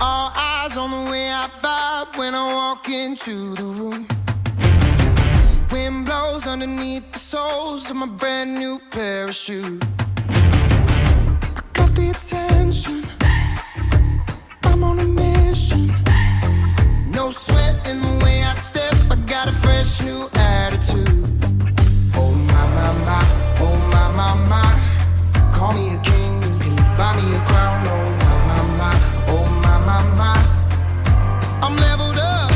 All eyes on the way I vibe when I walk into the room. Wind blows underneath the soles of my brand new pair of shoes. I got the attention, I'm on a mission. No sweat in the way I step, I got a fresh new attitude. Oh my, my, my, oh my, my, my. Call me a king, you can buy me a crown. Oh my, my, my, oh my, my, my. I'm leveled up,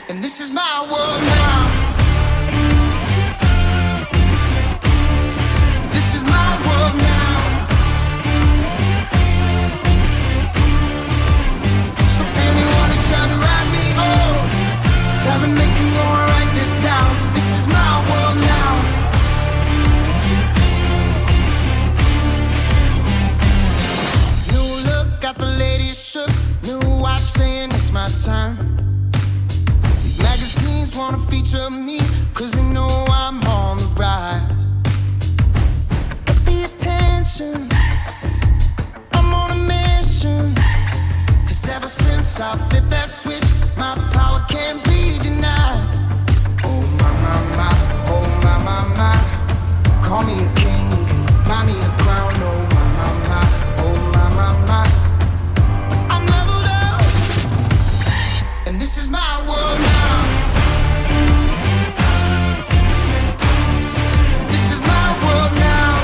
and this is my world now. This is my world now. So anyone who try to write me off, tell them they can go and write this down. This is my world now. New look, got the ladies shook. New watch saying it's my time. These magazines wanna feature me, cause they know I'm on the rise. But the attention, I'm on a mission. Cause ever since I flipped that switch, my power can't be denied. Oh my, my, my, oh my, my, my. Call me a king, you can buy me a crown. Oh my, my, my, oh my, my, my. I'm leveled up, and this is my world now. This is my world now.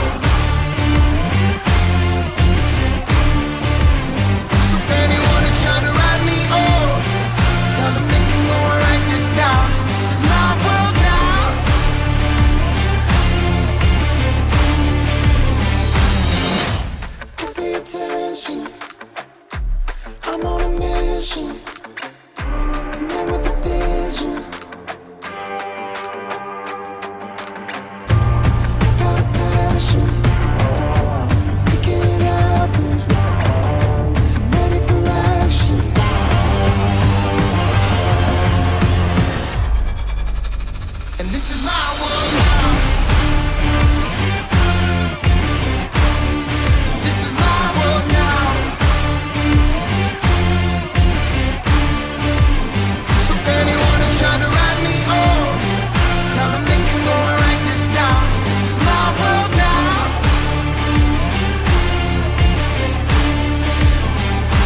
So anyone who try to write me off, tell them they can go and write this down. This is my world now. Get the attention, I'm on a mission. I'm there with a vision. Got a passion, making it happen. Ready for action. And this is my world now. This is my world now. So anyone who try to write me off, tell them they can go and write this down. This is my world now.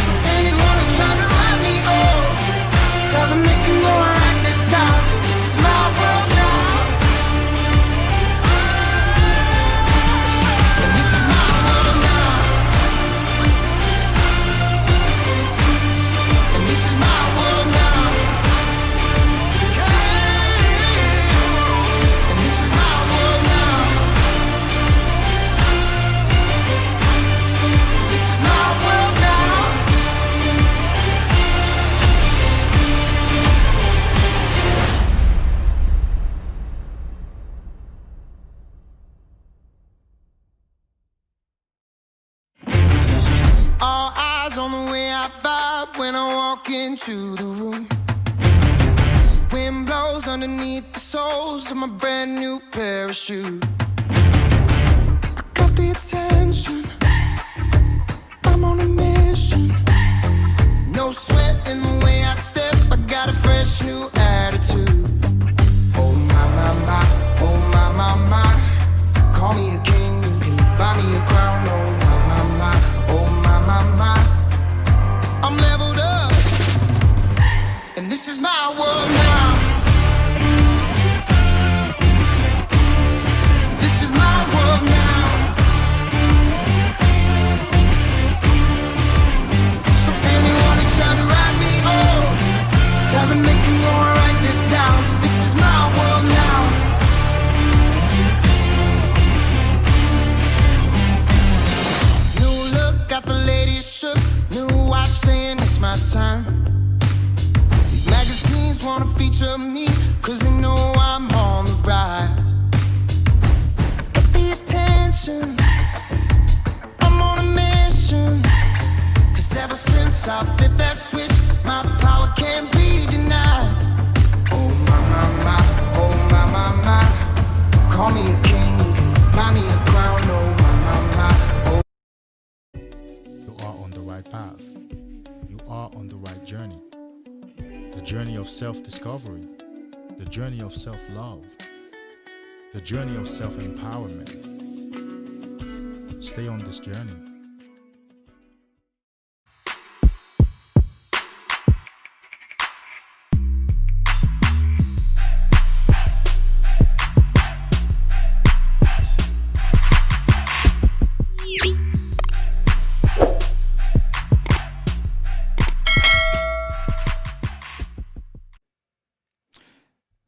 So anyone who try to write me off, tell them they can go and write this down. This is my world now. And this is my world now. And this is my world now. And this is my world now. This is my world now. All eyes on the way I vibe when I walk into the room. Wind blows underneath the soles of my brand new pair of shoes. I got the attention, I'm on a mission. No sweat in the way I step, I got a fresh new attitude. Oh my, my, my, oh my, my, my. Call me a king, you can buy me a crown. Oh my, my, my, oh my, my, my. I'm leveled up, and this is my world now. This is my world now. So anyone who try to write me off, tell them they can go and write this down. This is my world now. New look, got the ladies shook. New watch saying it's my time. These magazines wanna feature me, cause they know I'm on the rise. Get the attention, I'm on a mission. Cause ever since I flipped that switch, my power can't be denied. Oh my, my, my, oh my, my, my. Call me a king, you can buy me a crown. Oh my, my, my, oh. You are on the right path. are on the right journey. The journey of self-discovery, the journey of self-love, the journey of self-empowerment. Stay on this journey.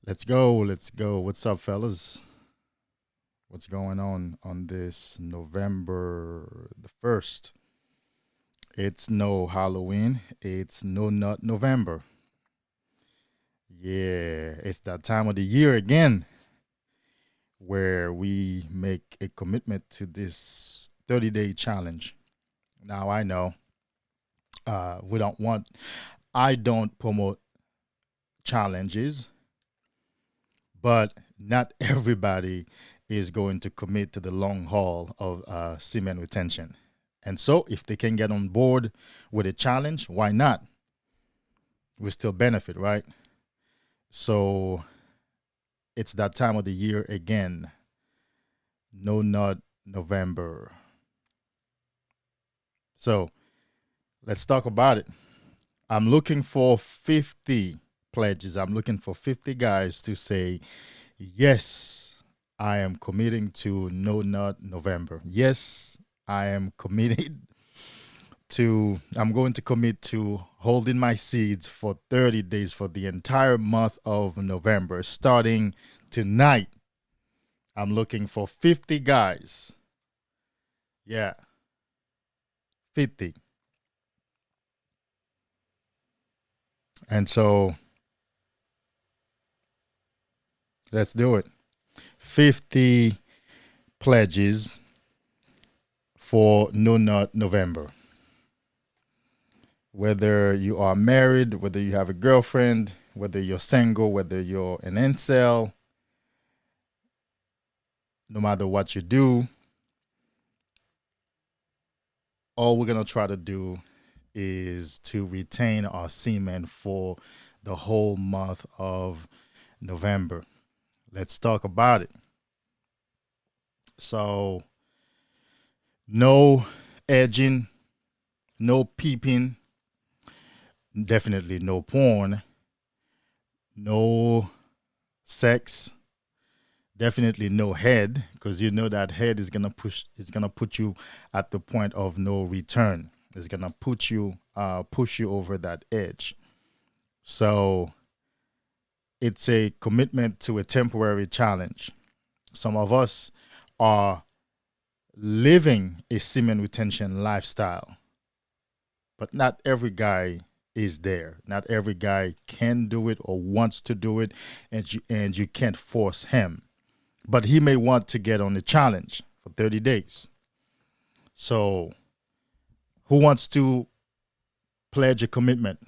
Let's go. Let's go. What's up, fellas? What's going on this November the 1st? It's no Halloween. It's no Nut November. Yeah, it's that time of the year again where we make a commitment to this 30-day challenge. Now, I know I don't promote challenges, but not everybody is going to commit to the long haul of semen retention. And so if they can get on board with a challenge, why not? We still benefit, right? So it's that time of the year again. No Nut November. So let's talk about it. I'm looking for 50 pledges. I'm looking for 50 guys to say, yes, I am committing to No Nut November. Yes, I am committed I'm going to commit to holding my seeds for 30 days for the entire month of November. Starting tonight, I'm looking for 50 guys. Yeah, 50. And so let's do it. 50 pledges for No Nut November. Whether you are married, whether you have a girlfriend, whether you're single, whether you're an incel, no matter what you do, all we're going to try to do is to retain our semen for the whole month of November. Let's talk about it. So, no edging, no peeping, definitely no porn, no sex, definitely no head, because you know that head is gonna put you at the point of no return. It's gonna push you over that edge. So it's a commitment to a temporary challenge. Some of us are living a semen retention lifestyle, but not every guy is there. Not every guy can do it or wants to do it, and you can't force him. But he may want to get on the challenge for 30 days. So who wants to pledge a commitment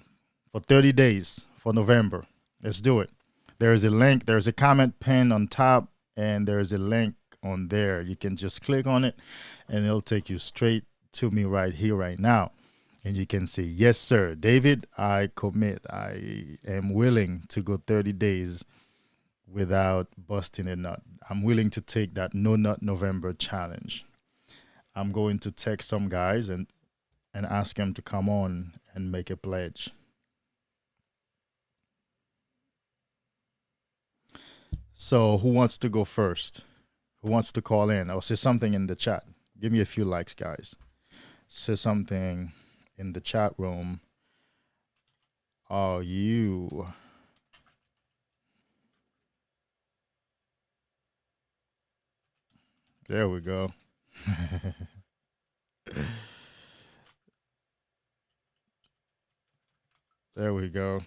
for 30 days for November? Let's do it. There is a link. There's a comment pinned on top, and there's a link on there. You can just click on it, and it'll take you straight to me right here, right now. And you can say, yes, sir, David, I commit. I am willing to go 30 days without busting a nut. I'm willing to take that No Nut November challenge. I'm going to text some guys and ask them to come on and make a pledge. So who wants to go first? Who wants to call in? Or say something in the chat. Give me a few likes, guys. Say something in the chat room. Are you there? We go. There we go.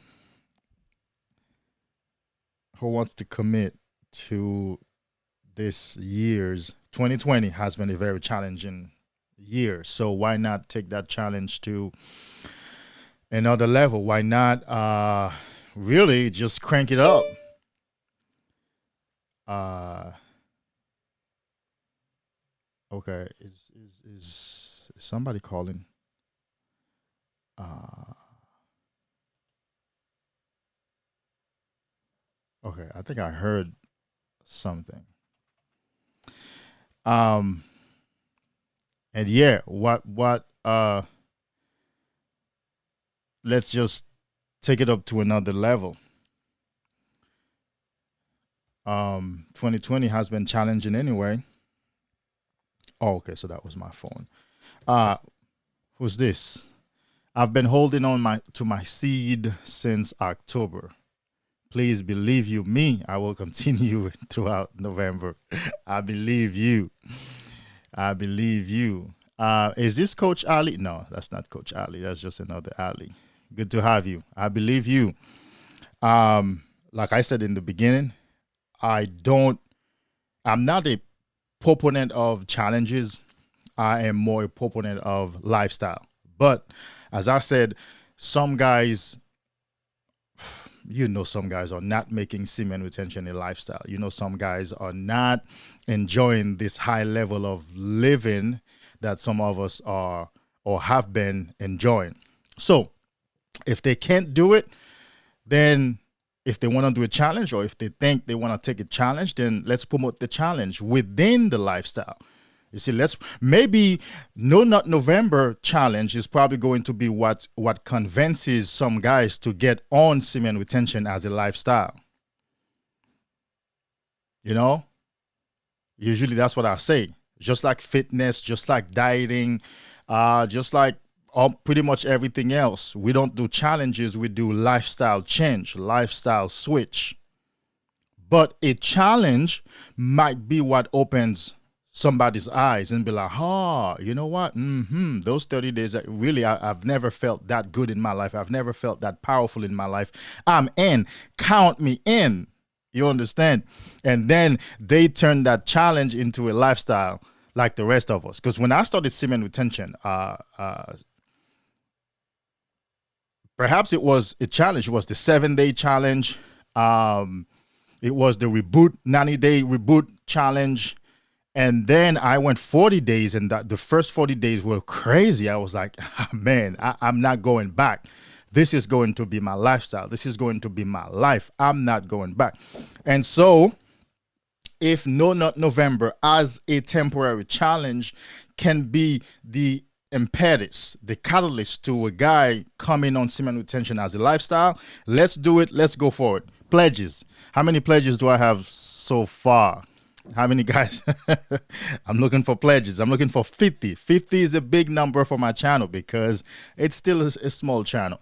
Who wants to commit to this year's 2020 has been a very challenging year. So why not take that challenge to another level? Why not really just crank it up? Okay, is somebody calling? Okay, I think I heard something. And yeah, let's just take it up to another level. 2020 has been challenging anyway. Oh, okay, so that was my phone. Who's this? I've been holding on to my seed since October. Please believe you me, I will continue throughout November. I believe you. I believe you. Is this Coach Ali? No, that's not Coach Ali. That's just another Ali. Good to have you. I believe you. Like I said in the beginning, I'm not a proponent of challenges. I am more a proponent of lifestyle. But as I said, some guys, some guys are not making semen retention a lifestyle. Some guys are not enjoying this high level of living that some of us are or have been enjoying. So if they can't do it, then if they want to do a challenge, or if they think they want to take a challenge, then let's promote the challenge within the lifestyle. You see, maybe No Nut November challenge is probably going to be what convinces some guys to get on semen retention as a lifestyle. Usually that's what I say. Just like fitness, just like dieting, just like pretty much everything else. We don't do challenges, we do lifestyle change, lifestyle switch. But a challenge might be what opens somebody's eyes and be like, you know what? Those 30 days, really, I've never felt that good in my life. I've never felt that powerful in my life. I'm in. Count me in. You understand? And then they turn that challenge into a lifestyle like the rest of us. Because when I started semen retention, perhaps it was a challenge. It was the 7-day challenge. It was the 90-day reboot challenge. And then I went 40 days, and the first 40 days were crazy. I was like, man, I'm not going back. This is going to be my lifestyle. This is going to be my life. I'm not going back. And so if No Nut November as a temporary challenge can be the impetus, the catalyst to a guy coming on semen retention as a lifestyle, let's do it. Let's go for it. Pledges. How many pledges do I have so far? How many guys? I'm looking for pledges. I'm looking for 50. 50 is a big number for my channel because it's still a small channel.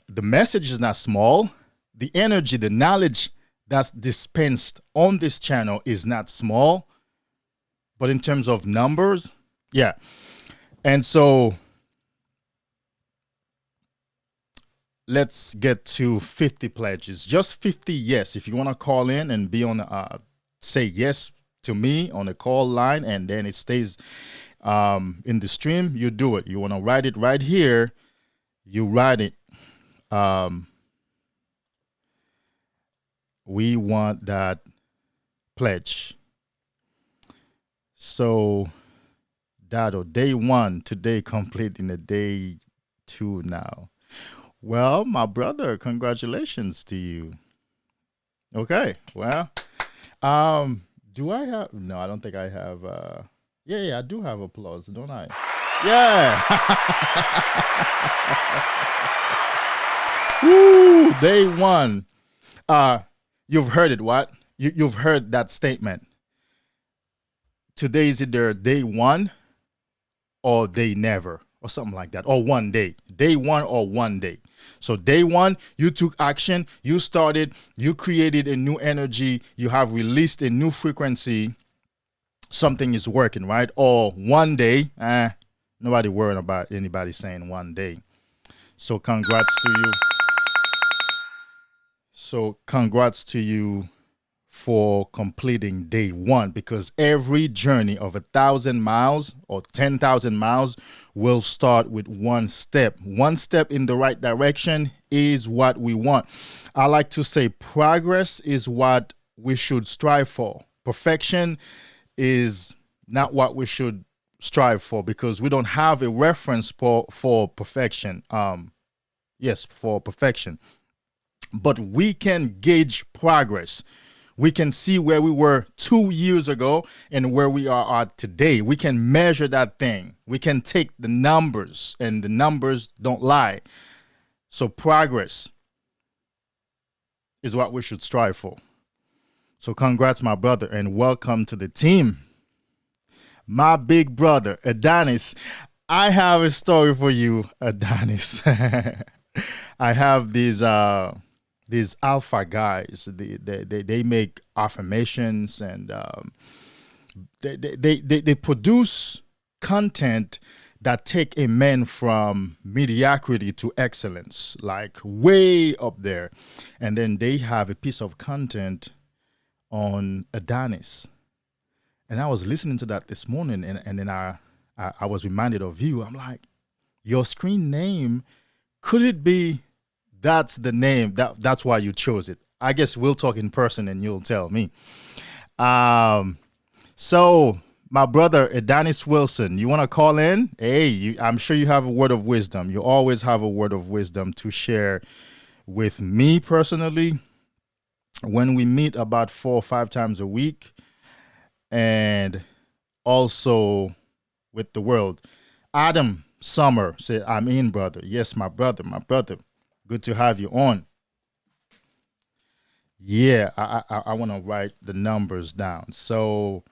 The message is not small. The energy, the knowledge that's dispensed on this channel is not small. But in terms of numbers, yeah. And so let's get to 50 pledges. Just 50 yes. If you want to call in and be on say yes to me on the call line, and then it stays in the stream, you do it. You want to write it right here, you write it. We want that pledge. So Dado, day 1 today, completing the day 2 now. Well, my brother, congratulations to you. Okay, well, do I have? No, I don't think I have. Yeah, I do have applause, don't I? Yeah. Woo, day 1. You've heard it. What? You've heard that statement. Today is either day 1 or day never, or something like that, or one day. Day 1 or one day. So day 1, you took action, you started, you created a new energy, you have released a new frequency, something is working, right? Or one day, nobody worrying about anybody saying one day. So congrats to you for completing day 1, because every journey of 1,000 miles or 10,000 miles will start with one step. One step in the right direction is what we want. I like to say progress is what we should strive for. Perfection is not what we should strive for, because we don't have a reference for perfection. For perfection. but we can gauge progress. We can see where we were 2 years ago and where we are at today. We can measure that thing. We can take the numbers, and the numbers don't lie. So progress is what we should strive for. So congrats, my brother, and welcome to the team. My big brother, Adonis. I have a story for you, Adonis. I have these alpha guys. They make affirmations, and they produce content that take a man from mediocrity to excellence, like way up there. And then they have a piece of content on Adonis. And I was listening to that this morning, and then I was reminded of you. I'm like, your screen name, could it be that's the name? That's why you chose it. I guess we'll talk in person and you'll tell me. So my brother, Adonis Wilson, you want to call in? Hey, I'm sure you have a word of wisdom. You always have a word of wisdom to share with me personally when we meet about 4 or 5 times a week, and also with the world. Adam Summer said, I'm in, brother. Yes, my brother. Good to have you on. Yeah, I want to write the numbers down. So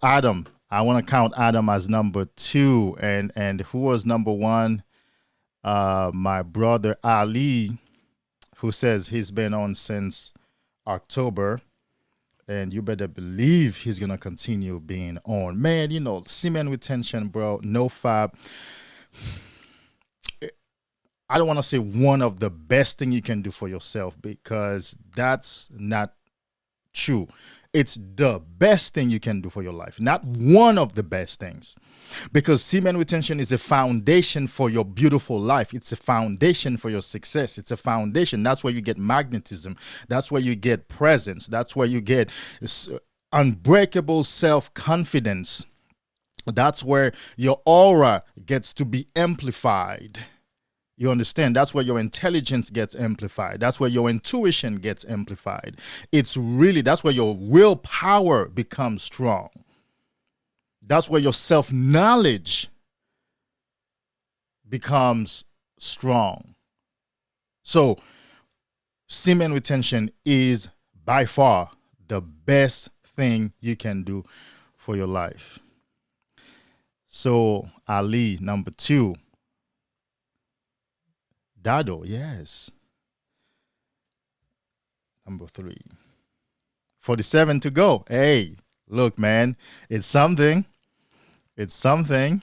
Adam, I want to count Adam as number 2. And who was number 1? My brother Ali, who says he's been on since October. And you better believe he's going to continue being on. Man, semen retention, bro, no fab. I don't want to say one of the best thing you can do for yourself, because that's not true. It's the best thing you can do for your life, not one of the best things. Because semen retention is a foundation for your beautiful life. It's a foundation for your success. It's a foundation. That's where you get magnetism. That's where you get presence. That's where you get unbreakable self-confidence. That's where your aura gets to be amplified. You understand? That's where your intelligence gets amplified. That's where your intuition gets amplified. That's where your willpower becomes strong. That's where your self-knowledge becomes strong. So, semen retention is by far the best thing you can do for your life. So, Ali, number 2. Dado, yes. Number 3. 47 to go. Hey, look, man, it's something. It's something.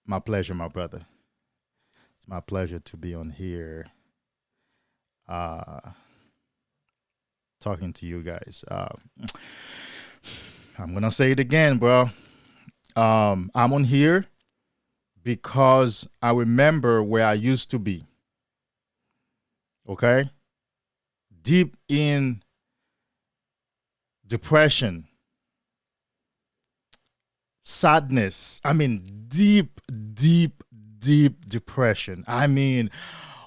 My pleasure, my brother. It's my pleasure to be on here talking to you guys. I'm going to say it again, bro. I'm on here because I remember where I used to be. Okay? Deep in depression, sadness. I mean, deep depression. I mean,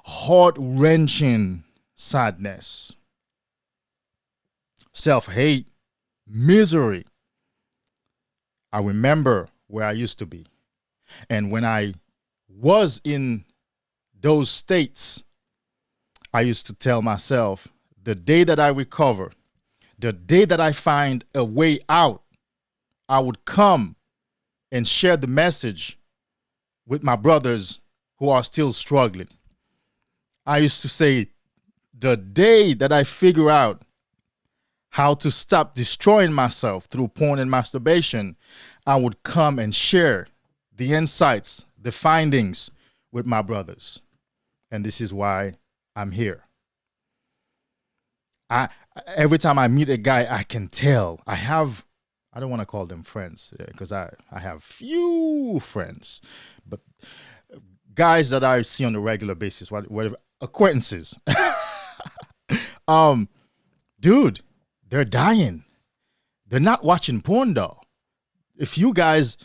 heart-wrenching sadness, self-hate, misery. I remember where I used to be. And when I was in those states, I used to tell myself, the day that I recover, the day that I find a way out, I would come and share the message with my brothers who are still struggling. I used to say, the day that I figure out how to stop destroying myself through porn and masturbation, I would come and share the insights, the findings with my brothers. And this is why I'm here. Every time I meet a guy, I can tell. I don't want to call them friends because I have few friends, but guys that I see on a regular basis, whatever, acquaintances. Dude, they're dying. They're not watching porn though. If you guys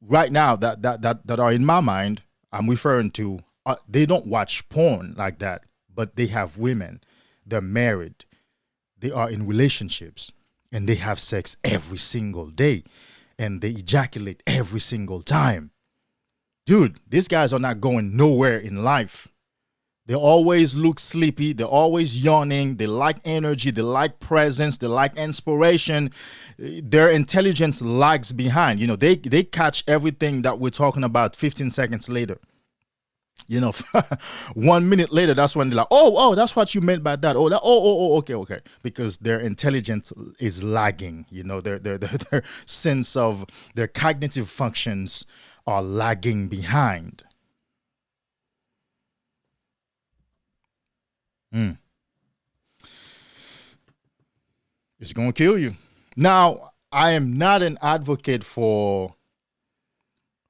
right now that are in my mind, I'm referring to, they don't watch porn like that, but they have women. They're married. They are in relationships and they have sex every single day and they ejaculate every single time. Dude, these guys are not going nowhere in life. They always look sleepy. They're always yawning. They like energy. They like presence. They like inspiration. Their intelligence lags behind. You know, they catch everything that we're talking about 15 seconds later. You know, 1 minute later, that's when they're like, oh, that's what you meant by that. Okay. Because their intelligence is lagging. You know, their sense of their cognitive functions are lagging behind. It's going to kill you. Now, I am not an advocate for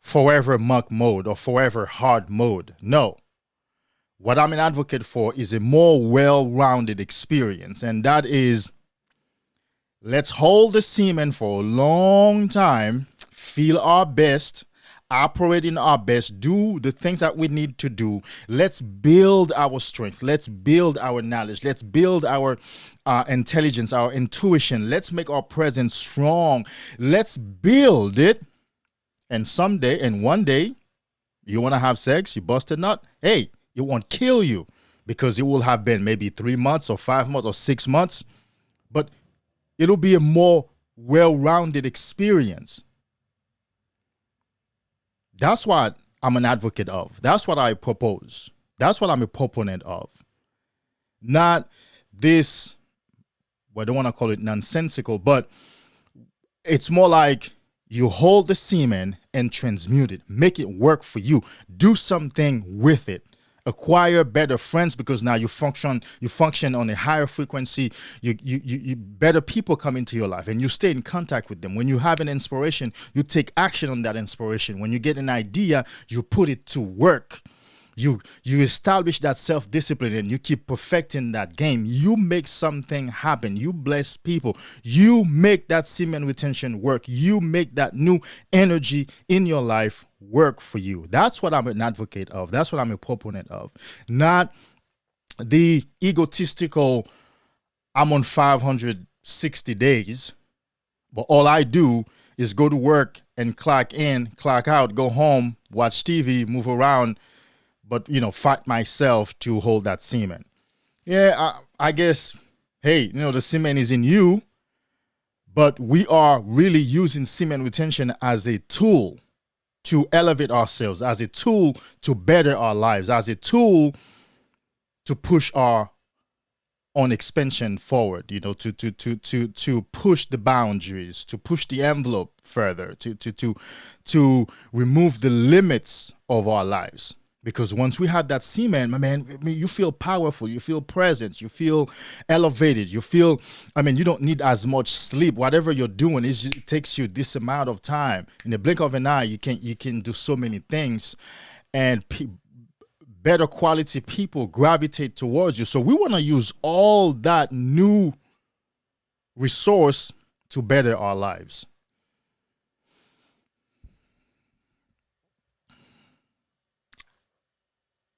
forever monk mode or forever hard mode. No. What I'm an advocate for is a more well-rounded experience. And that is, let's hold the semen for a long time, feel our best, operate in our best, do the things that we need to do. Let's build our strength. Let's build our knowledge. Let's build our intelligence, our intuition. Let's make our presence strong. Let's build it. And someday, and one day, you want to have sex, you bust a nut, hey, it won't kill you because it will have been maybe 3 months or 5 months or 6 months, but it'll be a more well-rounded experience. That's what I'm an advocate of. That's what I propose. That's what I'm a proponent of. Not this, well, I don't want to call it nonsensical, but it's more like you hold the semen and transmute it. Make it work for you. Do something with it. Acquire better friends because now you function on a higher frequency. You better people come into your life and you stay in contact with them. When you have an inspiration, you take action on that inspiration. When you get an idea, you put it to work. You establish that self-discipline and you keep perfecting that game. You make something happen. You bless people. You make that semen retention work. You make that new energy in your life work for you. That's what I'm an advocate of. That's what I'm a proponent of. Not the egotistical, I'm on 560 days, but all I do is go to work and clock in, clock out, go home, watch TV, move around, but, you know, fight myself to hold that semen. Yeah, I guess, hey, you know, the semen is in you, but we are really using semen retention as a tool to elevate ourselves, as a tool to better our lives, as a tool to push our own expansion forward, you know, to push the boundaries, to push the envelope further, to remove the limits of our lives. Because once we have that semen, my man, I mean, you feel powerful, you feel present, you feel elevated, you feel, I mean, you don't need as much sleep. Whatever you're doing, it takes you this amount of time. In the blink of an eye, you can do so many things, and better quality people gravitate towards you. So we want to use all that new resource to better our lives.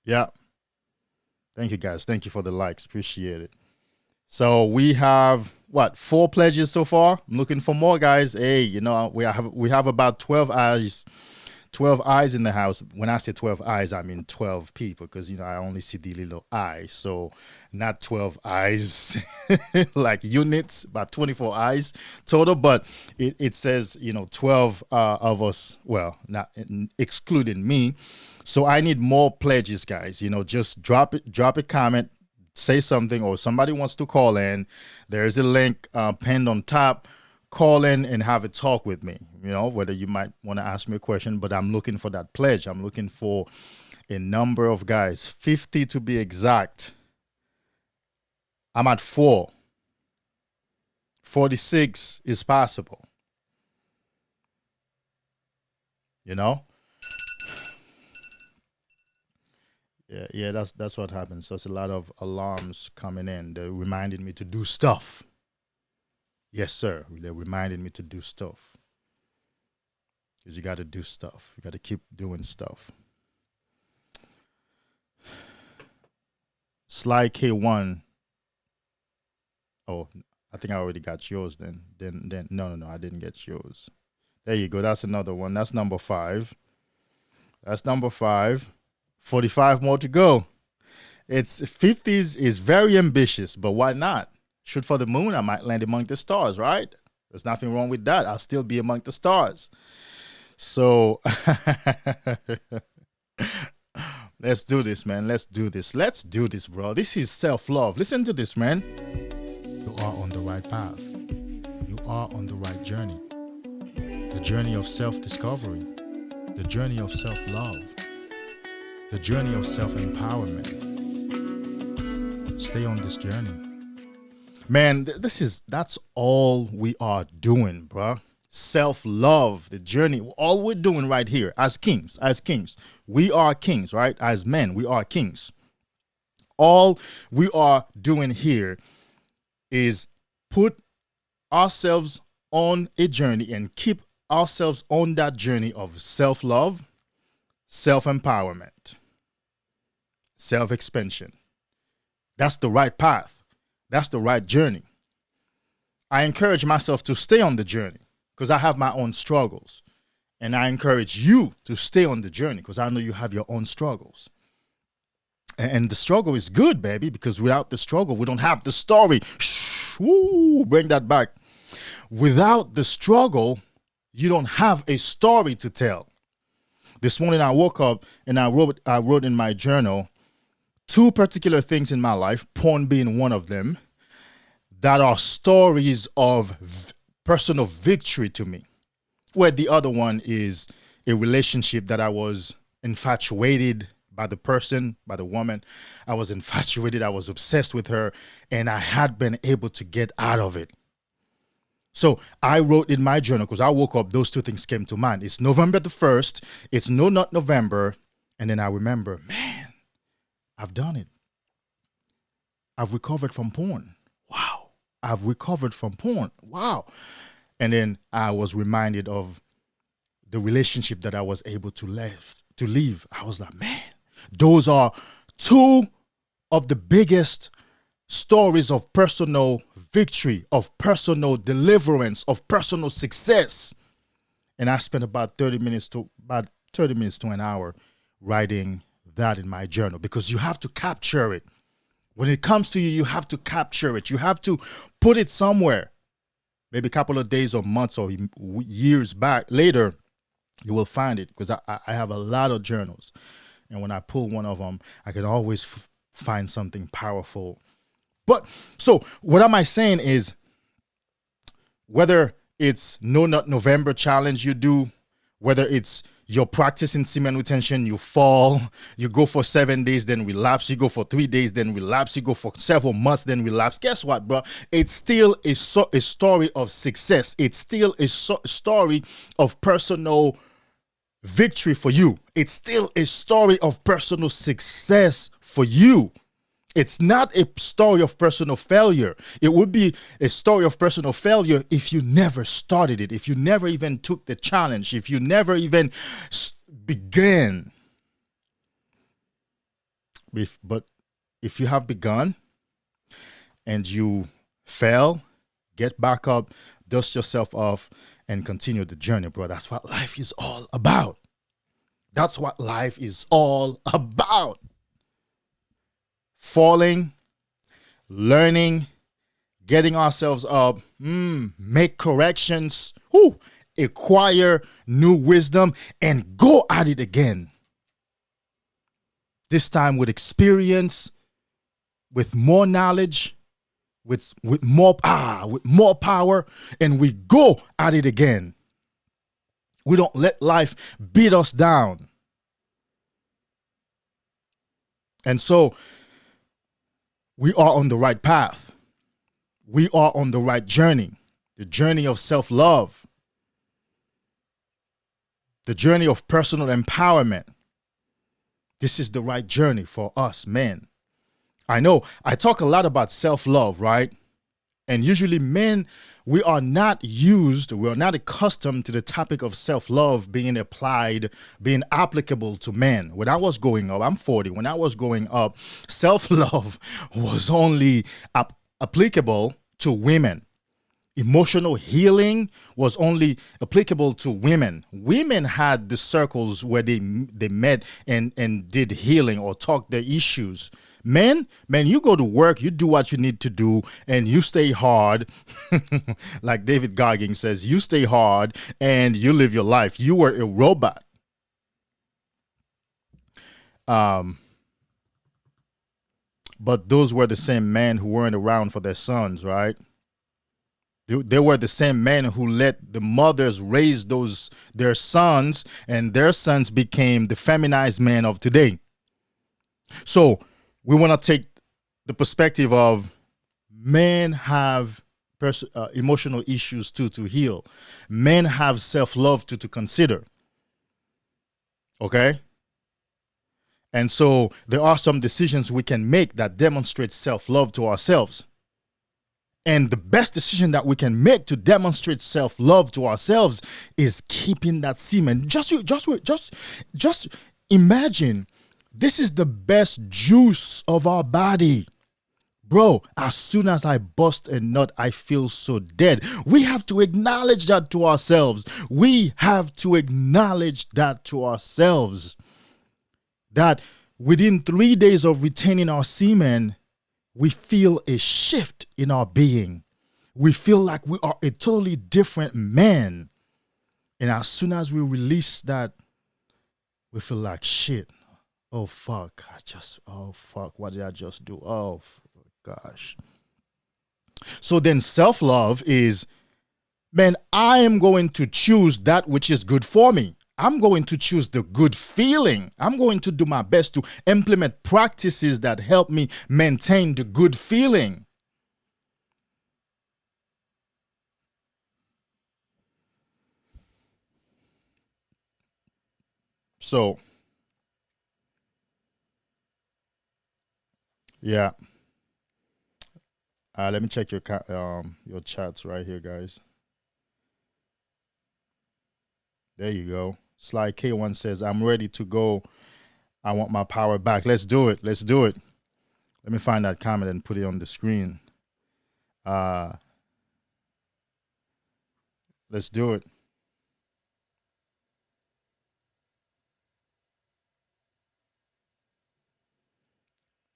Yeah. Thank you, guys. Thank you for the likes. Appreciate it. So we have, what, 4 pledges so far? I'm looking for more, guys. Hey, you know, we have about 12 eyes. 12 eyes in the house. When I say 12 eyes, I mean 12 people, because, you know, I only see the little eye. So not 12 eyes like units, about 24 eyes total. But it says, you know, 12 of us, well, not excluding me. So I need more pledges, guys. You know, just drop a comment, say something, or somebody wants to call in. There's a link pinned on top. Call in and have a talk with me. You know, whether you might want to ask me a question, but I'm looking for that pledge. I'm looking for a number of guys, 50 to be exact. I'm at 4. 46 is possible. You know? Yeah, that's what happens. There's a lot of alarms coming in. They're reminding me to do stuff. Yes, sir. They're reminding me to do stuff. Because you got to do stuff. You got to keep doing stuff. Sly K1. Oh, I think I already got yours then. Then no, I didn't get yours. There you go. That's another one. That's number 5. That's number 5. 45 more to go. It's 50s is very ambitious, but why not? Shoot for the moon, I might land among the stars, right? There's nothing wrong with that. I'll still be among the stars. So let's do this, man. Let's do this. Let's do this, bro. This is self-love. Listen to this, man. You are on the right path. You are on the right journey. The journey of self-discovery. The journey of self-love. The journey of self-empowerment. Stay on this journey. Man, that's all we are doing, bro. Self-love, the journey, all we're doing right here as kings. We are kings, right? As men, we are kings. All we are doing here is put ourselves on a journey and keep ourselves on that journey of self-love, self-empowerment, self-expansion. That's the right path. That's the right journey. I encourage myself to stay on the journey because I have my own struggles. And I encourage you to stay on the journey because I know you have your own struggles. And the struggle is good, baby, because without the struggle, we don't have the story. Woo, bring that back. Without the struggle, you don't have a story to tell. This morning I woke up and I wrote in my journal 2 particular things in my life, porn being one of them, that are stories of personal victory to me. Where the other one is a relationship that I was infatuated by the person, by the woman. I was infatuated, I was obsessed with her, and I had been able to get out of it. So I wrote in my journal, because I woke up, those 2 things came to mind. It's November the 1st, it's No Nut November, and then I remember, man, I've done it. I've recovered from porn. Wow. I've recovered from porn. Wow. And then I was reminded of the relationship that I was able to leave. I was like, man, those are 2 of the biggest stories of personal victory, of personal deliverance, of personal success. And I spent about 30 minutes to an hour writing that in my journal, because you have to capture it. When it comes to you, you have to capture it. You have to put it somewhere. Maybe a couple of days or months or years back later, you will find it, because I have a lot of journals. And when I pull one of them, I can always find something powerful. But so what am I saying is, whether it's No Nut November challenge you do, whether it's you're practicing semen retention, you fall, you go for 7 days, then relapse, you go for 3 days, then relapse, you go for several months, then relapse. Guess what, bro? It's still a story of success. It's still a story of personal victory for you. It's still a story of personal success for you. It's not a story of personal failure. It would be a story of personal failure if you never started it, if you never even took the challenge, if you never even began. But if you have begun and you fail, get back up, dust yourself off, and continue the journey, bro. That's what life is all about. That's what life is all about. Falling, learning, getting ourselves up, make corrections, acquire new wisdom, and go at it again. This time with experience, with more knowledge, with more power, and we go at it again. We don't let life beat us down. And so we are on the right path. We are on the right journey. The journey of self-love. The journey of personal empowerment. This is the right journey for us men. I know I talk a lot about self-love, right? And usually men, we are not accustomed to the topic of self-love being applied, being applicable to men. When I was growing up, I'm 40, when I was growing up, self-love was only applicable to women. Emotional healing was only applicable to women. Women had the circles where they met and did healing or talked their issues. Men, you go to work, you do what you need to do, and you stay hard. Like David Goggins says, you stay hard and you live your life. You were a robot. But those were the same men who weren't around for their sons, right? They were the same men who let the mothers raise their sons, and their sons became the feminized men of today. So we want to take the perspective of men have emotional issues too to heal. Men have self-love to consider. Okay? And so there are some decisions we can make that demonstrate self-love to ourselves. And the best decision that we can make to demonstrate self-love to ourselves is keeping that semen. Just imagine, this is the best juice of our body. Bro, as soon as I bust a nut, I feel so dead. We have to acknowledge that to ourselves. That within 3 days of retaining our semen, we feel a shift in our being. We feel like we are a totally different man. And as soon as we release that, we feel like shit. Oh, fuck. What did I just do? Oh, gosh. So then self-love is, man, I am going to choose that which is good for me. I'm going to choose the good feeling. I'm going to do my best to implement practices that help me maintain the good feeling. So, yeah. Let me check your chats right here, guys. There you go. Sly K1 says, I'm ready to go. I want my power back. Let's do it. Let me find that comment and put it on the screen. Let's do it.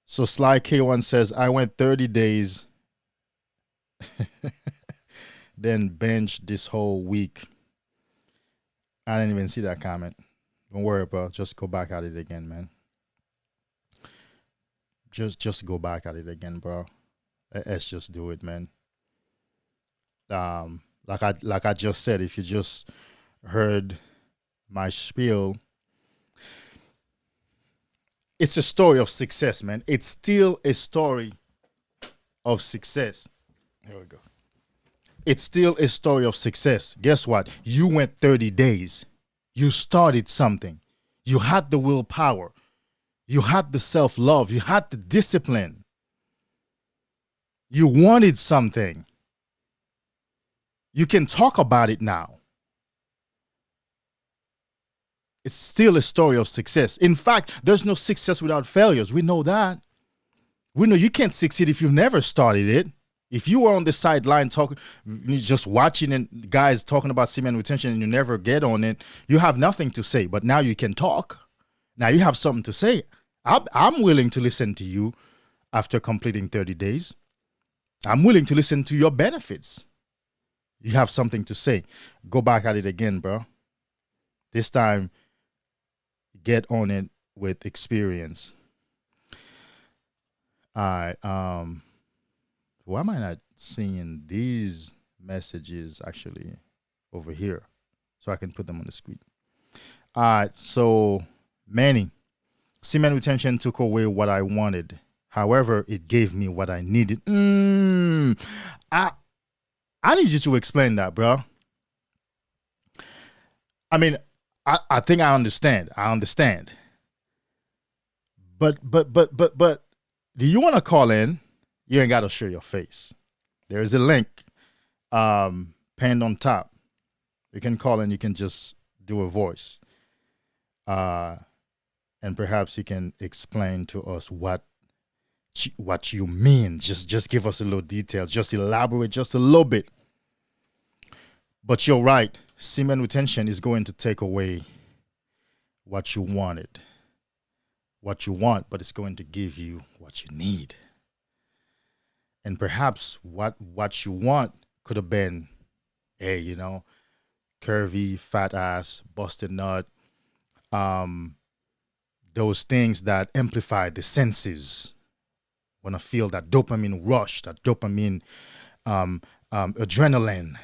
So Sly K1 says, I went 30 days, then benched this whole week. I didn't even see that comment. Don't worry, bro. Just go back at it again, man. Just go back at it again, bro. Let's just do it, man. Like I just said, if you just heard my spiel, it's a story of success, man. It's still a story of success. Here we go. It's still a story of success. Guess what? You went 30 days. You started something. You had the willpower. You had the self-love. You had the discipline. You wanted something. You can talk about it now. It's still a story of success. In fact, there's no success without failures. We know that. We know you can't succeed if you've never started it. If you were on the sideline talking, just watching and guys talking about semen retention and you never get on it, you have nothing to say. But now you can talk. Now you have something to say. I'm willing to listen to you after completing 30 days. I'm willing to listen to your benefits. You have something to say. Go back at it again, bro. This time, get on it with experience. All right. Why am I not seeing these messages actually over here so I can put them on the screen? All right. So, Manny, semen retention took away what I wanted. However, it gave me what I needed. I need you to explain that, bro. I mean, I think I understand. But do you want to call in? You ain't got to show your face. There is a link pinned on top. You can call and you can just do a voice. And perhaps you can explain to us what you mean. Just give us a little detail. Just elaborate just a little bit. But you're right. Semen retention is going to take away what you wanted, what you want, but it's going to give you what you need. And perhaps what you want could have been, hey, you know, curvy, fat ass, busted nut, those things that amplify the senses. Want to feel that dopamine rush, that dopamine adrenaline.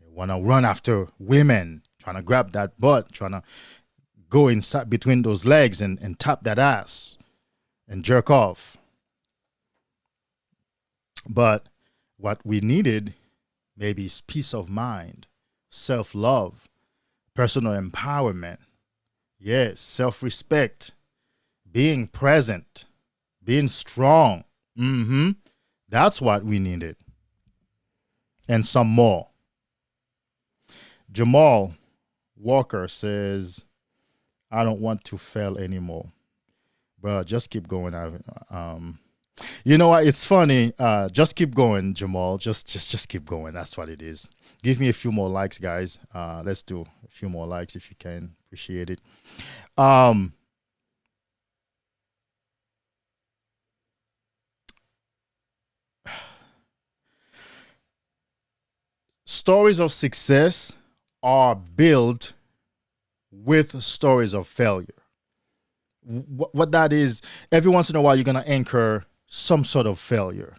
You want to run after women, trying to grab that butt, trying to go inside between those legs and tap that ass and jerk off. But what we needed maybe is peace of mind, self-love, personal empowerment. Yes, self-respect, being present, being strong. That's what we needed. And some more. Jamal Walker says, I don't want to fail anymore. Bro, just keep going. You know what? It's funny. Just keep going, Jamal. Just keep going. That's what it is. Give me a few more likes, guys. Let's do a few more likes if you can. Appreciate it. Stories of success are built with stories of failure. What that is, every once in a while, you're going to incur some sort of failure.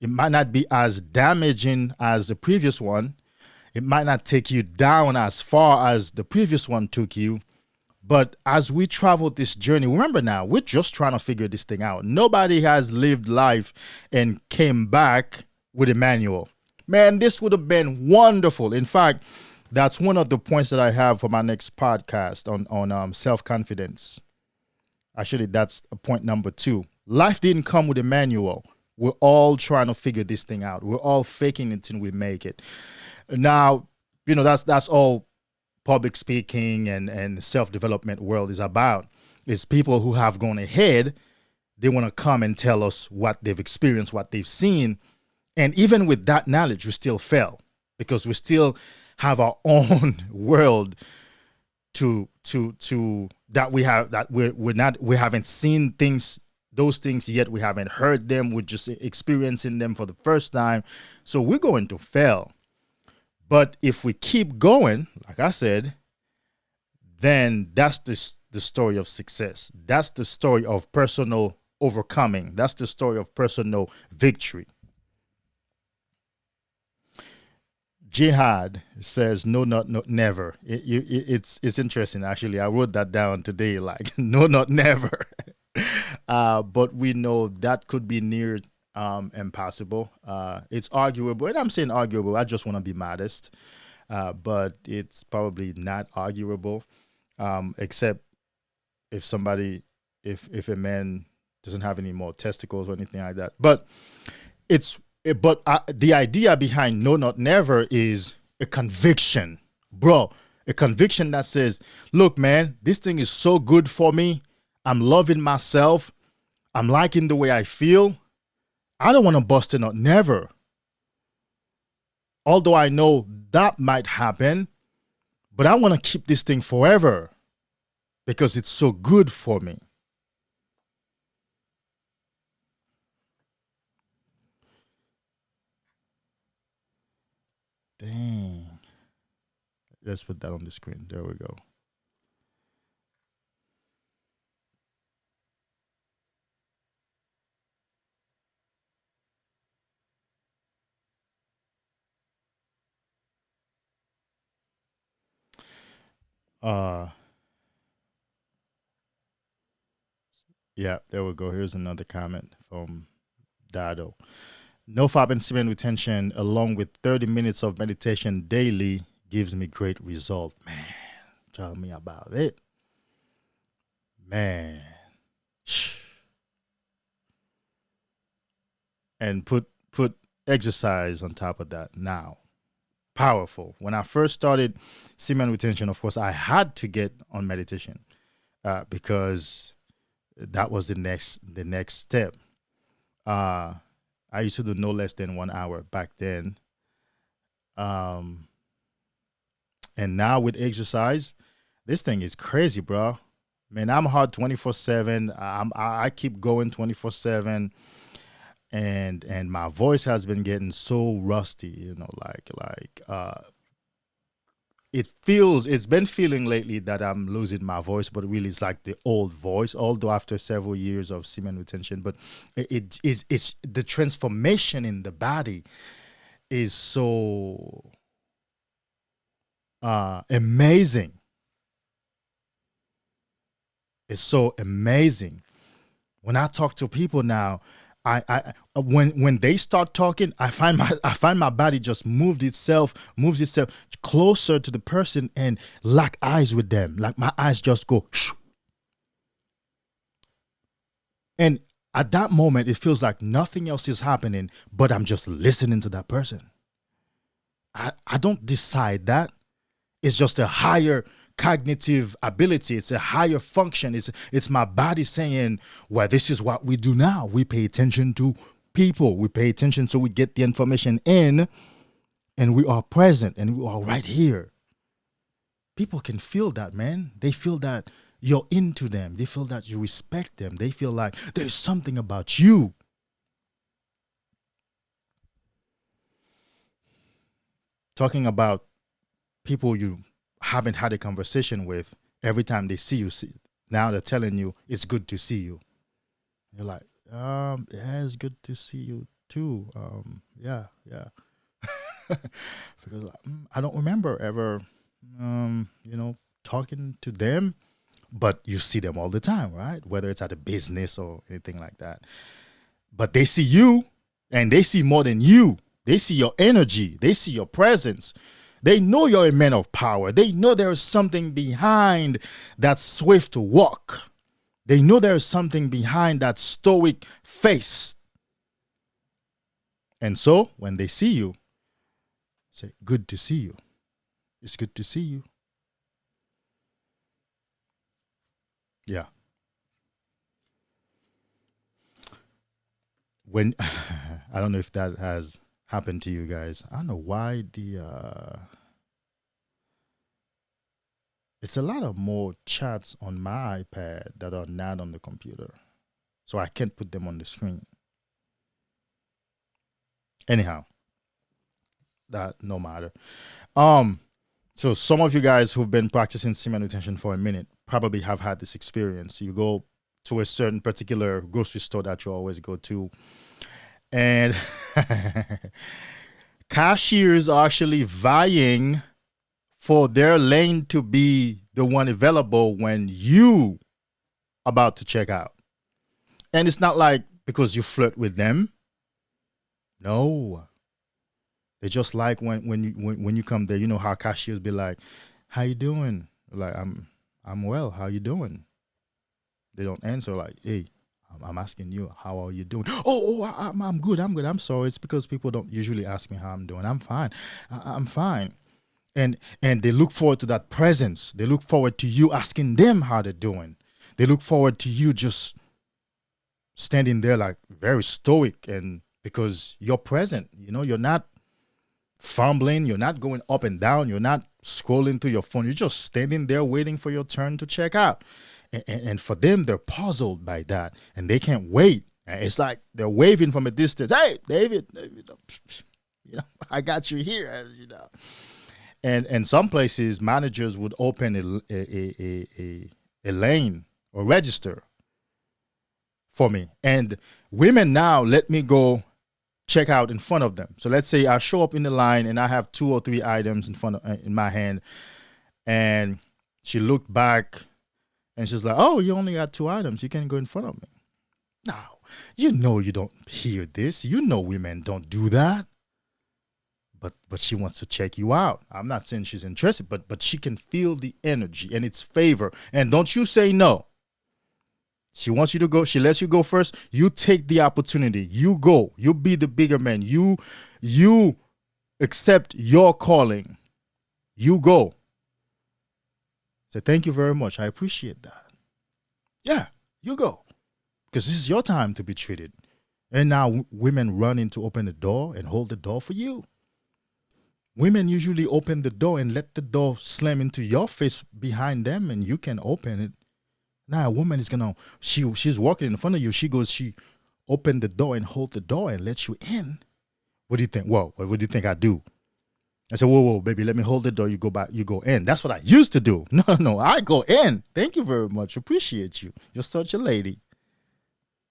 It might not be as damaging as the previous one. It might not take you down as far as the previous one took you. But as we travel this journey, remember now, we're just trying to figure this thing out. Nobody has lived life and came back with a manual. Man, this would have been wonderful. In fact, that's one of the points that I have for my next podcast on self-confidence. Actually, that's point number 2. Life didn't come with a manual. We're all trying to figure this thing out. We're all faking it until we make it. Now, you know, that's all public speaking and self-development world is about. It's people who have gone ahead. They want to come and tell us what they've experienced, what they've seen. And even with that knowledge, we still fail because we still have our own world to that we haven't seen those things yet. We haven't heard them. We're just experiencing them for the first time. So we're going to fail. But if we keep going, like I said, then that's the story of success. That's the story of personal overcoming. That's the story of personal victory. Jihad says, no, not never. It's interesting, actually. I wrote that down today, like, no, not never. But we know that could be near impossible. It's arguable, and I'm saying arguable. I just want to be modest. But it's probably not arguable, except if a man doesn't have any more testicles or anything like that. But the idea behind no, not never is a conviction, bro. A conviction that says, look, man, this thing is so good for me. I'm loving myself. I'm liking the way I feel. I don't want to bust a nut, never. Although I know that might happen, but I want to keep this thing forever because it's so good for me. Dang. Let's put that on the screen. There we go. Yeah, there we go. Here's another comment from Dado. No FAB and semen retention, along with 30 minutes of meditation daily, gives me great result. Man, tell me about it. Man. And put exercise on top of that now. Powerful. When I first started semen retention, of course, I had to get on meditation because that was the next step. I used to do no less than 1 hour back then. And now with exercise, this thing is crazy, bro. Man, I'm hard 24/7. I keep going 24/7, and my voice has been getting so rusty. You know, it's been feeling lately that I'm losing my voice, but really it's like the old voice. Although after several years of semen retention, but it's the transformation in the body is so amazing. It's so amazing. When I talk to people now, when they start talking, I find my body just moves itself closer to the person and lock eyes with them. Like my eyes just go shoo. And at that moment, it feels like nothing else is happening, but I'm just listening to that person. I don't decide that. It's just a higher cognitive ability. It's a higher function. It's my body saying, well, this is what we do now. We pay attention to people. We pay attention so we get the information in, and we are present, and we are right here. People can feel that, man. They feel that you're into them. They feel that you respect them. They feel like there's something about you. Talking about people you haven't had a conversation with, every time they see you, now they're telling you it's good to see you. You're like, yeah, it's good to see you too. Yeah. Because I don't remember ever, talking to them, but you see them all the time, right? Whether it's at a business or anything like that. But they see you, and they see more than you. They see your energy. They see your presence. They know you're a man of power. They know there is something behind that swift walk. They know there is something behind that stoic face. And so when they see you, say, good to see you. It's good to see you. Yeah. When I don't know if that has happened to you guys. I don't know why it's a lot of more chats on my iPad that are not on the computer. So I can't put them on the screen. Anyhow, that no matter. So some of you guys who've been practicing semen retention for a minute probably have had this experience. You go to a certain particular grocery store that you always go to, and cashiers are actually vying for their lane to be the one available when you about to check out. And it's not like because you flirt with them. No. They just like when you come there, you know how cashiers be like, how you doing? Like, I'm well. How you doing? They don't answer like, hey, I'm asking you, how are you doing? I'm good. I'm sorry. It's because people don't usually ask me how I'm doing. I'm fine. I'm fine. And they look forward to that presence. They look forward to you asking them how they're doing. They look forward to you just standing there like very stoic, and because you're present, you're not fumbling, you're not going up and down, you're not scrolling through your phone. You're just standing there waiting for your turn to check out. And for them, they're puzzled by that, and they can't wait. It's like they're waving from a distance. Hey, David, I got you here. And some places, managers would open a lane or register for me, and women now let me go check out in front of them. So let's say I show up in the line and I have 2 or 3 items in my hand, and she looked back. And she's like, oh, you only got 2 items. You can go in front of me. Now, you don't hear this. Women don't do that. But she wants to check you out. I'm not saying she's interested, but she can feel the energy and its favor. And don't you say no. She wants you to go. She lets you go first. You take the opportunity. You go. You be the bigger man. You accept your calling. You go. Say, thank you very much. I appreciate that. Yeah, you go. Because this is your time to be treated. And now women run in to open the door and hold the door for you. Women usually open the door and let the door slam into your face behind them, and you can open it. Now a woman is gonna, she's walking in front of you. She opened the door and hold the door and let you in. What do you think? Whoa, what do you think I do? I said, whoa, baby, let me hold the door. You go back, you go in. That's what I used to do. No, I go in. Thank you very much. Appreciate you. You're such a lady.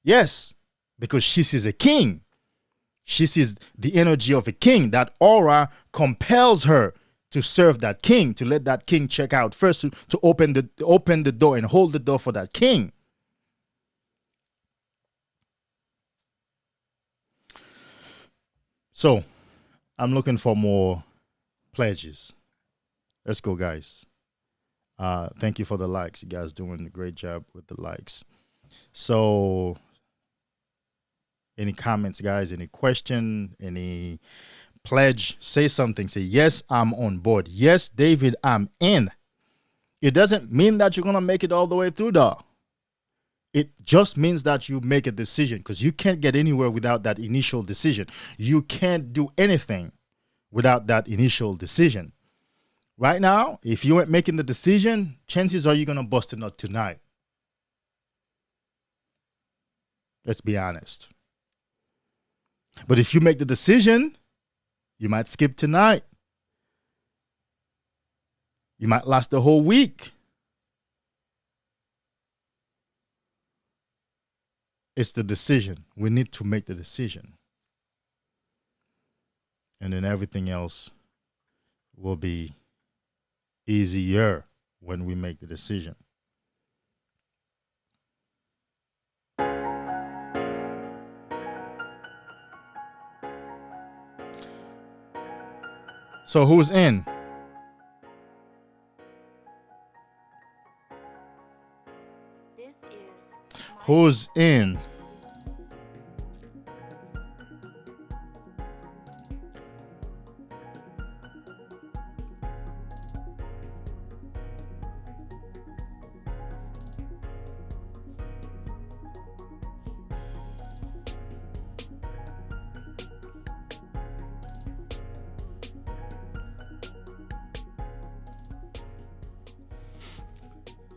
Yes, because she sees a king. She sees the energy of a king. That aura compels her to serve that king, to let that king check out first, to open the door and hold the door for that king. So, I'm looking for more pledges. Let's go, guys. Thank you for the likes. You guys doing a great job with the likes. So, any comments, guys? Any question? Any pledge? Say something. Say, yes, I'm on board. Yes, David, I'm in. It doesn't mean that you're going to make it all the way through, though. It just means that you make a decision, because you can't get anywhere without that initial decision. You can't do anything without that initial decision. Right now, if you ain't making the decision, chances are you're going to bust a nut tonight. Let's be honest. But if you make the decision, you might skip tonight. You might last the whole week. It's the decision. We need to make the decision. And then everything else will be easier when we make the decision. So who's in? Who's in?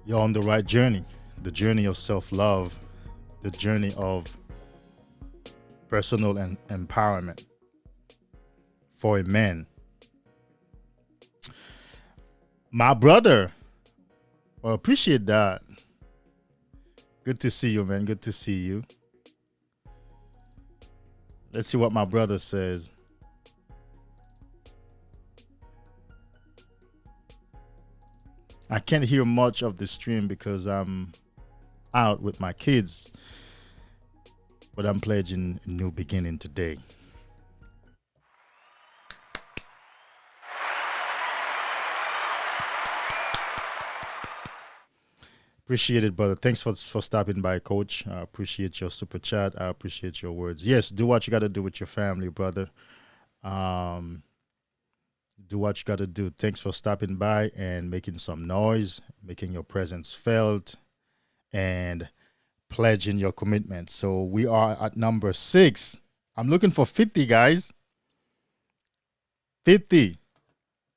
You're on the right journey. The journey of self-love, the journey of personal and empowerment for a man. My brother, well, appreciate that. Good to see you, man. Good to see you. Let's see what my brother says. I can't hear much of the stream because I'm out with my kids, but I'm pledging a new beginning today. Appreciate it, brother. Thanks for stopping by, Coach. I appreciate your super chat. I appreciate your words. Yes, do what you got to do with your family, brother. Do what you got to do. Thanks for stopping by and making some noise, making your presence felt, and pledging your commitment. So we are at number 6. I'm looking for 50, guys. 50.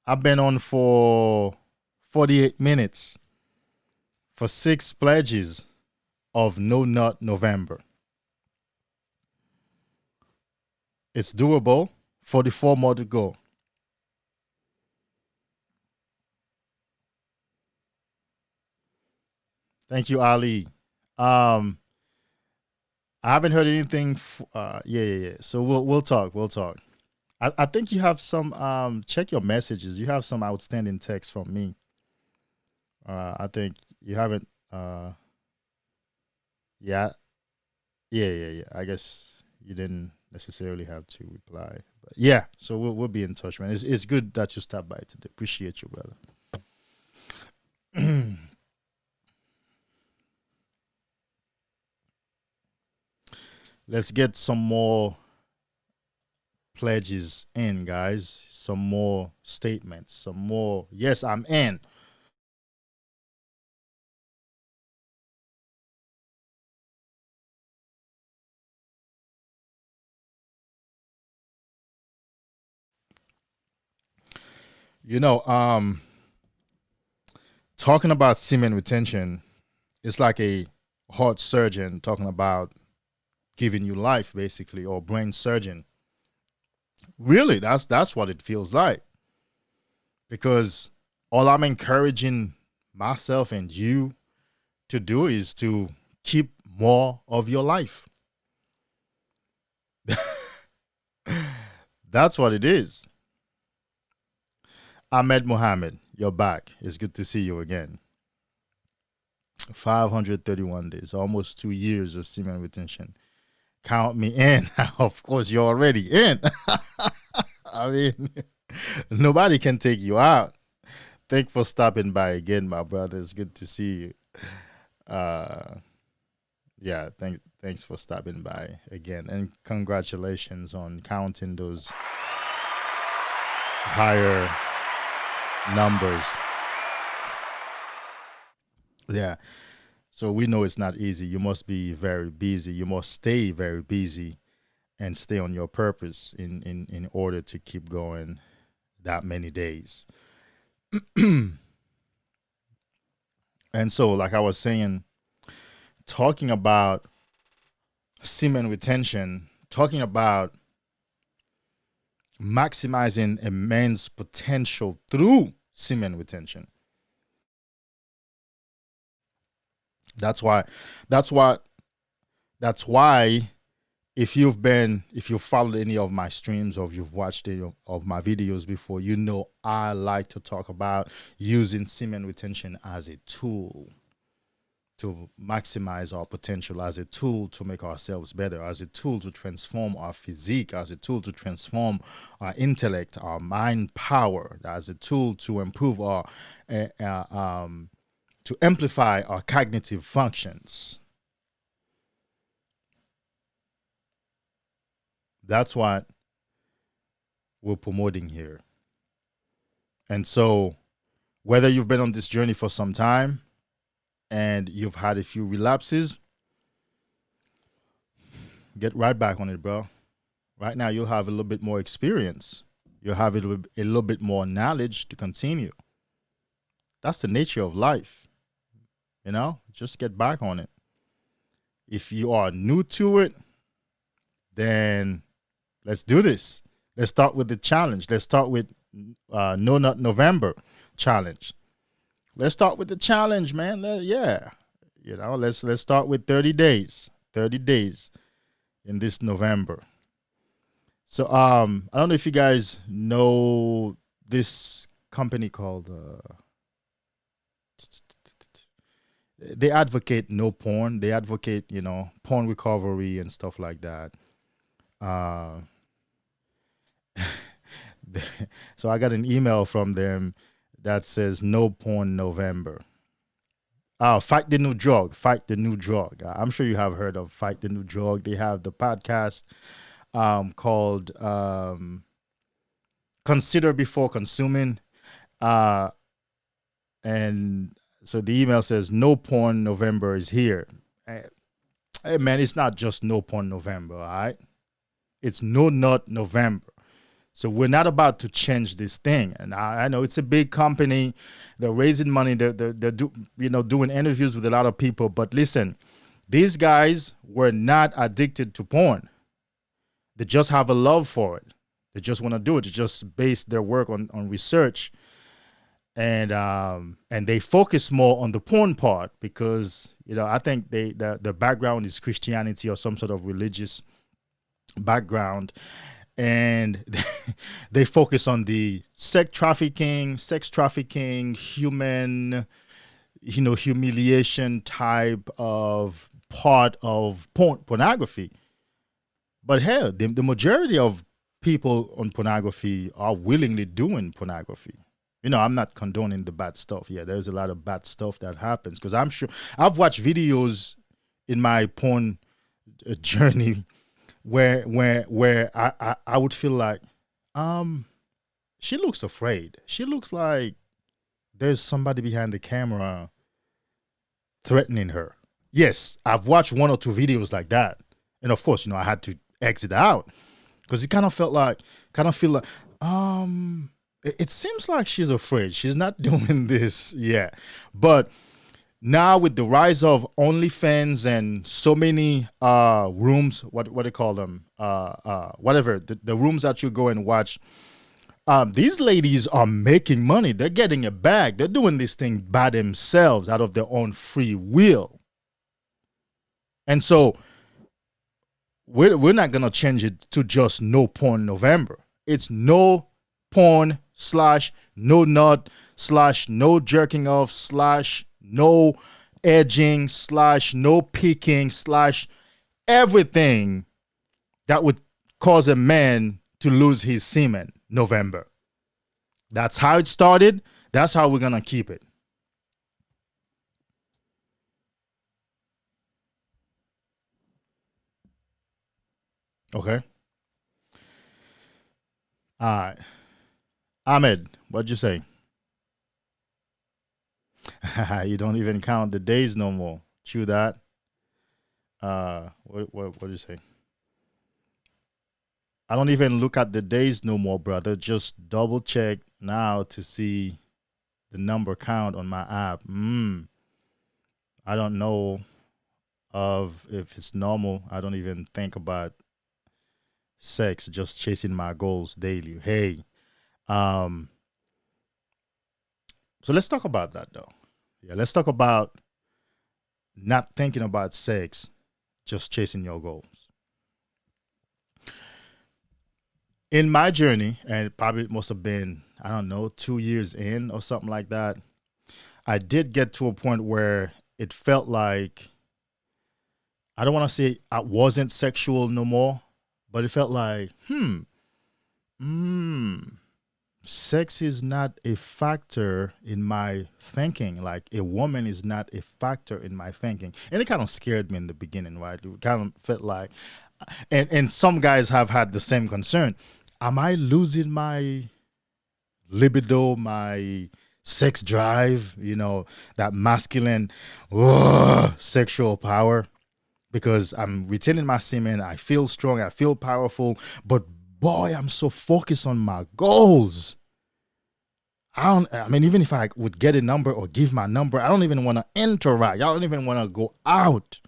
I've been on for 48 minutes for 6 pledges of No Nut November. It's doable. 44 more to go. Thank you, Ali. I haven't heard anything. Yeah. So we'll talk. We'll talk. I think you have some. Check your messages. You have some outstanding text from me. I think you haven't. Yeah. I guess you didn't necessarily have to reply, but yeah. So we'll be in touch, man. It's good that you stopped by today. Appreciate you, brother. Let's get some more pledges in, guys. Some more statements. Some more. Yes, I'm in. You know, talking about semen retention, it's like a heart surgeon talking about giving you life, basically, or brain surgeon. Really, that's what it feels like. Because all I'm encouraging myself and you to do is to keep more of your life. That's what it is. Ahmed Mohammed, you're back. It's good to see you again. 531 days, almost 2 years of semen retention. Count me in. Of course, you're already in. I mean, nobody can take you out. Thanks for stopping by again, my brother. It's good to see you. Yeah, thanks for stopping by again, and congratulations on counting those higher numbers. Yeah. So we know it's not easy. You must be very busy. You must stay very busy and stay on your purpose in order to keep going that many days. And so, like I was saying, talking about semen retention, talking about maximizing a man's potential through semen retention. That's why if you've followed any of my streams or if you've watched any of my videos before, you know I like to talk about using semen retention as a tool to maximize our potential, as a tool to make ourselves better, as a tool to transform our physique, as a tool to transform our intellect, our mind power, as a tool to improve our to amplify our cognitive functions. That's what we're promoting here. And so, whether you've been on this journey for some time and you've had a few relapses, get right back on it, bro. Right now, you'll have a little bit more experience. You'll have a little bit more knowledge to continue. That's the nature of life. You know, just get back on it. If you are new to it, then let's do this. Let's start with the challenge. Let's start with No Nut November challenge. Let's start with the challenge, man. Yeah, you know, let's start with 30 days. 30 days in this November. So I don't know if you guys know this company called. They advocate no porn. They advocate, you know, porn recovery and stuff like that. So I got an email from them that says no porn November. Fight the new drug. Fight the new drug. I'm sure you have heard of Fight the New Drug. They have the podcast called Consider Before Consuming. And so the email says no porn November is here. Hey man, it's not just no porn November, all right? It's no nut November. So we're not about to change this thing. And I know it's a big company. They're raising money. They're doing interviews with a lot of people. But listen, these guys were not addicted to porn. They just have a love for it. They just want to do it. They just base their work on research. And they focus more on the porn part because, you know, I think the background is Christianity or some sort of religious background. And they focus on the sex trafficking, human, you know, humiliation type of part of pornography. But hell, the majority of people on pornography are willingly doing pornography. You know, I'm not condoning the bad stuff. Yeah, there's a lot of bad stuff that happens because I'm sure I've watched videos in my porn journey where I would feel like, um, she looks afraid. She looks like there's somebody behind the camera threatening her. Yes, I've watched one or two videos like that, and of course, I had to exit out because it kind of feel like, it seems like she's afraid. She's not doing this yet, but now with the rise of OnlyFans and so many rooms, what they call them, whatever the rooms that you go and watch, these ladies are making money. They're getting a bag. They're doing this thing by themselves out of their own free will. And so we're not gonna change it to just no porn November. It's no porn / no nut / no jerking off / no edging / no peeking / everything that would cause a man to lose his semen November. That's how it started. That's how we're gonna keep it. Okay. All right. Ahmed, what'd you say? You don't even count the days no more. Chew that. What did you say? I don't even look at the days no more, brother. Just double check now to see the number count on my app. I don't know of if it's normal. I don't even think about sex, just chasing my goals daily. Hey, so let's talk about that though. Yeah, let's talk about not thinking about sex, just chasing your goals. In my journey, and it probably must have been, I don't know, 2 years in or something like that, I did get to a point where it felt like, I don't want to say I wasn't sexual no more, but it felt like, sex is not a factor in my thinking. Like a woman is not a factor in my thinking. And it kind of scared me in the beginning, right? It kind of felt like, and some guys have had the same concern. Am I losing my libido, my sex drive, that masculine sexual power? Because I'm retaining my semen, I feel strong, I feel powerful, but boy, I'm so focused on my goals. Even if I would get a number or give my number, I don't even want to interact. I don't even want to go out.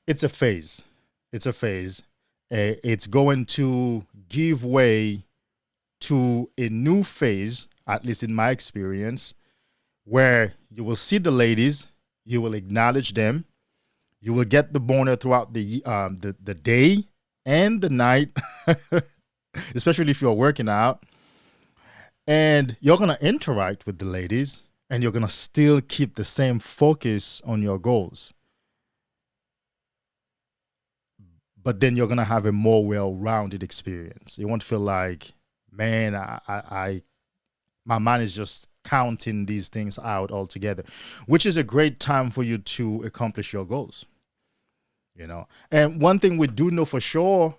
It's a phase. It's a phase. It's going to give way to a new phase, at least in my experience, where you will see the ladies, you will acknowledge them, you will get the boner throughout the day and the night, especially if you're working out, and you're gonna interact with the ladies, and you're gonna still keep the same focus on your goals. But then you're gonna have a more well-rounded experience. You won't feel like, man, my mind is just counting these things out altogether, which is a great time for you to accomplish your goals. And one thing we do know for sure,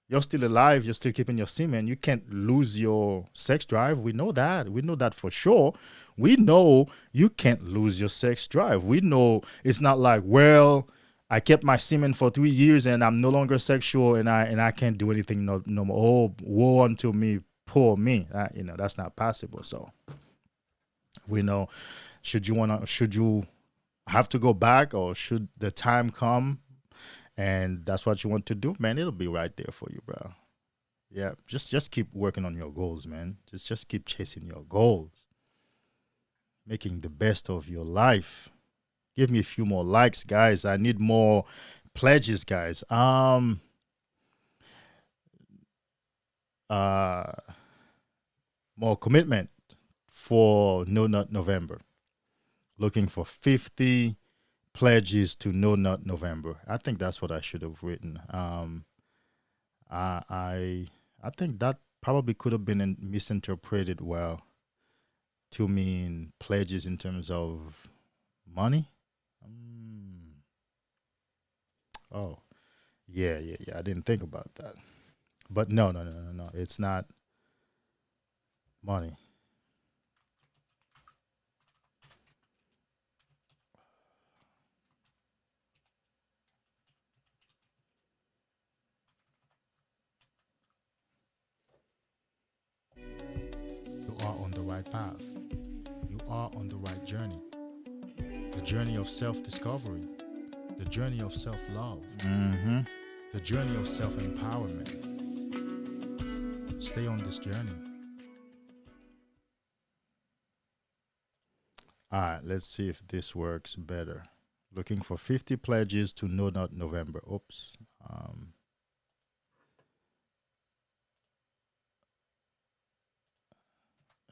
you're still alive, you're still keeping your semen. You can't lose your sex drive. We know that. We know that for sure. We know you can't lose your sex drive. We know it's not like, well, I kept my semen for 3 years and I'm no longer sexual and I can't do anything no more. Oh, woe unto me, poor me. That's not possible. So we know, should you have to go back, or should the time come and that's what you want to do, man, it'll be right there for you, bro. Yeah, just keep working on your goals, man. Just keep chasing your goals, making the best of your life. Give me a few more likes, guys. I need more pledges, guys. More commitment for No Nut November. Looking for 50 pledges to No Nut November. I think that's what I should have written. I think that probably could have been misinterpreted to mean pledges in terms of money. Oh, Yeah. I didn't think about that. But no. It's not money. You are on the right path. You are on the right journey. The journey of self-discovery, the journey of self-love, the journey of self-empowerment. Stay on this journey. All right, let's see if this works better. Looking for 50 pledges to No Nut November. Oops.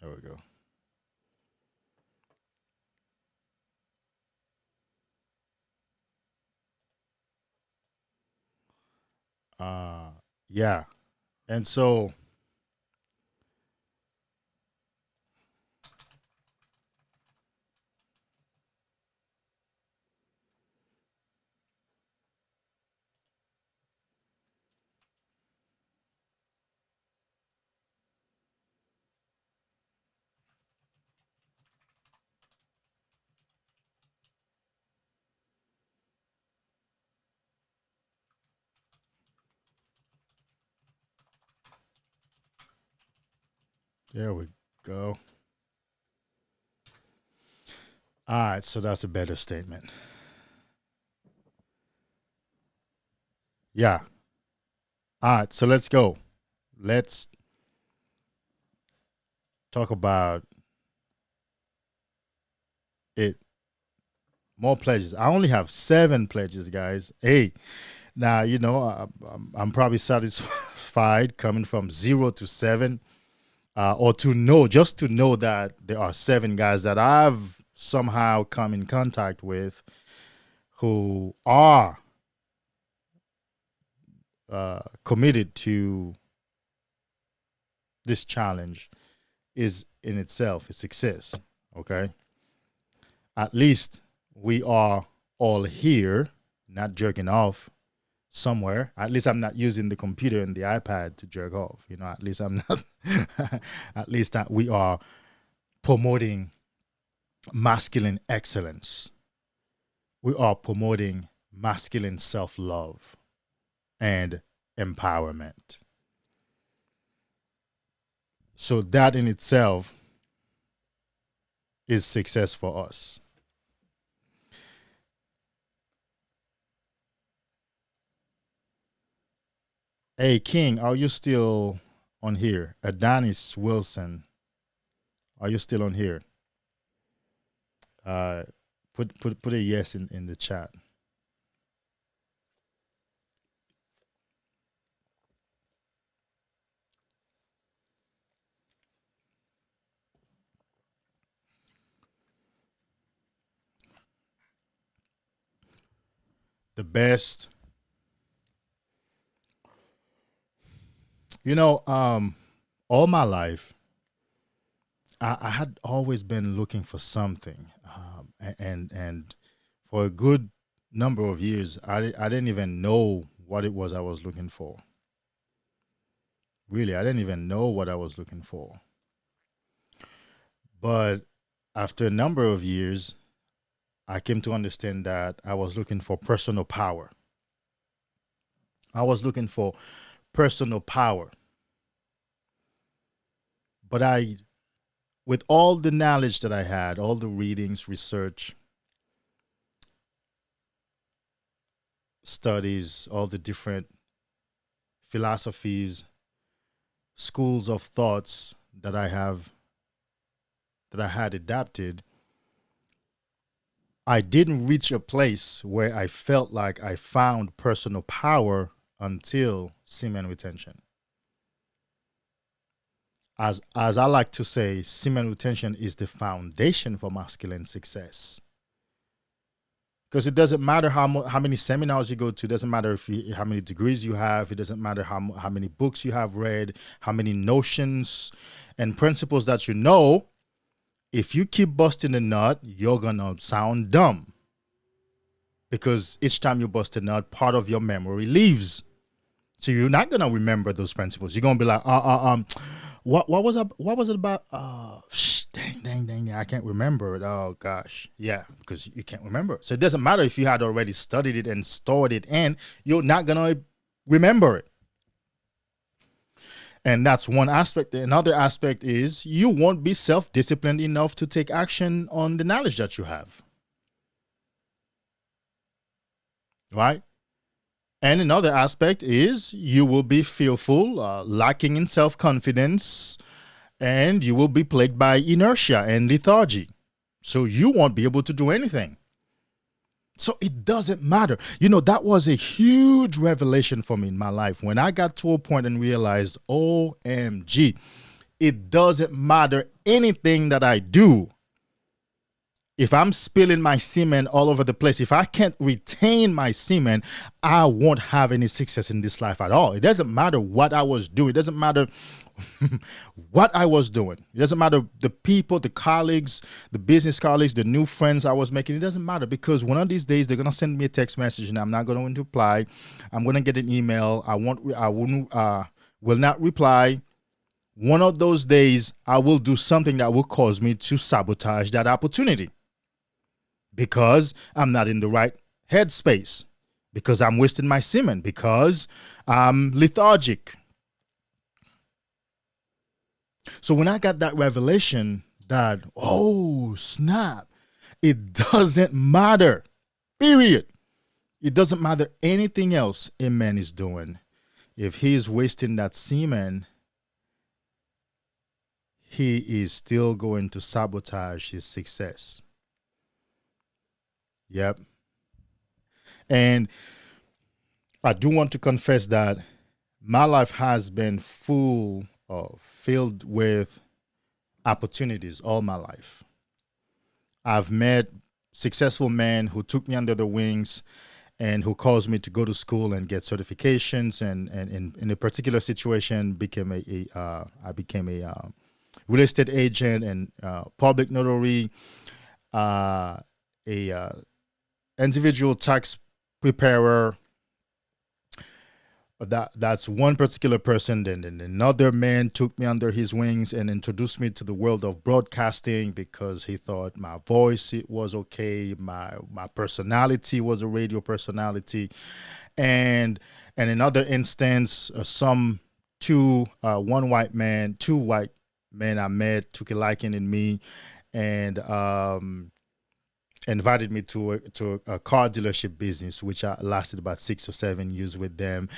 There we go. Yeah. And so there we go. All right, so that's a better statement. Yeah. All right, so let's go. Let's talk about it. More pledges. I only have 7 pledges, guys. Hey, now I'm probably satisfied coming from 0 to 7, or just to know that there are 7 guys that I've somehow come in contact with who are committed to this challenge is in itself a success. Okay, at least we are all here, not jerking off somewhere. At least I'm not using the computer and the iPad to jerk off. At least I'm not. At least that we are promoting masculine excellence. We are promoting masculine self-love and empowerment. So that in itself is success for us. Hey King, are you still on here? Adonis Wilson, are you still on here? Uh, put a yes in the chat. The best, all my life, I had always been looking for something, and for a good number of years, I didn't even know what it was I was looking for. Really, I didn't even know what I was looking for. But after a number of years, I came to understand that I was looking for personal power. I was looking for personal power. But with all the knowledge that I had, all the readings, research, studies, all the different philosophies, schools of thoughts that I had adapted, I didn't reach a place where I felt like I found personal power until semen retention. As I like to say, semen retention is the foundation for masculine success. Because it doesn't matter how many seminars you go to, it doesn't matter how many degrees you have, it doesn't matter how many books you have read, how many notions and principles that you know. If you keep busting the nut, you're gonna sound dumb. because each time you bust a nut, part of your memory leaves. So you're not gonna remember those principles. You're gonna be like, what was it about? Dang, I can't remember it. Oh gosh, yeah, because you can't remember. So it doesn't matter if you had already studied it and stored it in, you're not gonna remember it. And that's one aspect. Another aspect is you won't be self-disciplined enough to take action on the knowledge that you have. Right? And another aspect is you will be fearful, lacking in self-confidence, and you will be plagued by inertia and lethargy. So you won't be able to do anything. So it doesn't matter. That was a huge revelation for me in my life when I got to a point and realized, OMG, it doesn't matter anything that I do. If I'm spilling my semen all over the place, if I can't retain my semen, I won't have any success in this life at all. It doesn't matter what I was doing. It doesn't matter what I was doing. It doesn't matter the people, the colleagues, the business colleagues, the new friends I was making. It doesn't matter, because one of these days they're going to send me a text message and I'm not going to reply. I'm going to get an email. I will not reply. One of those days I will do something that will cause me to sabotage that opportunity, because I'm not in the right headspace, because I'm wasting my semen, because I'm lethargic. So when I got that revelation that, oh, snap, it doesn't matter, period. It doesn't matter anything else a man is doing. If he is wasting that semen, he is still going to sabotage his success. Yep. And I do want to confess that my life has been filled with opportunities all my life. I've met successful men who took me under their wings and who caused me to go to school and get certifications, and in a particular situation I became a real estate agent and public notary, a individual tax preparer. That's one particular person. Then another man took me under his wings and introduced me to the world of broadcasting, because he thought my voice was okay, my personality was a radio personality. And in another instance, two white men I met took a liking in me and invited me to a car dealership business, which I lasted about 6 or 7 years with them.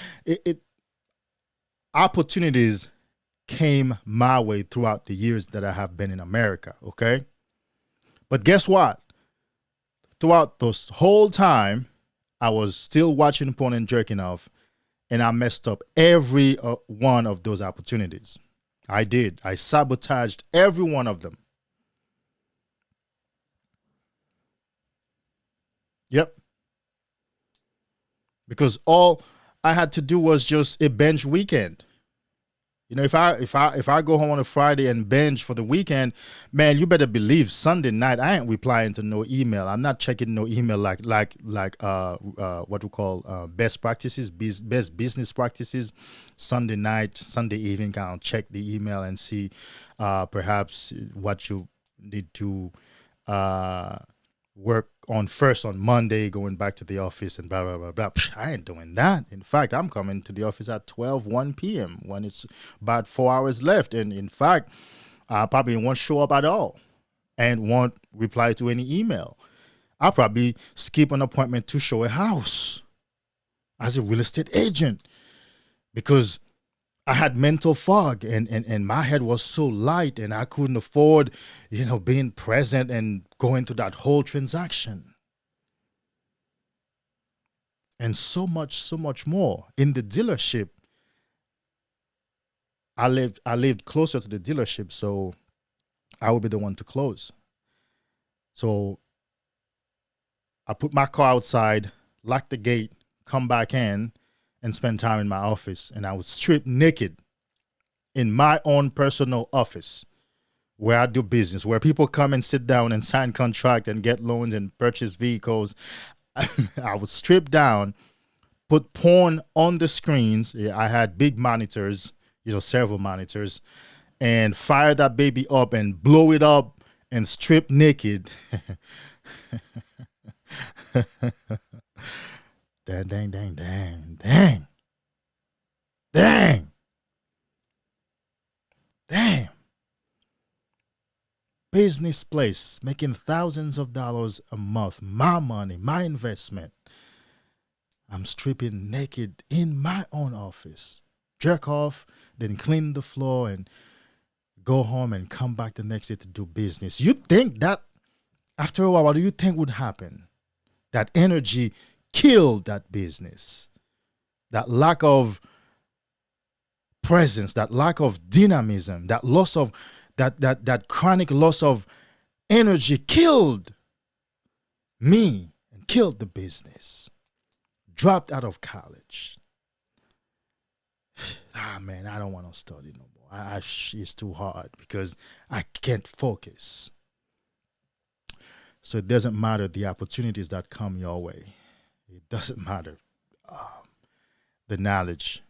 Opportunities came my way throughout the years that I have been in America, okay? But guess what? Throughout this whole time, I was still watching porn and jerking off, and I messed up every one of those opportunities. I did. I sabotaged every one of them. Yep. Because all I had to do was just a binge weekend. If I go home on a Friday and binge for the weekend, man, you better believe Sunday night I ain't replying to no email. I'm not checking no email like what we call best practices, best business practices. Sunday night, Sunday evening, kind of check the email and see perhaps what you need to work on first on Monday, going back to the office and blah, blah, blah, blah. I ain't doing that. In fact, I'm coming to the office at 1 p.m. when it's about 4 hours left. And in fact, I probably won't show up at all and won't reply to any email. I'll probably skip an appointment to show a house as a real estate agent, because I had mental fog and my head was so light and I couldn't afford, being present and going through that whole transaction. And so much more. In the dealership, I lived closer to the dealership, so I would be the one to close. So I put my car outside, lock the gate, come back in, and spend time in my office. And I was stripped naked in my own personal office where I do business, where people come and sit down and sign contract and get loans and purchase vehicles. I would strip down, put porn on the screens. Yeah, I had big monitors, several monitors, and fire that baby up and blow it up and strip naked. Dang, dang, dang, dang, dang, dang, damn. Business place making thousands of dollars a month. My money, my investment. I'm stripping naked in my own office. Jerk off, then clean the floor and go home and come back the next day to do business. You think that after a while, what do you think would happen? That energy killed that business. That lack of presence, that lack of dynamism, that loss of that chronic loss of energy killed me and killed the business. Dropped out of college. Man, I don't want to study no more. It's too hard because I can't focus. So it doesn't matter the opportunities that come your way. It doesn't matter the knowledge,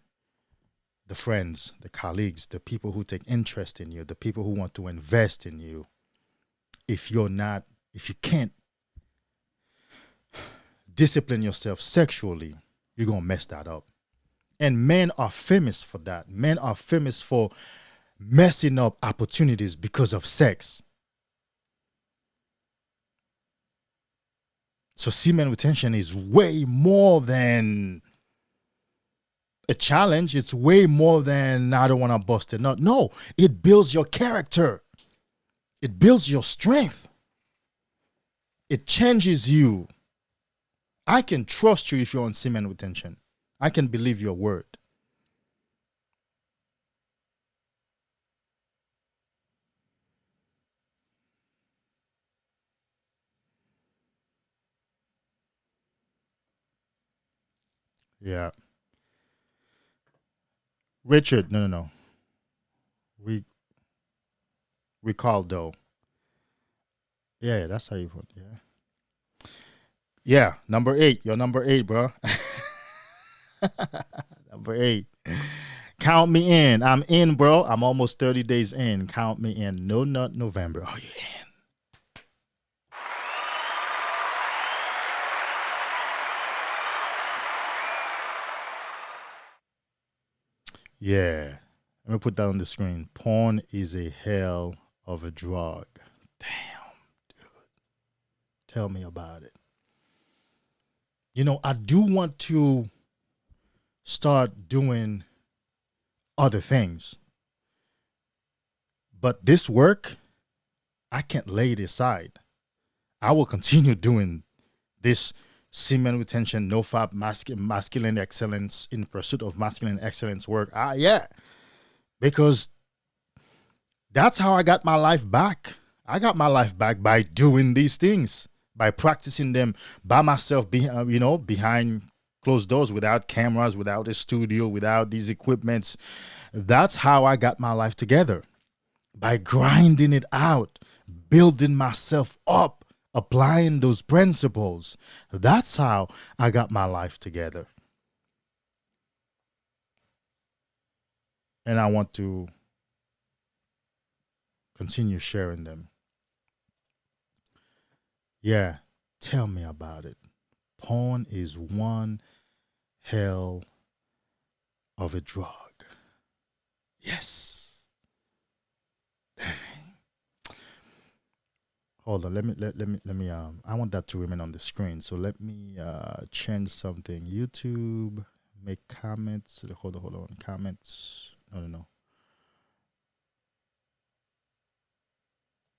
the friends, the colleagues, the people who take interest in you, the people who want to invest in you. If you can't discipline yourself sexually, you're going to mess that up. And men are famous for that. Men are famous for messing up opportunities because of sex. So semen retention is way more than a challenge. It's way more than I don't want to bust a nut. No, it builds your character. It builds your strength. It changes you. I can trust you if you're on semen retention. I can believe your word. Yeah. Richard, no. We called though. Yeah, that's how you put. Yeah. Yeah, number 8. You're number 8, bro. Number 8. Count me in. I'm in, bro. I'm almost 30 days in. Count me in. No nut November. Are you in? Yeah. Let me put that on the screen. Porn is a hell of a drug. Damn, dude. Tell me about it. I do want to start doing other things. But this work, I can't lay it aside. I will continue doing this semen retention, no fap, masculine excellence, in pursuit of masculine excellence work. Yeah. Because that's how I got my life back. I got my life back by doing these things, by practicing them by myself, behind closed doors, without cameras, without a studio, without these equipments. That's how I got my life together. By grinding it out, building myself up, applying those principles. That's how I got my life together. And I want to continue sharing them. Yeah, tell me about it. Porn is one hell of a drug. Yes. Dang. Hold on, let me I want that to remain on the screen. So let me change something. YouTube, make comments. Hold on. Comments. No.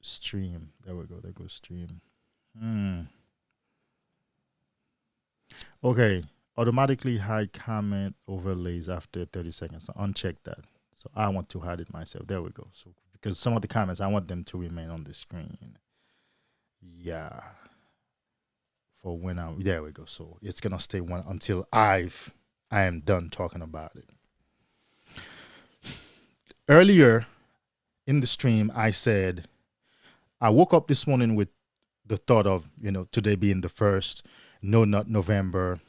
Stream. There we go. There goes stream. Okay. Automatically hide comment overlays after 30 seconds. So uncheck that. So I want to hide it myself. There we go. So because some of the comments, I want them to remain on the screen. Yeah. For when there we go. So it's gonna stay one until I am done talking about it. Earlier in the stream, I said I woke up this morning with the thought of, today being the first, No Nut November.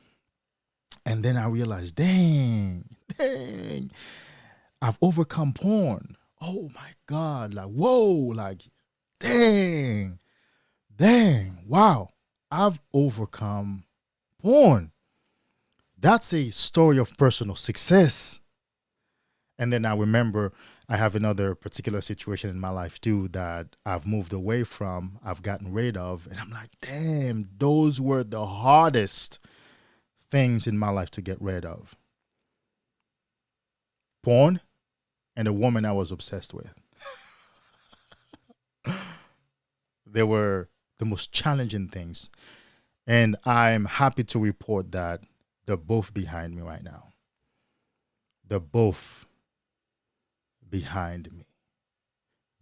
And then I realized, dang, I've overcome porn. Oh my God. Like, whoa, like, dang, wow. I've overcome porn. That's a story of personal success. And then I remember I have another particular situation in my life too that I've moved away from, I've gotten rid of. And I'm like, damn, those were the hardest things in my life to get rid of. Porn and a woman I was obsessed with. They were the most challenging things. And I'm happy to report that they're both behind me right now. They're both behind me.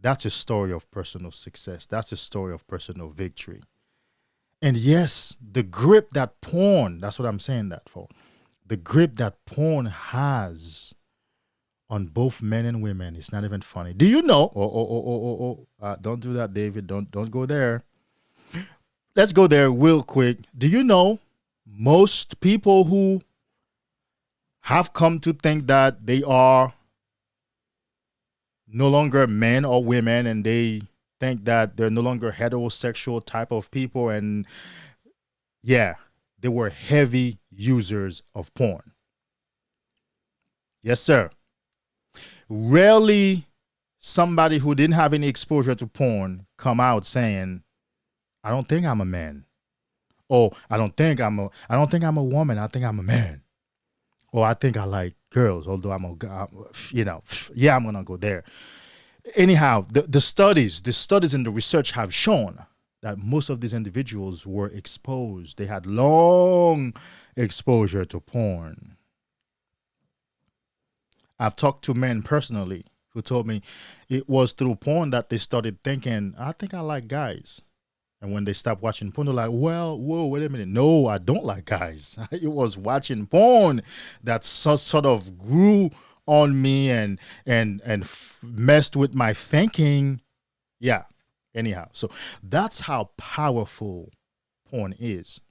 That's a story of personal success. That's a story of personal victory. And yes, the grip that porn, that's what I'm saying that for. The grip that porn has on both men and women is not even funny. Do you know? Don't do that, David. Don't go there. Let's go there real quick. Do you know most people who have come to think that they are no longer men or women, and they think that they're no longer heterosexual type of people, and yeah, they were heavy users of porn. Yes, sir. Rarely somebody who didn't have any exposure to porn come out saying, I don't think I'm a man. Or I don't think I'm a woman. I think I'm a man. Or I think I like girls, although I'm going to go there. Anyhow, the studies and the research have shown that most of these individuals were exposed. They had long exposure to porn. I've talked to men personally who told me it was through porn that they started thinking, I think I like guys. And when they stopped watching porn, they're like, well, whoa, wait a minute. No, I don't like guys. It was watching porn that sort of grew on me and messed with my thinking. Yeah. Anyhow, so that's how powerful porn is.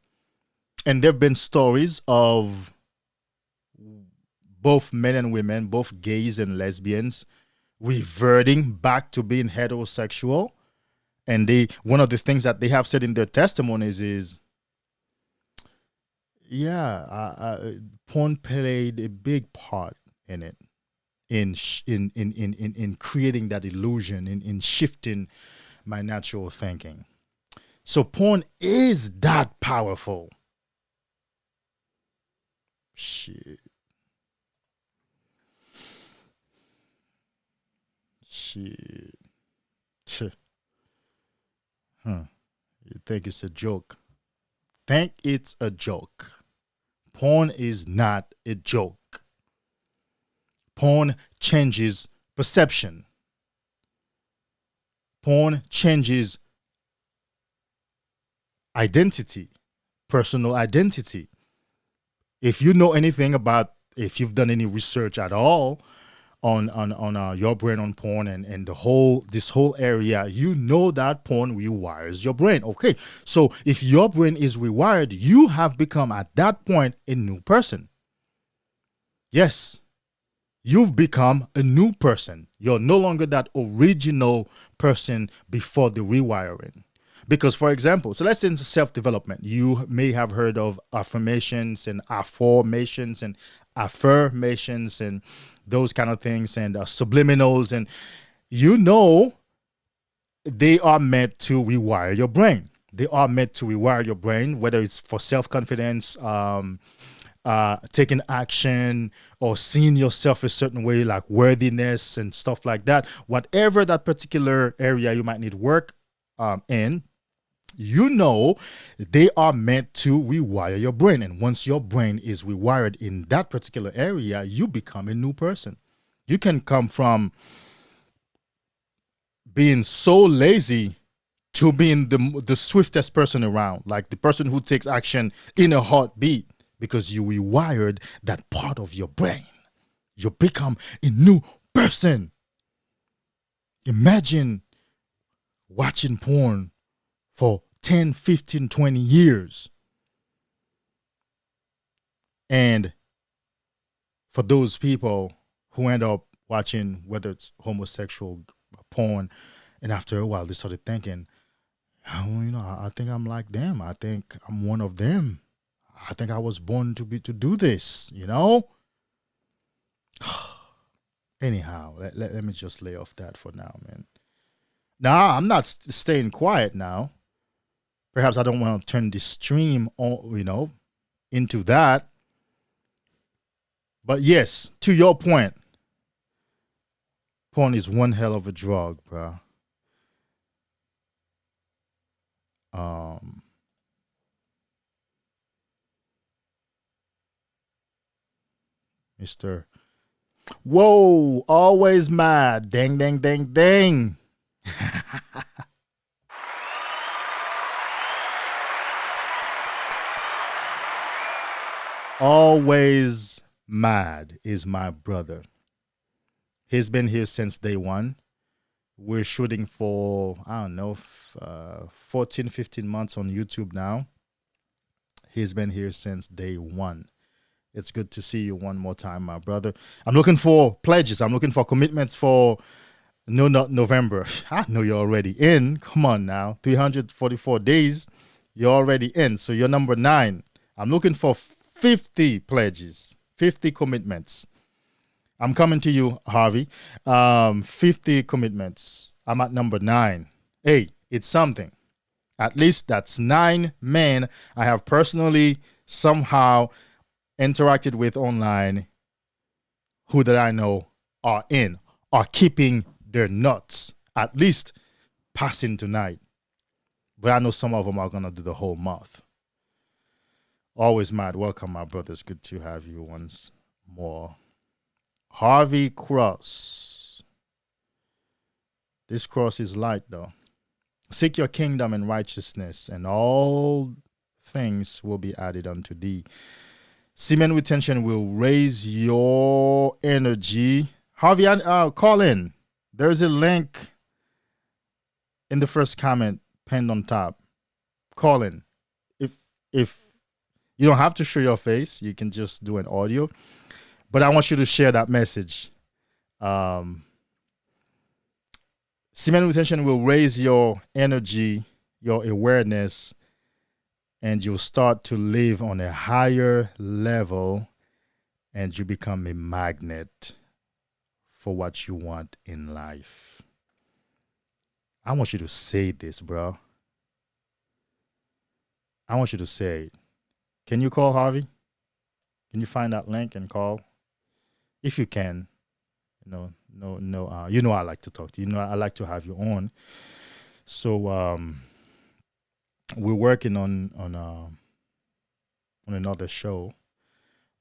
And there have been stories of both men and women, both gays and lesbians, reverting back to being heterosexual. And one of the things that they have said in their testimonies is, porn played a big part in it, in creating that illusion, in shifting my natural thinking. So porn is that powerful. Shit. You think it's a joke? Think it's a joke. Porn is not a joke. Porn changes perception. Porn changes identity, personal identity. If you know anything about, if you've done any research at all on your brain on porn and this whole area, you know that porn rewires your brain. Okay, so if your brain is rewired, you have become at that point a new person. Yes, you've become a new person. You're no longer that original person before the rewiring. Because, for example, so let's say in self-development, you may have heard of affirmations and afformations and affirmations and those kind of things, and subliminals, and they are meant to rewire your brain. They are meant to rewire your brain, whether it's for self-confidence, taking action, or seeing yourself a certain way, like worthiness and stuff like that. Whatever that particular area you might need work in, they are meant to rewire your brain. And once your brain is rewired in that particular area, you become a new person. You can come from being so lazy to being the swiftest person around, like the person who takes action in a heartbeat, because you rewired that part of your brain. You become a new person. Imagine watching porn for 10, 15, 20 years. And for those people who end up watching, whether it's homosexual porn, and after a while they started thinking, oh, I think I'm like them. I think I'm one of them. I think I was born to do this, Anyhow, let me just lay off that for now, man. Now, I'm not staying quiet now. Perhaps I don't want to turn the stream on, into that. But yes, to your point, porn is one hell of a drug, bro. Mr. Whoa, always mad. Ding, ding, ding, ding. Always mad is my brother. He's been here since day one. We're shooting for, 14, 15 months on YouTube now. He's been here since day one. It's good to see you one more time, my brother. I'm looking for pledges. I'm looking for commitments for not November. I know you're already in. Come on now. 344 days. You're already in. So you're number 9. I'm looking for 50 pledges, 50 commitments. I'm coming to you, Harvey. 50 commitments. I'm at number 9. Hey, it's something. At least that's 9 men I have personally somehow interacted with online who that I know are keeping their nuts, at least passing tonight. But I know some of them are going to do the whole month. Always mad. Welcome, my brothers. Good to have you once more. Harvey Cross. This cross is light, though. Seek your kingdom and righteousness, and all things will be added unto thee. Semen retention will raise your energy. Harvey, call in. There's a link in the first comment pinned on top. Call in. If you don't have to show your face, you can just do an audio. But I want you to share that message. Semen retention will raise your energy, your awareness, and you'll start to live on a higher level, and you become a magnet for what you want in life. I want you to say this, bro. I want you to say it. Can you call Harvey? Can you find that link and call? If you can. No. I like to talk to you. I like to have you on. So we're working on another show,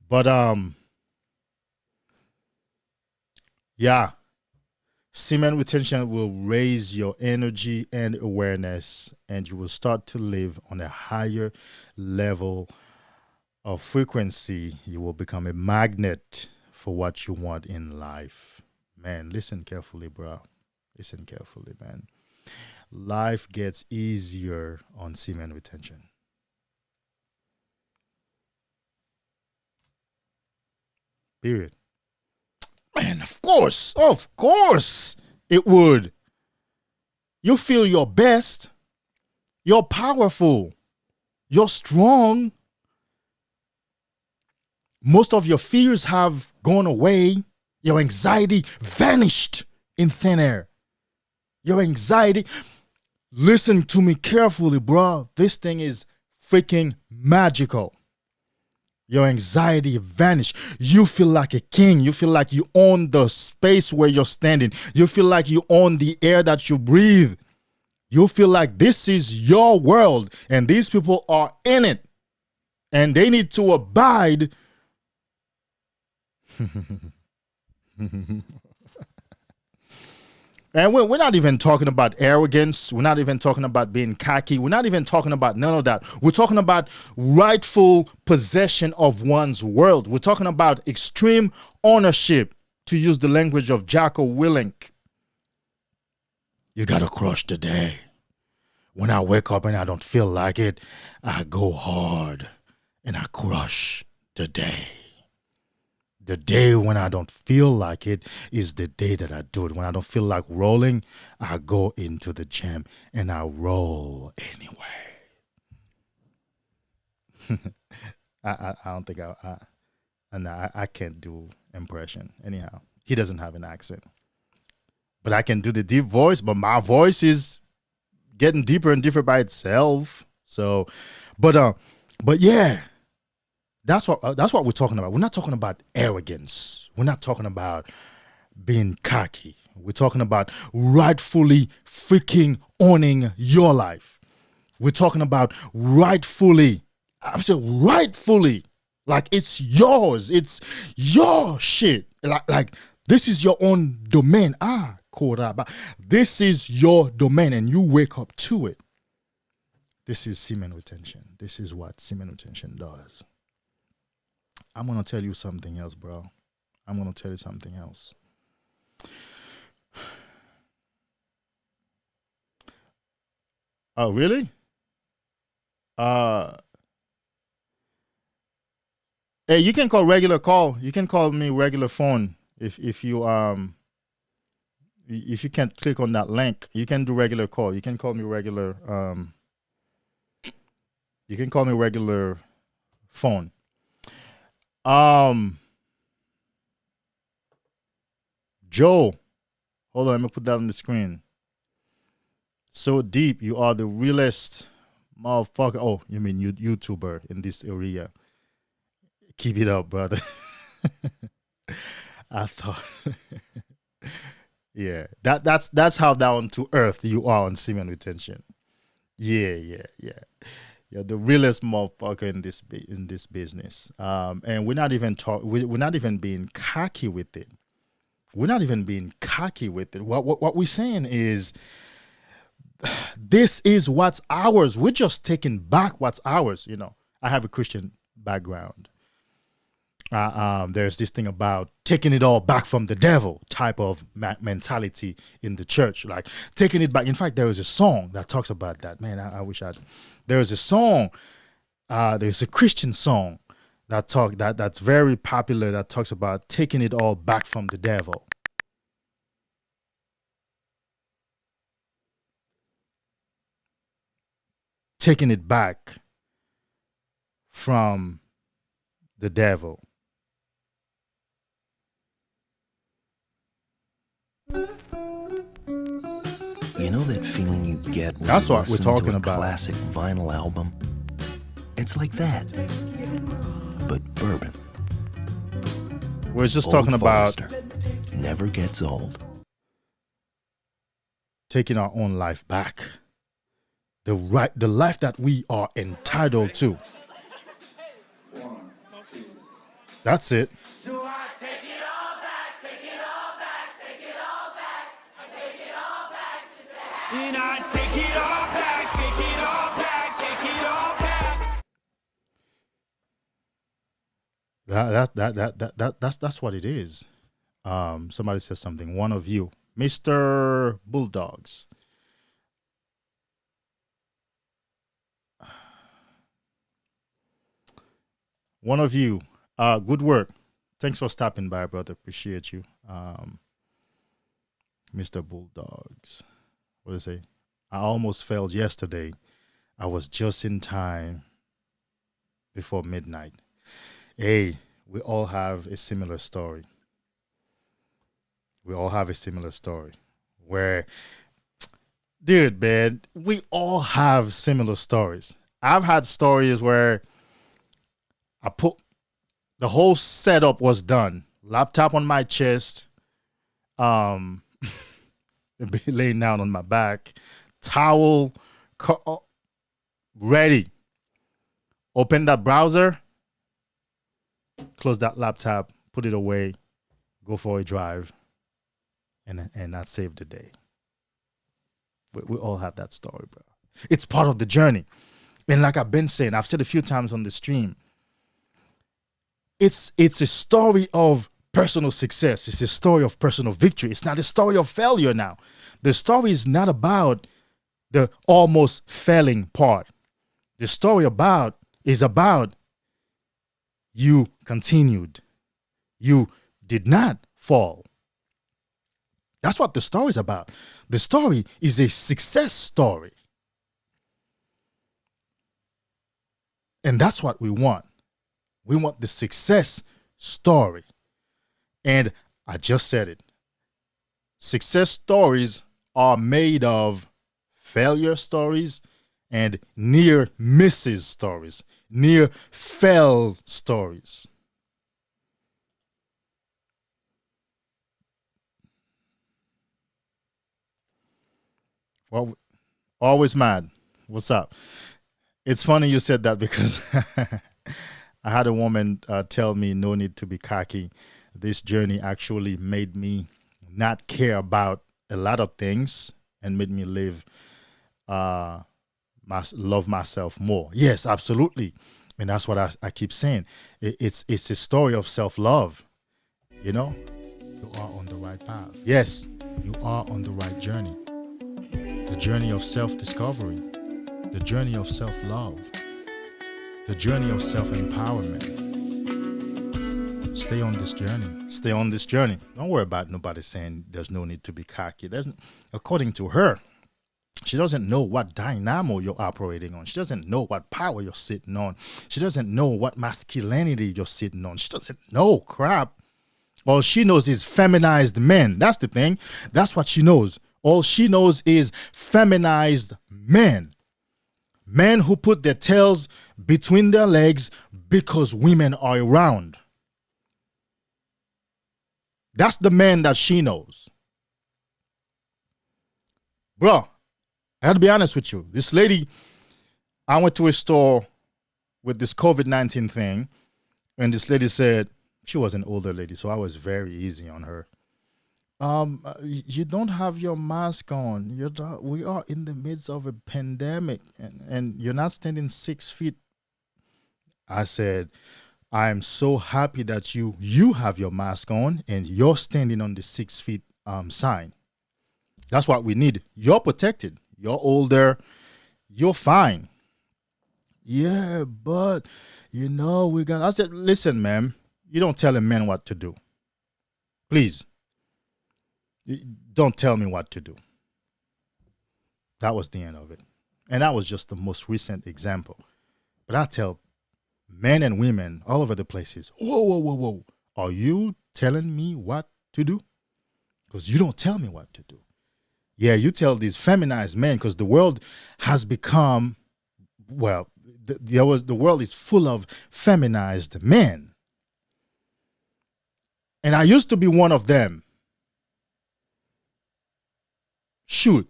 but semen retention will raise your energy and awareness, and you will start to live on a higher level of frequency. You will become a magnet for what you want in life. Man, listen carefully, bro. Listen carefully, man. Life gets easier on semen retention. Period. Man, of course it would. You feel your best. You're powerful. You're strong. Most of your fears have gone away. Your anxiety vanished in thin air. Your anxiety. Listen to me carefully, bro. This thing is freaking magical. Your anxiety vanished. You feel like a king. You feel like you own the space where you're standing. You feel like you own the air that you breathe. You feel like this is your world and these people are in it. And they need to abide. And we're not even talking about arrogance. We're not even talking about being cocky. We're not even talking about none of that. We're talking about rightful possession of one's world. We're talking about extreme ownership, to use the language of Jocko Willink. You got to crush the day. When I wake up and I don't feel like it, I go hard and I crush the day. The day when I don't feel like it is the day that I do it. When I don't feel like rolling, I go into the gym and I roll anyway. I don't think I can't do impression. Anyhow, he doesn't have an accent. But I can do the deep voice, but my voice is getting deeper and deeper by itself. So, but yeah, that's what we're talking about. We're not talking about arrogance. We're not talking about being cocky. We're talking about rightfully freaking owning your life. We're talking about rightfully, like it's yours. It's your shit. Like this is your own domain. This is your domain and you wake up to it. This is semen retention. This is what semen retention does. I'm going to tell you something else, bro. I'm going to tell you something else. Oh, really? Hey, you can call regular call. You can call me regular phone if you can't click on that link. You can do regular call. You can call me regular you can call me regular phone. Joe, hold on, let me put that on the screen. So deep, you are the realest motherfucker. Oh, you mean YouTuber in this area. Keep it up, brother. I thought yeah, that's how down to earth you are on semen retention. Yeah. You're the realest motherfucker in this business. And we're not even being cocky with it. We're not even being cocky with it. What we're saying is this is what's ours. We're just taking back what's ours. You know, I have a Christian background. There's this thing about taking it all back from the devil type of mentality in the church, like taking it back. In fact, there was a song that talks about that. Man, I wish there was a song. There's a Christian song that's very popular that talks about taking it all back from the devil. Taking it back from the devil. You know that feeling you get when That's you what we're listen talking to a about. classic vinyl album? It's like that, but bourbon. We're just Old talking about Forester never gets old. taking our own life back. The life that we are entitled to. That's it. So I take it all back, take it all back, take it all back. I take it all back, just a half. And I take it all back, take it all back, take it all back. That's what it is. Somebody says something. One of you, Mr. Bulldogs. One of you. Good work. Thanks for stopping by, brother. Appreciate you. Mr. Bulldogs. What do I say? I almost failed yesterday. I was just in time before midnight. Hey, we all have a similar story. We all have a similar story where, dude, man, we all have similar stories. I've had stories where the whole setup was done. Laptop on my chest, laying down on my back, towel, ready. Open that browser, close that laptop, put it away, go for a drive, and that saved the day. We all have that story, bro. It's part of the journey. And like I've been saying, I've said a few times on the stream, it's a story of personal success. It's a story of personal victory. It's not a story of failure now. The story is not about the almost failing part. The story is about you continued. You did not fall. That's what the story is about. The story is a success story. And that's what we want. We want the success story. And I just said it. Success stories are made of failure stories and near misses stories, near fail stories. Well, always mad. What's up? It's funny you said that because I had a woman tell me no need to be cocky. This journey actually made me not care about a lot of things and made me live, love myself more. Yes, absolutely. And that's what I keep saying. It's a story of self-love. You know, you are on the right path. Yes, you are on the right journey. The journey of self-discovery, the journey of self-love, the journey of self-empowerment. Stay on this journey. Stay on this journey. Don't worry about nobody saying there's no need to be cocky. According to her, she doesn't know what dynamo you're operating on. She doesn't know what power you're sitting on. She doesn't know what masculinity you're sitting on. She doesn't know crap. All she knows is feminized men. That's the thing. That's what she knows. All she knows is feminized men. Men who put their tails between their legs because women are around. That's the man that she knows. Bro, I had to be honest with you. This lady, I went to a store with this COVID-19 thing, and this lady said, she was an older lady, so I was very easy on her. You don't have your mask on. We are in the midst of a pandemic, and you're not standing 6 feet. I said, I am so happy that you have your mask on and you're standing on the 6 feet sign. That's what we need. You're protected. You're older. You're fine. Yeah, but I said, listen, ma'am, you don't tell a man what to do. Please. Don't tell me what to do. That was the end of it. And that was just the most recent example. But I tell men and women all over the places, whoa. Are you telling me what to do? Because you don't tell me what to do. Yeah, you tell these feminized men, because the world has become, the world is full of feminized men. And I used to be one of them. Shoot.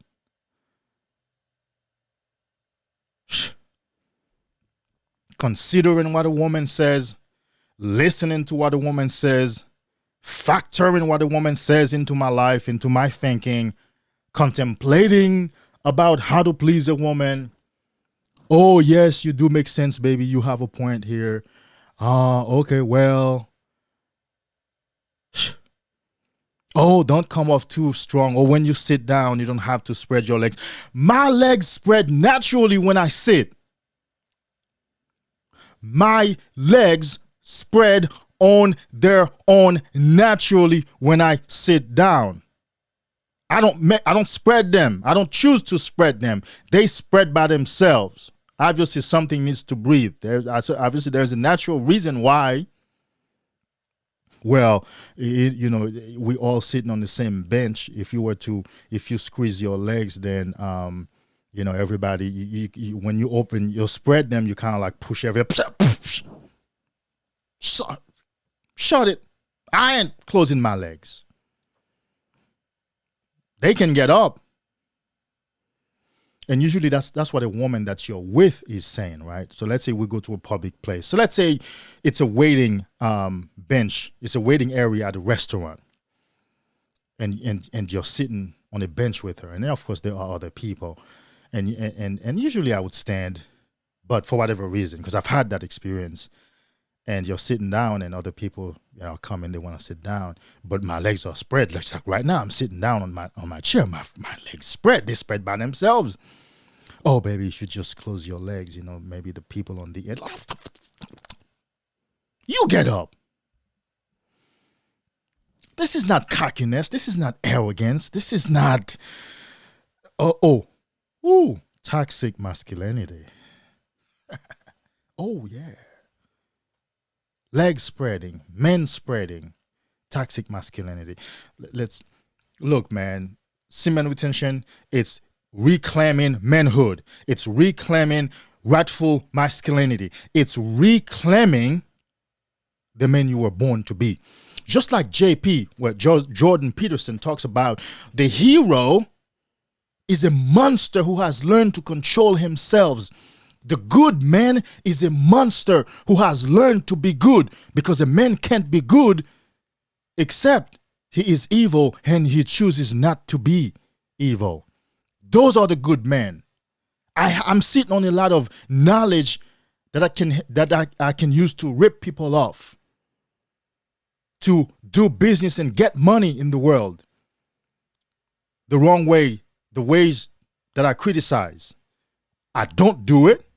Considering what a woman says, listening to what a woman says, factoring what a woman says into my life, into my thinking, contemplating about how to please a woman. Oh, yes, you do make sense, baby. You have a point here. Okay, well. Oh, don't come off too strong. Or when you sit down, you don't have to spread your legs. My legs spread naturally when I sit. My legs spread on their own naturally when I sit down. I don't spread them. I don't choose to spread them. They spread by themselves. Obviously, something needs to breathe. Obviously, there's a natural reason why. Well, we all sitting on the same bench. If you squeeze your legs, then everybody. When you spread them, you kind of like push shut it. I ain't closing my legs. They can get up. And usually that's what a woman that you're with is saying, right? So let's say we go to a public place. So let's say it's a waiting bench. It's a waiting area at a restaurant. And you're sitting on a bench with her. And then, of course, there are other people. And usually I would stand, but for whatever reason, because I've had that experience. And you're sitting down and other people, come and they want to sit down, but my legs are spread. Like right now, I'm sitting down on my chair. My legs spread. They spread by themselves. Oh, baby, you should just close your legs. Maybe the people on the end. You get up. This is not cockiness. This is not arrogance. This is not, toxic masculinity. Oh, yeah. Leg spreading, men spreading, toxic masculinity. Let's look, man. Semen retention, it's reclaiming manhood. It's reclaiming rightful masculinity. It's reclaiming the man you were born to be. Just like JP, where Jordan Peterson talks about, the hero is a monster who has learned to control himself. The good man is a monster who has learned to be good, because a man can't be good except he is evil and he chooses not to be evil. Those are the good men. I'm sitting on a lot of knowledge that I can use to rip people off, to do business and get money in the world the wrong way, the ways that I criticize. I don't do it.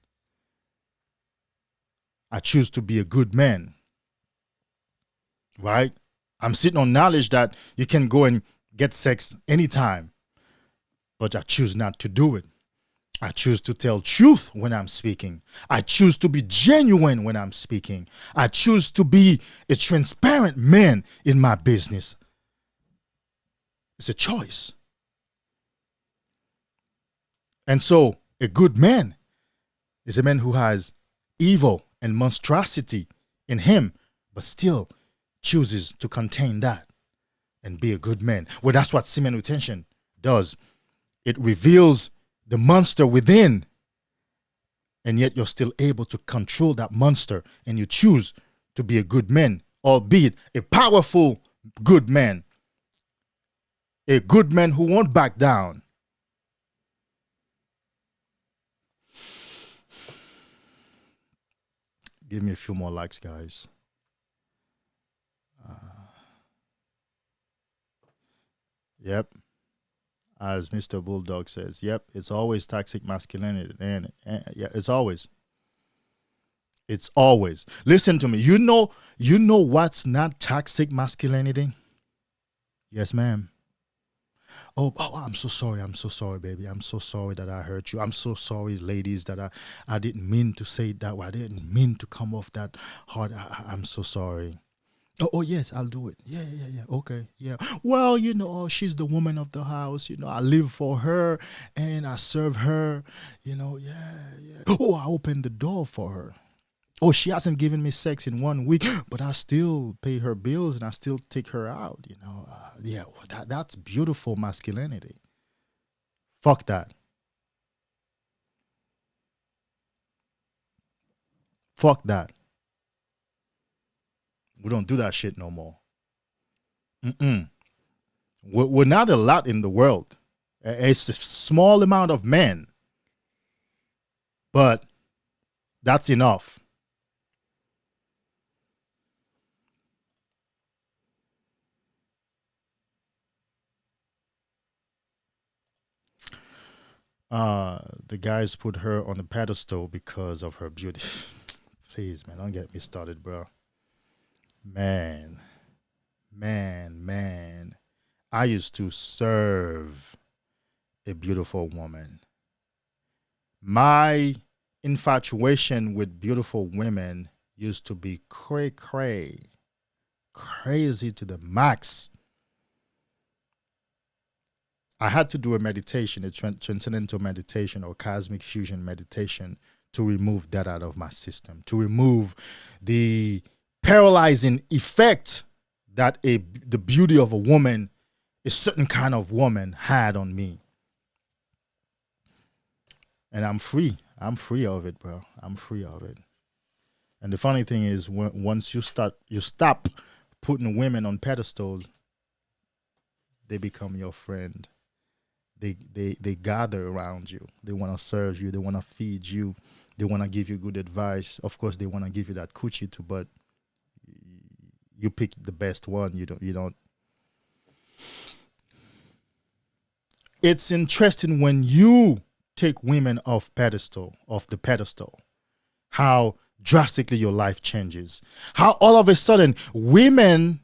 I choose to be a good man. Right? I'm sitting on knowledge that you can go and get sex anytime, but I choose not to do it. I choose to tell truth when I'm speaking. I choose to be genuine when I'm speaking. I choose to be a transparent man in my business. It's a choice. And so a good man is a man who has evil and monstrosity in him, but still chooses to contain that and be a good man. Well, that's what semen retention does. It reveals the monster within, and yet you're still able to control that monster, and you choose to be a good man, albeit a powerful good man, a good man who won't back down. Give me a few more likes, guys. Yep. As Mr. Bulldog says, yep, it's always toxic masculinity. And yeah, it's always. It's always. Listen to me. You know what's not toxic masculinity? Yes, ma'am. Oh, I'm so sorry. I'm so sorry, baby. I'm so sorry that I hurt you. I'm so sorry, ladies, that I didn't mean to say it that way. I didn't mean to come off that hard. I'm so sorry. Oh, yes, I'll do it. Yeah. Okay, yeah. Well, she's the woman of the house. I live for her and I serve her. Yeah. Oh, I opened the door for her. Oh, she hasn't given me sex in 1 week, but I still pay her bills and I still take her out. That's beautiful masculinity. Fuck that. Fuck that. We don't do that shit no more. We're not a lot in the world. It's a small amount of men, but that's enough. The guys put her on a pedestal because of her beauty. Please, man, don't get me started, bro. Man. I used to serve a beautiful woman. My infatuation with beautiful women used to be crazy to the max. I had to do a meditation, a transcendental meditation or cosmic fusion meditation, to remove that out of my system, to remove the paralyzing effect that the beauty of a woman, a certain kind of woman, had on me. And I'm free. I'm free of it, bro. I'm free of it. And the funny thing is, once you stop putting women on pedestals, they become your friend. They gather around you. They want to serve you. They want to feed you. They want to give you good advice. Of course, they want to give you that coochie too, but you pick the best one. You don't. It's interesting when you take women off the pedestal, how drastically your life changes. How all of a sudden women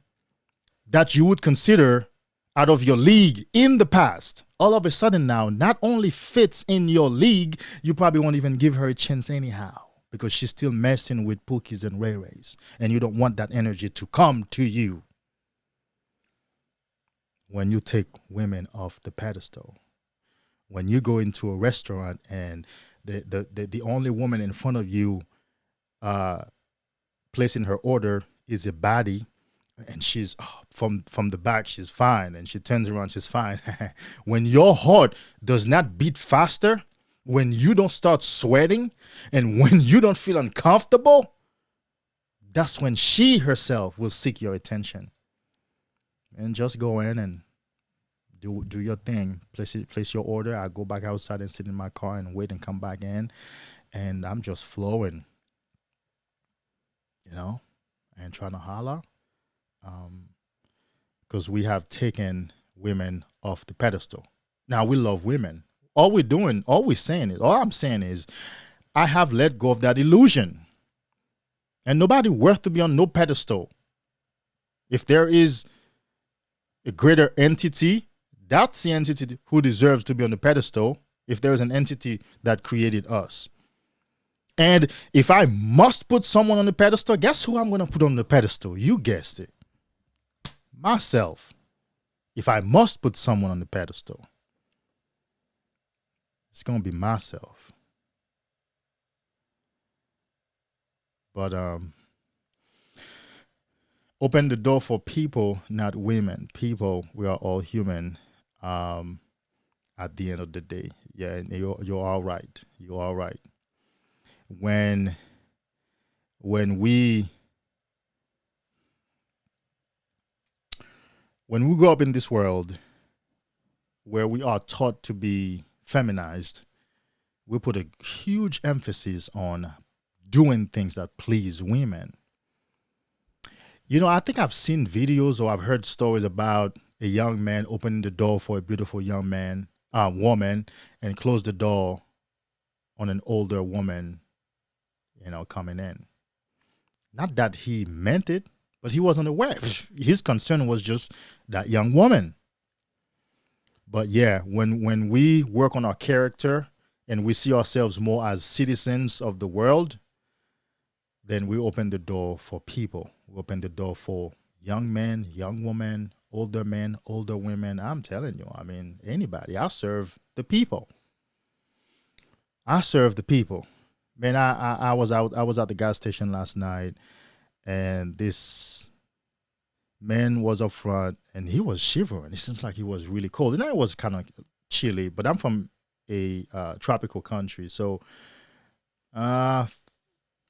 that you would consider out of your league in the past, all of a sudden now not only fits in your league, you probably won't even give her a chance anyhow because she's still messing with Pookies and Ray Rays, and you don't want that energy to come to you when you take women off the pedestal. When you go into a restaurant and the only woman in front of you placing her order is a baddie, and she's from the back, she's fine, and she turns around, she's fine. When your heart does not beat faster, when you don't start sweating, and when you don't feel uncomfortable, that's when she herself will seek your attention. And just go in and do your thing. Place your order. I go back outside and sit in my car and wait and come back in, and I'm just flowing, and trying to holler. Because we have taken women off the pedestal. Now we love women. All I'm saying is, I have let go of that illusion. And nobody worth to be on no pedestal. If there is a greater entity, that's the entity who deserves to be on the pedestal. If there is an entity that created us. And if I must put someone on the pedestal, guess who I'm going to put on the pedestal? You guessed it. Myself. If I must put someone on the pedestal, it's going to be myself. But open the door for people, not women. People, we are all human at the end of the day. Yeah, you're all right. You're all right. When we grow up in this world where we are taught to be feminized, we put a huge emphasis on doing things that please women. I think I've seen videos or I've heard stories about a young man opening the door for a beautiful woman and close the door on an older woman, coming in. Not that he meant it, but he wasn't aware. His concern was just that young woman. But yeah, when we work on our character and we see ourselves more as citizens of the world, then we open the door for people. We open the door for young men, young women, older men, older women. I'm telling you, anybody. I serve the people. I serve the people. Man, I was at the gas station last night, and this man was up front, and he was shivering. It seems like he was really cold. And it was kind of chilly, but I'm from a tropical country, so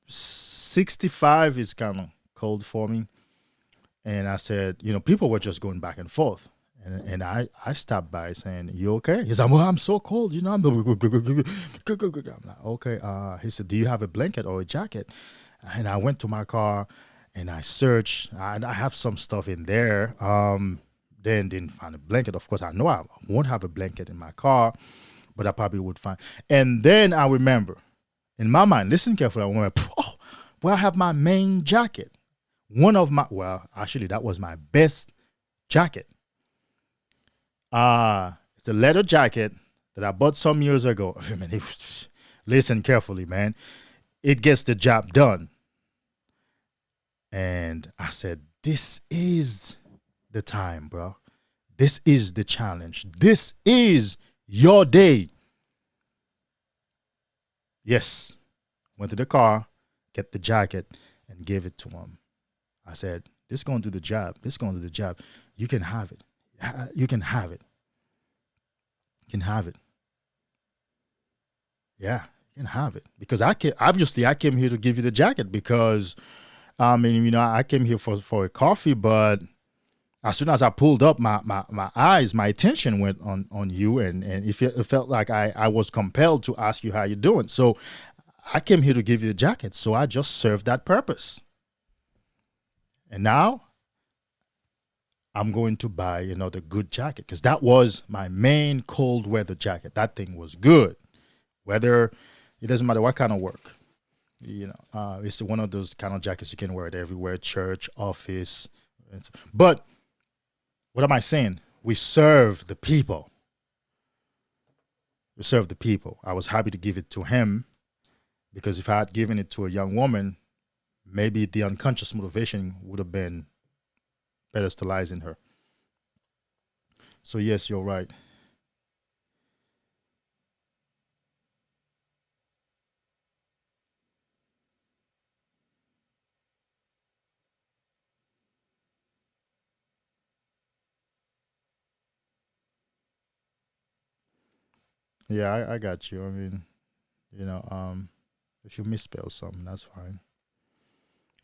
65 is kind of cold for me. And I said, people were just going back and forth. And I stopped by saying, "You okay?" He said, "Well, I'm so cold, I'm like, okay. He said, "Do you have a blanket or a jacket?" And I went to my car and I searched. I have some stuff in there. Then didn't find a blanket. Of course, I know I won't have a blanket in my car, but I probably would find. And then I remember, in my mind, listen carefully. I went, I have my main jacket. Actually, that was my best jacket. It's a leather jacket that I bought some years ago. Listen carefully, man. It gets the job done. And I said, this is the time, bro. This is the challenge. This is your day. Yes. Went to the car, get the jacket, and gave it to him. I said, this is going to do the job. This is going to do the job. You can have it. You can have it. You can have it. Yeah, you can have it. Because I came here to give you the jacket because, I came here for a coffee, but as soon as I pulled up, my attention went on you, and it felt like I was compelled to ask you how you're doing. So I came here to give you the jacket, so I just served that purpose. And now I'm going to buy another good jacket because that was my main cold weather jacket. That thing was good. It doesn't matter what kind of work. It's one of those kind of jackets you can wear it everywhere, church, office. But what am I saying? We serve the people. We serve the people. I was happy to give it to him because if I had given it to a young woman, maybe the unconscious motivation would have been pedestalizing her. So yes, you're right. Yeah, I got you. I mean, if you misspell something, that's fine.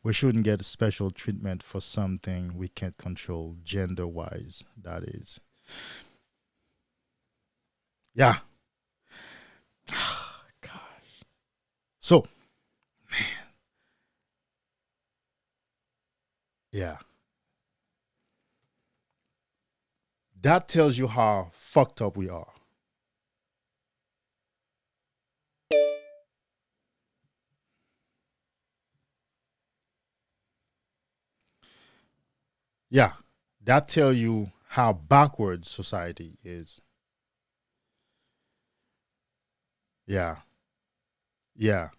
We shouldn't get special treatment for something we can't control gender wise. That is. Yeah. Gosh. So, yeah. That tells you how fucked up we are. Yeah. That tells you how backwards society is. Yeah. Yeah.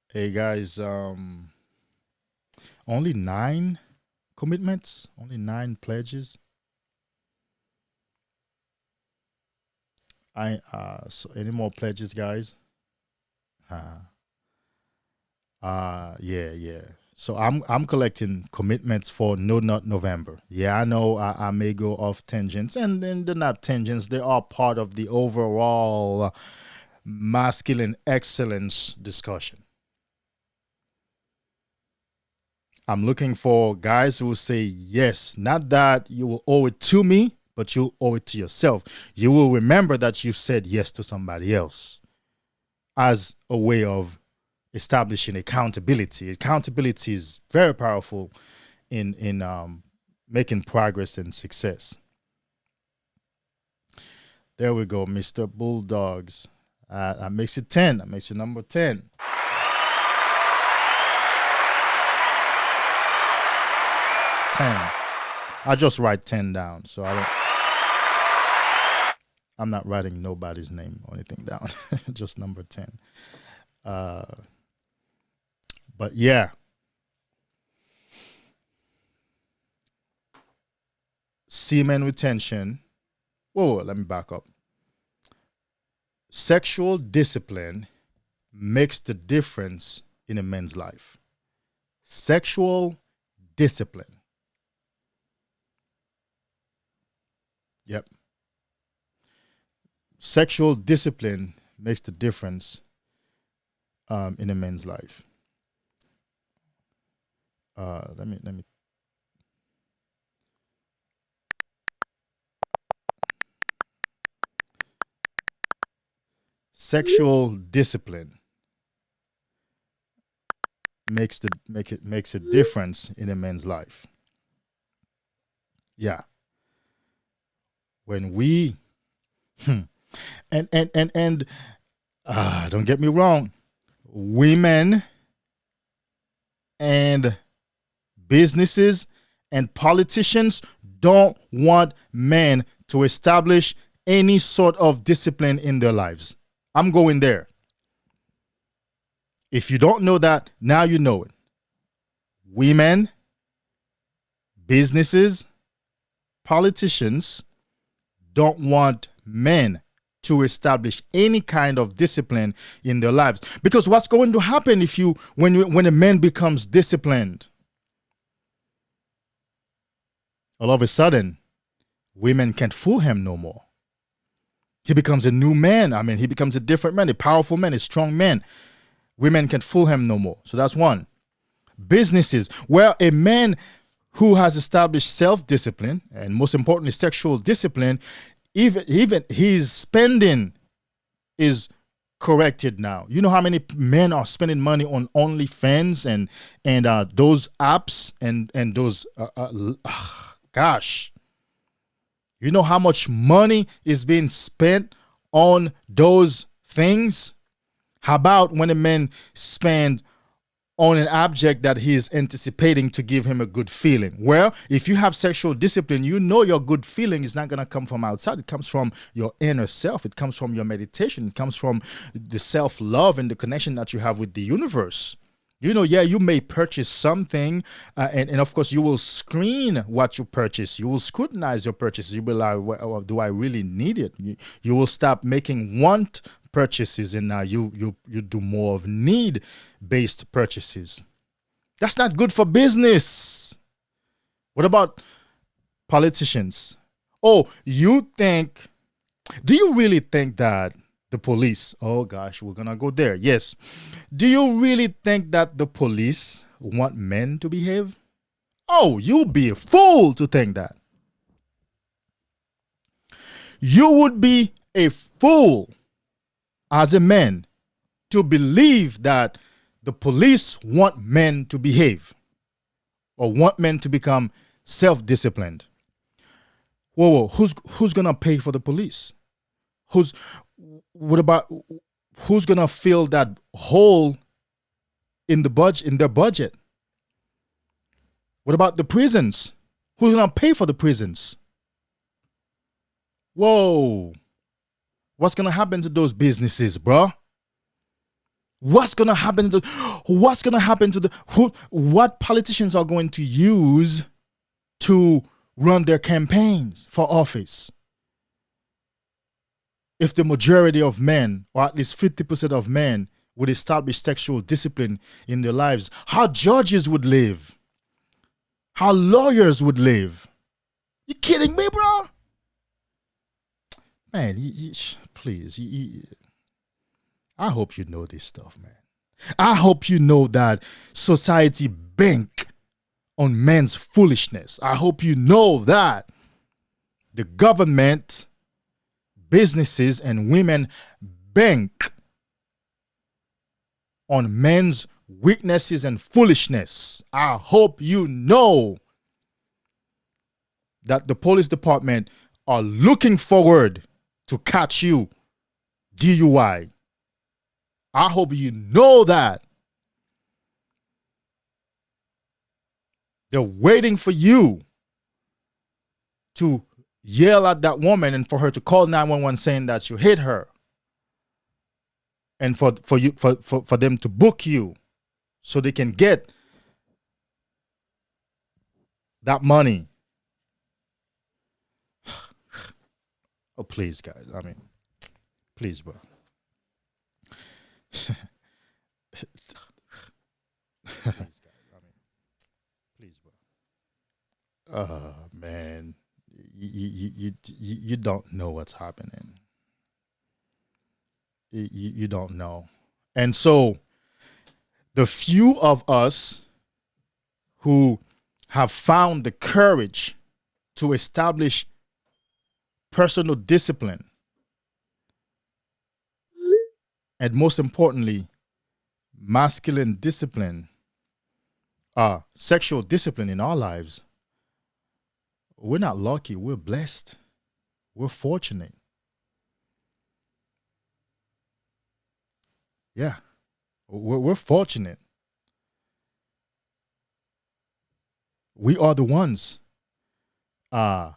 Hey guys, only 9 commitments, only 9 pledges. So any more pledges, guys? Yeah. So I'm collecting commitments for No Nut November. Yeah, I know I may go off tangents, and then they're not tangents. They are part of the overall masculine excellence discussion. I'm looking for guys who will say yes, not that you will owe it to me, but you owe it to yourself. You will remember that you said yes to somebody else as a way of establishing accountability. Accountability is very powerful in making progress and success. There we go, Mr. Bulldogs. That makes it 10. That makes you number 10. 10. I just write 10 down, so I'm not writing nobody's name or anything down. Just number 10. But yeah. Semen retention. Whoa, let me back up. Sexual discipline makes the difference in a man's life. Sexual discipline. Yep. Sexual discipline makes the difference in a man's life. Let me. Sexual discipline makes a difference in a man's life. Yeah. When we and don't get me wrong, women and businesses and politicians don't want men to establish any sort of discipline in their lives. I'm going there. If you don't know that, now you know it. Women, businesses, politicians don't want men to establish any kind of discipline in their lives. Because what's going to happen when a man becomes disciplined? All of a sudden, women can't fool him no more. He becomes a new man. I mean, he becomes a different man, a powerful man, a strong man. Women can't fool him no more. So that's one. Businesses, where a man who has established self-discipline and most importantly sexual discipline, even his spending is corrected now. You know how many men are spending money on OnlyFans and those apps and those gosh. You know how much money is being spent on those things? How about when a man spend on an object that he is anticipating to give him a good feeling? Well, if you have sexual discipline, you know your good feeling is not going to come from outside. It comes from your inner self. It comes from your meditation. It comes from the self-love and the connection that you have with the universe. You know, yeah, you may purchase something, and of course, you will screen what you purchase. You will scrutinize your purchases. You will be like, well, do I really need it? You will stop making want purchases, and now you do more of need-based purchases. That's not good for business. What about politicians? Oh, do you really think that the police, oh gosh, we're gonna go there. Yes. Do you really think that the police want men to behave? Oh, you'll be a fool to think that. You would be a fool as a man to believe that the police want men to behave or want men to become self-disciplined. Whoa, who's gonna pay for the police? Who's gonna fill that hole in their budget? What about the prisons? Who's gonna pay for the prisons? Whoa. What's gonna happen to those businesses, bro? What's gonna happen to what politicians are going to use to run their campaigns for office? If the majority of men, or at least 50% of men, would establish sexual discipline in their lives, how judges would live, how lawyers would live. You kidding me, bro? Man, please. I hope you know this stuff, man. I hope you know that society bank on men's foolishness. I hope you know that the government, businesses, and women bank on men's weaknesses and foolishness. I hope you know that the police department are looking forward to catch you DUI. I hope you know that. They're waiting for you to yell at that woman and for her to call 911 saying that you hit her, and for them to book you so they can get that money. Oh, please, guys. I mean, please, bro. Please, bro. Oh, man. You don't know what's happening. You don't know. And so the few of us who have found the courage to establish personal discipline, and most importantly, masculine discipline, sexual discipline in our lives, we're not lucky, we're blessed, we're fortunate. Yeah, we're fortunate. We are the ones on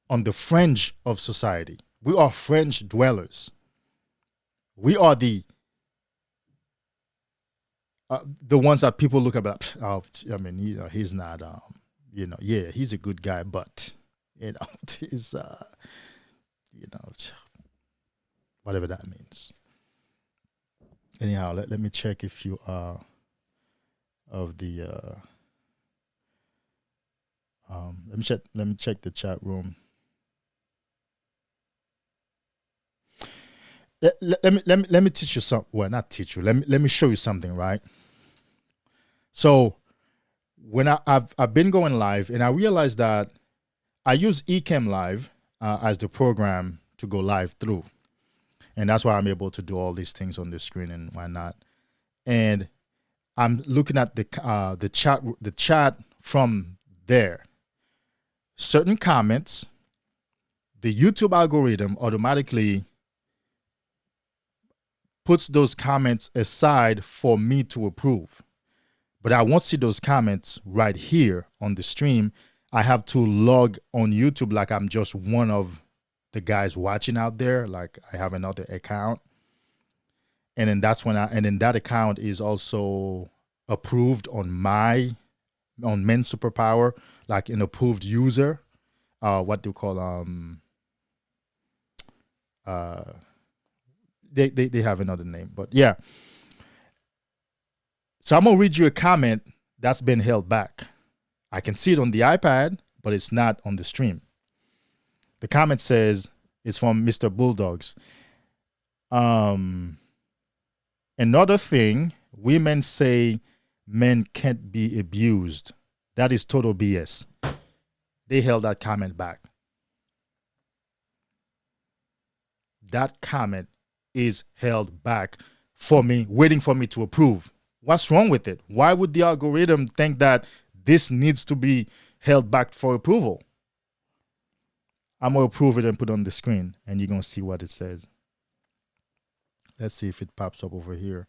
the fringe of society. We are fringe dwellers. We are the ones that people look at. Oh, I mean, he's not. Yeah, he's a good guy, but he's whatever that means. Anyhow, let me check if you are of the. Let me check the chat room. Let me teach you something. Well, not teach you. Let me show you something, right? So when I've been going live, and I realized that I use Ecamm Live as the program to go live through. And that's why I'm able to do all these things on the screen and why not. And I'm looking at the chat from there. Certain comments, the YouTube algorithm automatically puts those comments aside for me to approve. But I won't see those comments right here on the stream. I have to log on YouTube like I'm just one of the guys watching out there. Like I have another account. And then that's when and then that account is also approved on Men's Superpower, like an approved user. What do you call they have another name, but yeah. So I'm gonna read you a comment that's been held back. I can see it on the iPad, but it's not on the stream. The comment says it's from Mr. Bulldogs. Another thing, women say men can't be abused. That is total BS. They held that comment back. That comment is held back for me, waiting for me to approve. What's wrong with it? Why would the algorithm think that this needs to be held back for approval? I'm going to approve it and put it on the screen, and you're going to see what it says. Let's see if it pops up over here.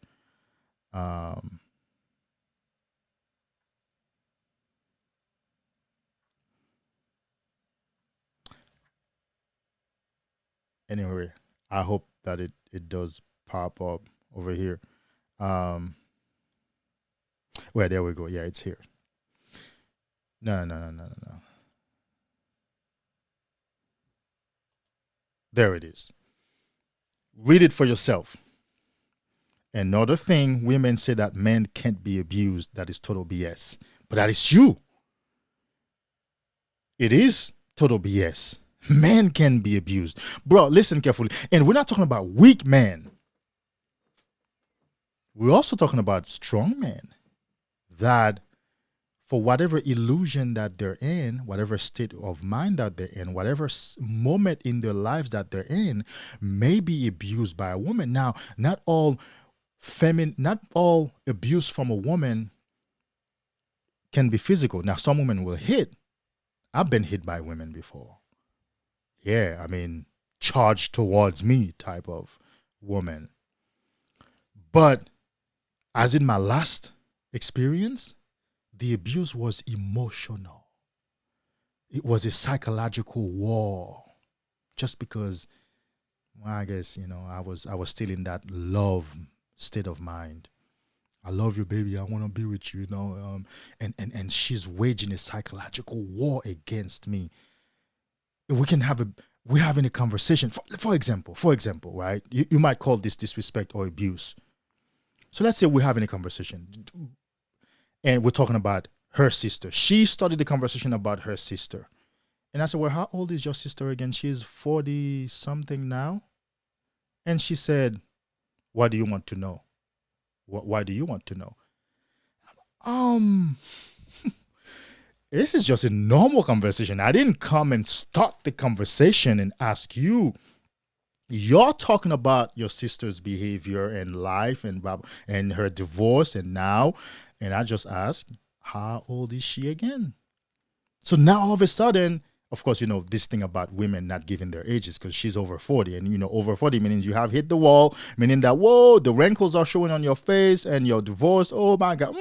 Anyway, I hope that it does pop up over here. Well, there we go. Yeah, it's here. No. There it is. Read it for yourself. Another thing, women say that men can't be abused. That is total BS. But that is you. It is total BS. Men can be abused. Bro, listen carefully. And we're not talking about weak men. We're also talking about strong men that for whatever illusion that they're in, whatever state of mind that they're in, whatever moment in their lives that they're in, may be abused by a woman. Now, not all abuse from a woman can be physical. Now, some women will hit. I've been hit by women before. Yeah, I mean, charged towards me type of woman. But as in my last experience, the abuse was emotional. It was a psychological war. Just because, well, I guess, I was still in that love state of mind. I love you, baby. I want to be with you, and she's waging a psychological war against me. We're having a conversation. For example, right? You might call this disrespect or abuse. So let's say we're having a conversation and we're talking about her sister. She started the conversation about her sister. And I said, well, how old is your sister again? She's 40 something now. And she said, what do you want to know? Why do you want to know? This is just a normal conversation. I didn't come and start the conversation and ask you. You're talking about your sister's behavior and life and her divorce and now. And I just asked, how old is she again? So now all of a sudden, of course, this thing about women not giving their ages because she's over 40. And, over 40 means you have hit the wall, meaning that, whoa, the wrinkles are showing on your face and you're divorced. Oh, my God.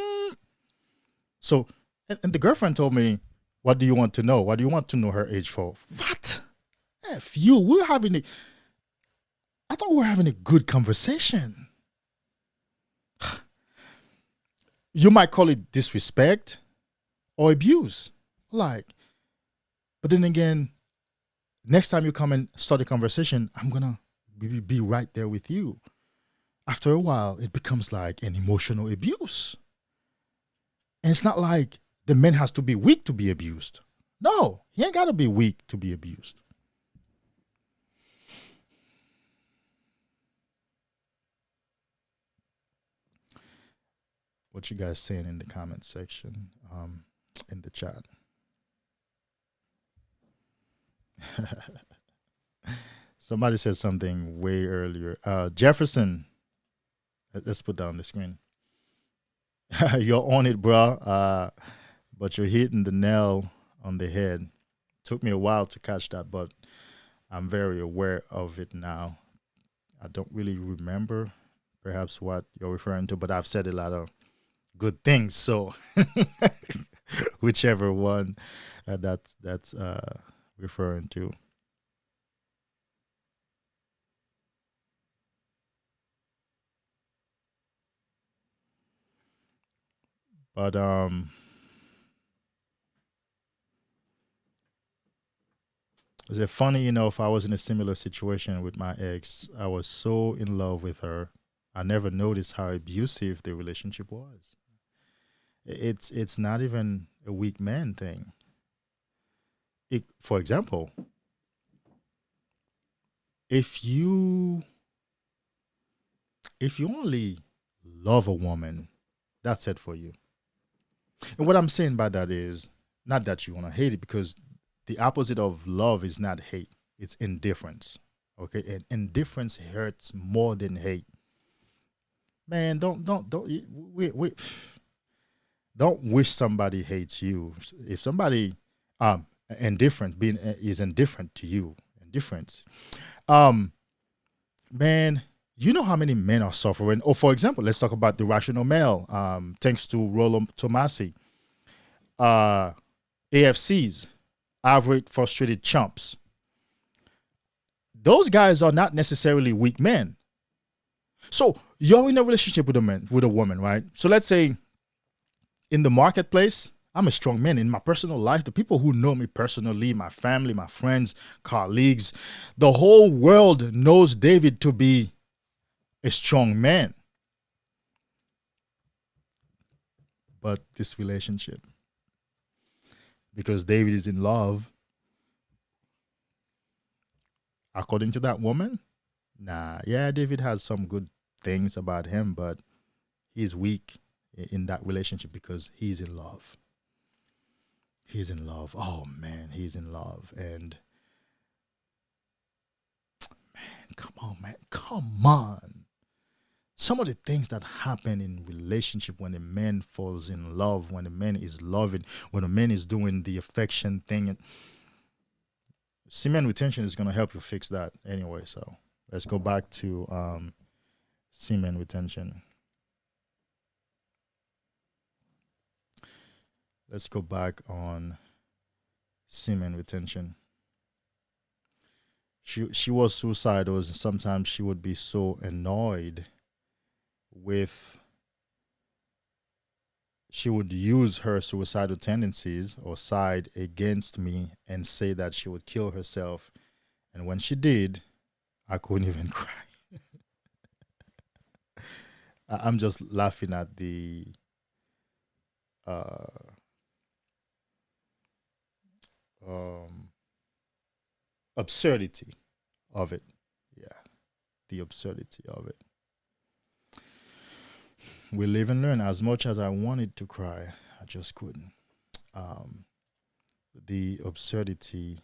So, and the girlfriend told me, what do you want to know? What do you want to know her age for? What? F you. I thought we were having a good conversation. You might call it disrespect or abuse. But then again, next time you come and start a conversation, I'm going to be right there with you. After a while, it becomes like an emotional abuse. And it's not like the man has to be weak to be abused. No, he ain't got to be weak to be abused. What you guys saying in the comment section, in the chat? Somebody said something way earlier. Jefferson, let's put that on the screen. You're on it, bro. But you're hitting the nail on the head. Took me a while to catch that, but I'm very aware of it now. I don't really remember perhaps what you're referring to, but I've said a lot of good things. So whichever one that's referring to. But is it funny, if I was in a similar situation with my ex, I was so in love with her, I never noticed how abusive the relationship was. It's not even a weak man thing. For example, if you only love a woman, that's it for you. And what I'm saying by that is not that you want to hate it, because the opposite of love is not hate, it's indifference. Okay, and indifference hurts more than hate. Man, don't wish somebody hates you. If somebody indifferent being is indifferent to you, indifference, man, you know how many men are suffering. Or for example, let's talk about the rational male. Thanks to Rollo Tomasi, AFCs, average frustrated chumps. Those guys are not necessarily weak men. So you're in a relationship with a woman, right? So let's say in the marketplace, I'm a strong man. In my personal life, the people who know me personally, my family, my friends, colleagues, the whole world knows David to be a strong man. But this relationship, because David is in love, according to that woman, yeah, David has some good things about him, but he's weak in that relationship because he's in love. He's in love. Oh man, he's in love. And man, come on, man. Come on. Some of the things that happen in relationship when a man falls in love, when a man is loving, when a man is doing the affection thing, and semen retention is going to help you fix that anyway. So let's go back to semen retention. Let's go back on semen retention. She was suicidal. Sometimes she would be so annoyed with, she would use her suicidal tendencies or side against me and say that she would kill herself. And when she did, I couldn't even cry. I'm just laughing at the absurdity of it. Yeah, the absurdity of it. We live and learn. As much as I wanted to cry, I just couldn't. The absurdity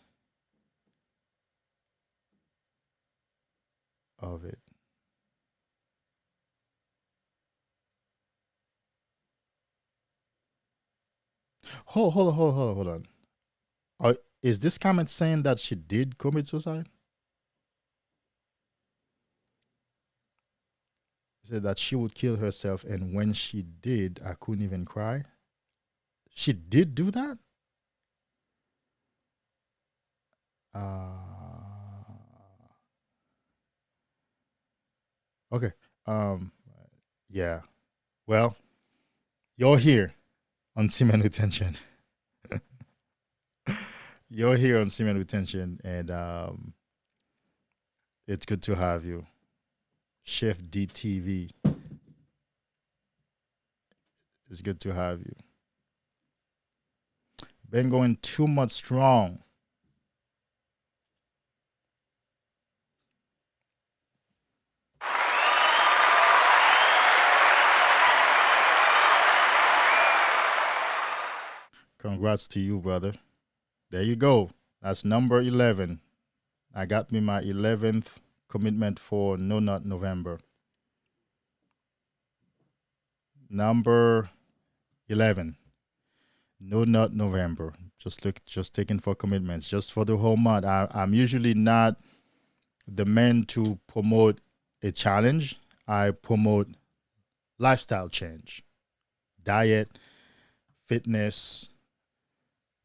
of it. Hold on. Is this comment saying that she did commit suicide? She said that she would kill herself, and when she did, I couldn't even cry. She did do that? Okay. Yeah. Well, you're here on semen retention. You're here on semen retention, and it's good to have you. Chef DTV. It's good to have you. Been going 2 months strong. Congrats to you, brother. There you go. That's number 11. I got me my 11th commitment for No Nut November. Number 11. No Nut November. Just taking for commitments, just for the whole month. I'm usually not the man to promote a challenge. I promote lifestyle change, diet, fitness,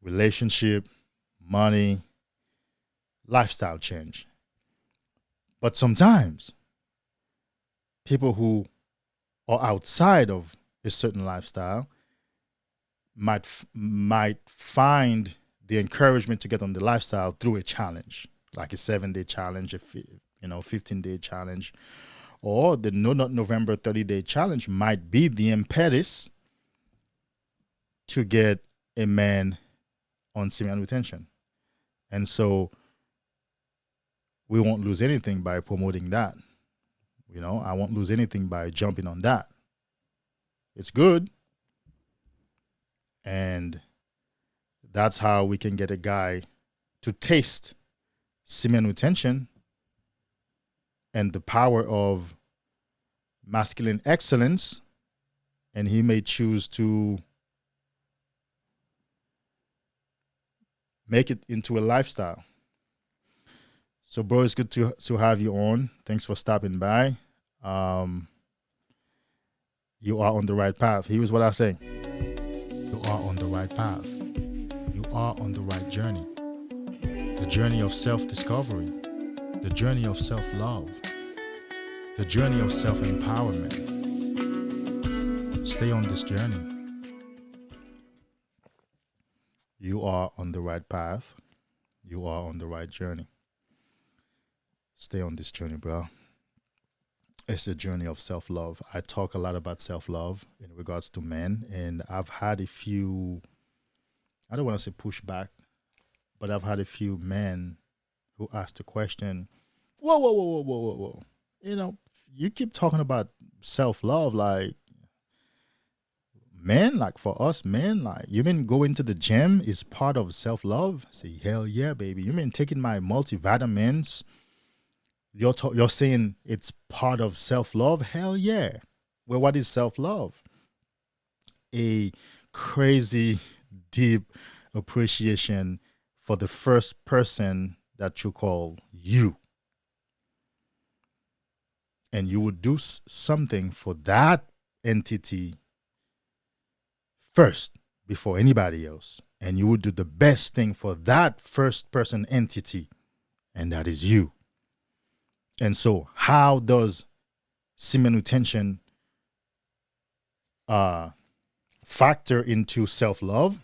relationship, money, lifestyle change. But sometimes people who are outside of a certain lifestyle might find the encouragement to get on the lifestyle through a challenge, like a 7-day challenge, 15-day challenge, or the No Nut November 30-day challenge might be the impetus to get a man on semen retention. And so we won't lose anything by promoting that. I won't lose anything by jumping on that. It's good. And that's how we can get a guy to taste semen retention and the power of masculine excellence. And he may choose to make it into a lifestyle. So, bro, it's good to have you on. Thanks for stopping by. You are on the right path. Here's what I say. You are on the right path. You are on the right journey. The journey of self-discovery. The journey of self-love. The journey of self-empowerment. Stay on this journey. You are on the right path. You are on the right journey. Stay on this journey, bro. It's a journey of self-love. I talk a lot about self-love in regards to men, and I've had a few, I don't want to say pushback, but I've had a few men who asked the question, whoa. You keep talking about self-love, like, men, like for us men, like, you mean going to the gym is part of self-love? Say, hell yeah, baby. You mean taking my multivitamins? You're saying it's part of self-love? Hell yeah. Well, what is self-love? A crazy, deep appreciation for the first person that you call you. And you would do something for that entity first before anybody else. And you would do the best thing for that first person entity, and that is you. And so how does semen retention factor into self-love?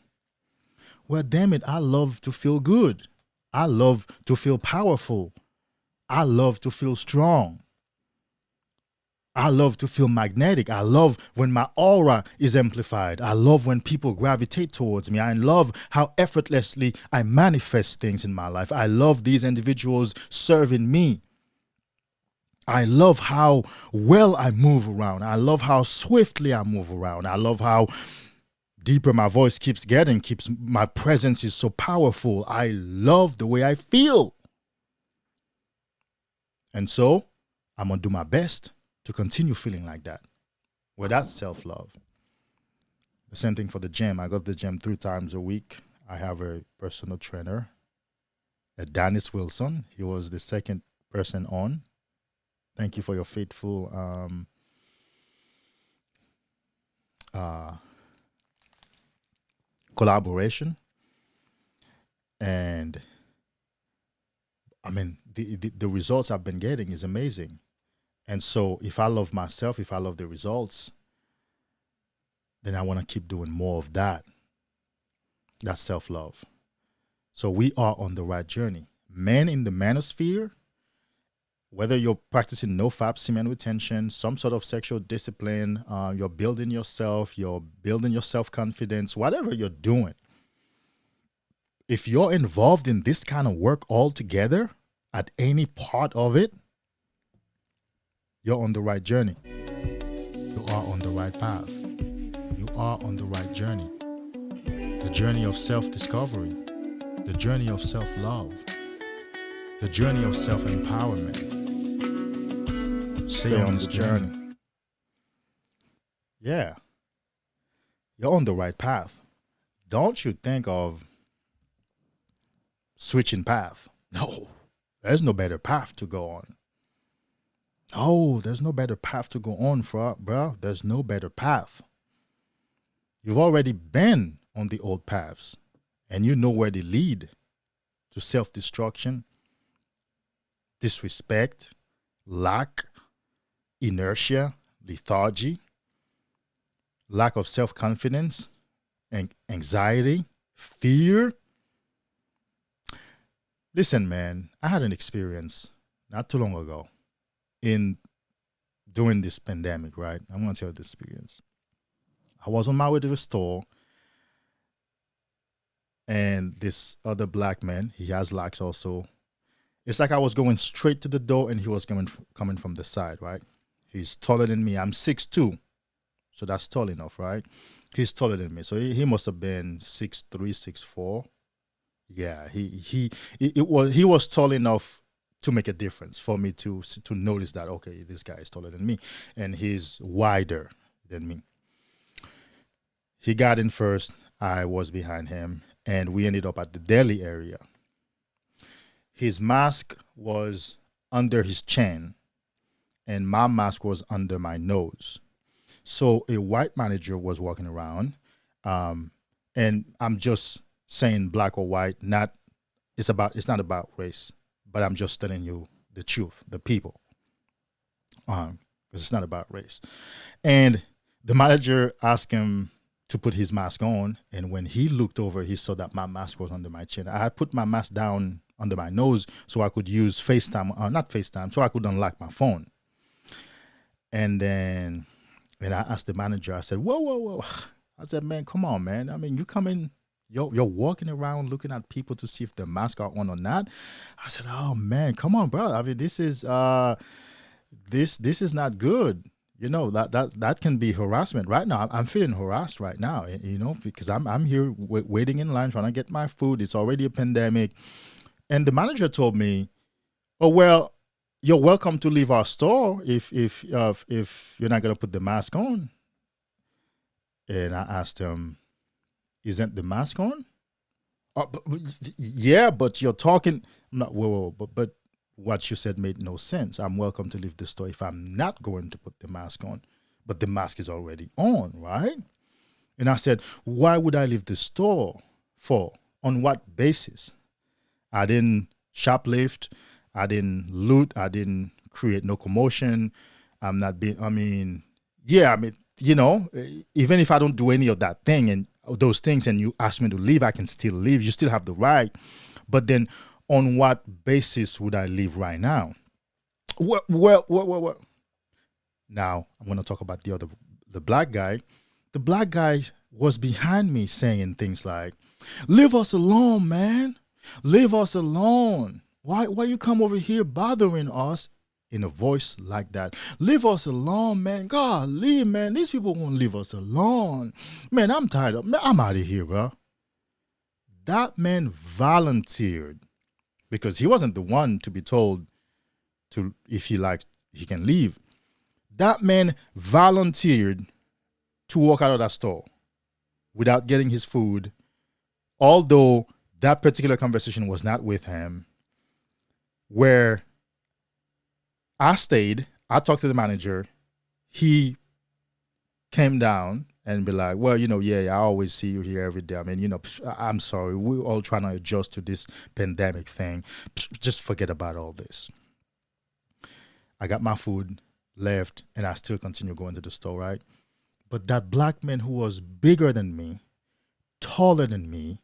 Well, damn it, I love to feel good. I love to feel powerful. I love to feel strong. I love to feel magnetic. I love when my aura is amplified. I love when people gravitate towards me. I love how effortlessly I manifest things in my life. I love these individuals serving me. I love how well I move around. I love how swiftly I move around. I love how deeper my voice keeps getting, my presence is so powerful. I love the way I feel. And so I'm going to do my best to continue feeling like that. Well, that's self-love. The same thing for the gym. I go to the gym 3 times a week. I have a personal trainer, Dennis Wilson. He was the second person on. Thank you for your faithful collaboration. And I mean, the results I've been getting is amazing. And so if I love myself, if I love the results, then I want to keep doing more of that. That's self-love. So we are on the right journey. Men in the manosphere, whether you're practicing no-fap, semen retention, some sort of sexual discipline, you're building your self-confidence, whatever you're doing, if you're involved in this kind of work altogether, at any part of it, you're on the right journey. You are on the right path. You are on the right journey. The journey of self-discovery. The journey of self-love. The journey of self-empowerment. Stay on this journey. Yeah. You're on the right path. Don't you think of switching path. No. There's no better path to go on. Oh, there's no better path to go on, bro. There's no better path. You've already been on the old paths, and you know where they lead to self-destruction, disrespect, lack, inertia, lethargy, lack of self-confidence, anxiety, fear. Listen, man, I had an experience not too long ago during this pandemic, right? I'm going to tell you this experience. I was on my way to the store, and this other black man, he has locks also. It's like I was going straight to the door, and he was coming from the side, right? He's taller than me. I'm 6'2", so that's tall enough, right? He's taller than me, so he must have been 6'3", 6'4". Yeah, he was tall enough to make a difference for me to notice that, okay, this guy is taller than me, and he's wider than me. He got in first. I was behind him, and we ended up at the deli area. His mask was under his chin, and my mask was under my nose. So a white manager was walking around, and I'm just saying black or white. It's not about race, but I'm just telling you the truth, the people, because it's not about race. And the manager asked him to put his mask on, and when he looked over, he saw that my mask was under my chin. I had put my mask down under my nose so I could use not FaceTime, so I could unlock my phone. And then when I asked the manager, I said, whoa. I said, man, come on, man. I mean, you're walking around looking at people to see if the masks are on or not. I said, oh man, come on, bro. I mean, this is not good. You know, that can be harassment. Right now, I'm feeling harassed right now, you know, because I'm here waiting in line trying to get my food. It's already a pandemic. And the manager told me, oh, well, you're welcome to leave our store if you're not going to put the mask on. And I asked him, isn't the mask on? Yeah, but you're talking. But what you said made no sense. I'm welcome to leave the store if I'm not going to put the mask on. But the mask is already on, right? And I said, why would I leave the store for? On what basis? I didn't shoplift. I didn't loot. I didn't create no commotion. I'm not being, you know, even if I don't do any of that thing and those things and you ask me to leave, I can still leave. You still have the right. But then on what basis would I leave right now? Well. Now I'm going to talk about the black guy. The black guy was behind me saying things like, leave us alone, man. Leave us alone. Why you come over here bothering us in a voice like that? Leave us alone, man. God, leave, man. These people won't leave us alone. Man, I'm tired of, man, I'm out of here, bro. That man volunteered because he wasn't the one to be told to, if he liked, he can leave. That man volunteered to walk out of that store without getting his food, although that particular conversation was not with him. Where I stayed, I talked to the manager. He came down and be like, well, you know, yeah, I always see you here every day. I mean, you know, I'm sorry. We're all trying to adjust to this pandemic thing. Just forget about all this. I got my food, left, and I still continue going to the store, right? But that black man who was bigger than me, taller than me,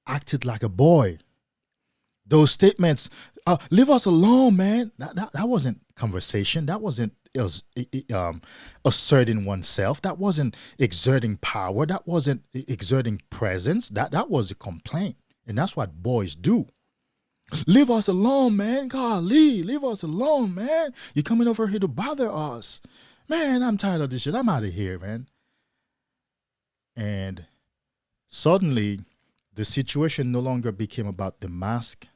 acted like a boy. Those statements, leave us alone, man. That wasn't conversation. That wasn't asserting oneself. That wasn't exerting power. That wasn't exerting presence. That was a complaint. And that's what boys do. Leave us alone, man. God, leave us alone, man. You're coming over here to bother us. Man, I'm tired of this shit. I'm out of here, man. And suddenly, the situation no longer became about the mask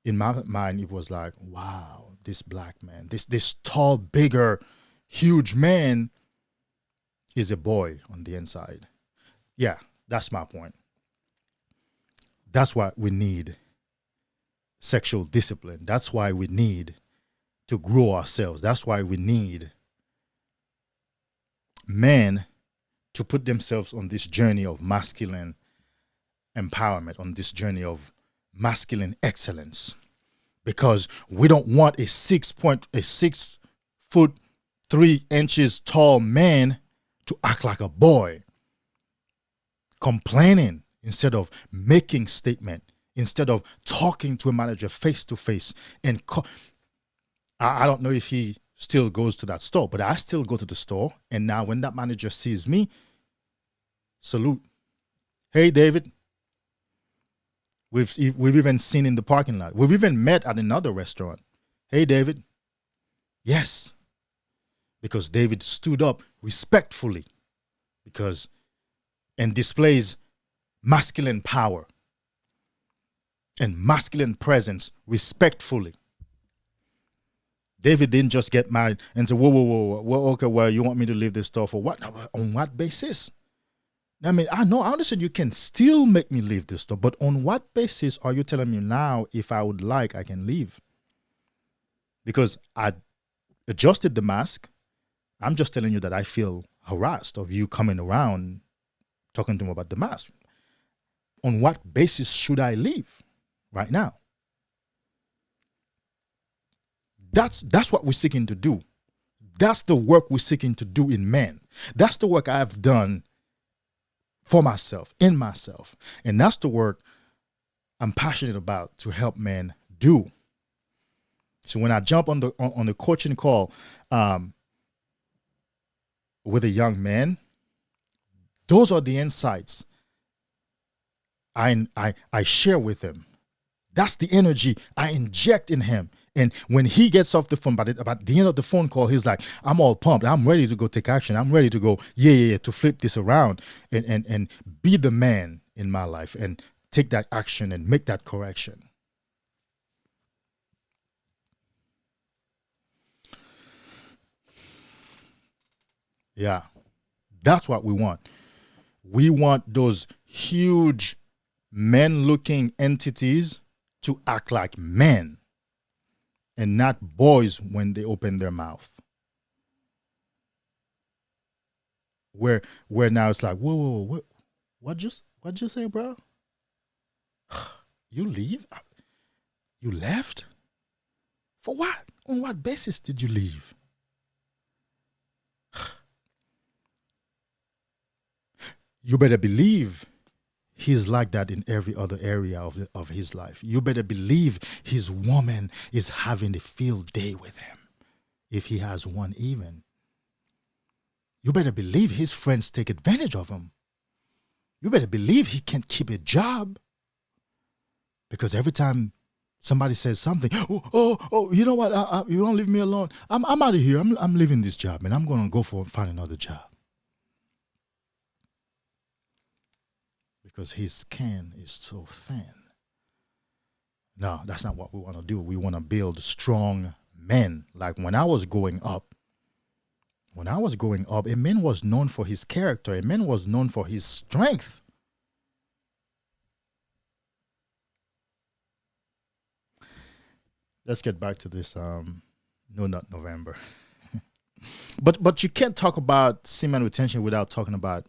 in my mind, it was like, wow, this black man, this tall, bigger, huge man is a boy on the inside. Yeah, that's my point. That's why we need sexual discipline. That's why we need to grow ourselves. That's why we need men to put themselves on this journey of masculine empowerment, on this journey of masculine excellence. Because we don't want a 6'3" tall man to act like a boy, complaining instead of making statement, instead of talking to a manager face to face. And I don't know if he still goes to that store, but I still go to the store. And now when that manager sees me, salute. Hey, David. We've even seen in the parking lot. We've even met at another restaurant. Hey, David. Yes. Because David stood up respectfully and displays masculine power and masculine presence respectfully. David didn't just get mad and say, whoa, okay, well, you want me to leave this store for what? On what basis? I mean, I understand you can still make me leave this store, but on what basis are you telling me now if I would like, I can leave? Because I adjusted the mask. I'm just telling you that I feel harassed of you coming around talking to me about the mask. On what basis should I leave right now? That's what we're seeking to do. That's the work we're seeking to do in men. That's the work I've done for myself, in myself. And that's the work I'm passionate about to help men do. So when I jump on the coaching call with a young man, those are the insights I share with him. That's the energy I inject in him. And when he gets off the phone, about the end of the phone call, he's like, I'm all pumped. I'm ready to go take action. I'm ready to go, to flip this around and be the man in my life and take that action and make that correction. Yeah, that's what we want. We want those huge men-looking entities to act like men and not boys when they open their mouth. Where now it's like, whoa, what'd you say, bro? You leave? You left? For what? On what basis did you leave? You better believe he's like that in every other area of his life. You better believe his woman is having a field day with him, if he has one even. You better believe his friends take advantage of him. You better believe he can't keep a job. Because every time somebody says something, you know what, you don't leave me alone. I'm out of here. I'm leaving this job and I'm going to go find another job. Because his skin is so thin. No, that's not what we want to do. We want to build strong men. Like when I was growing up, a man was known for his character. A man was known for his strength. Let's get back to this No Nut November. But you can't talk about semen retention without talking about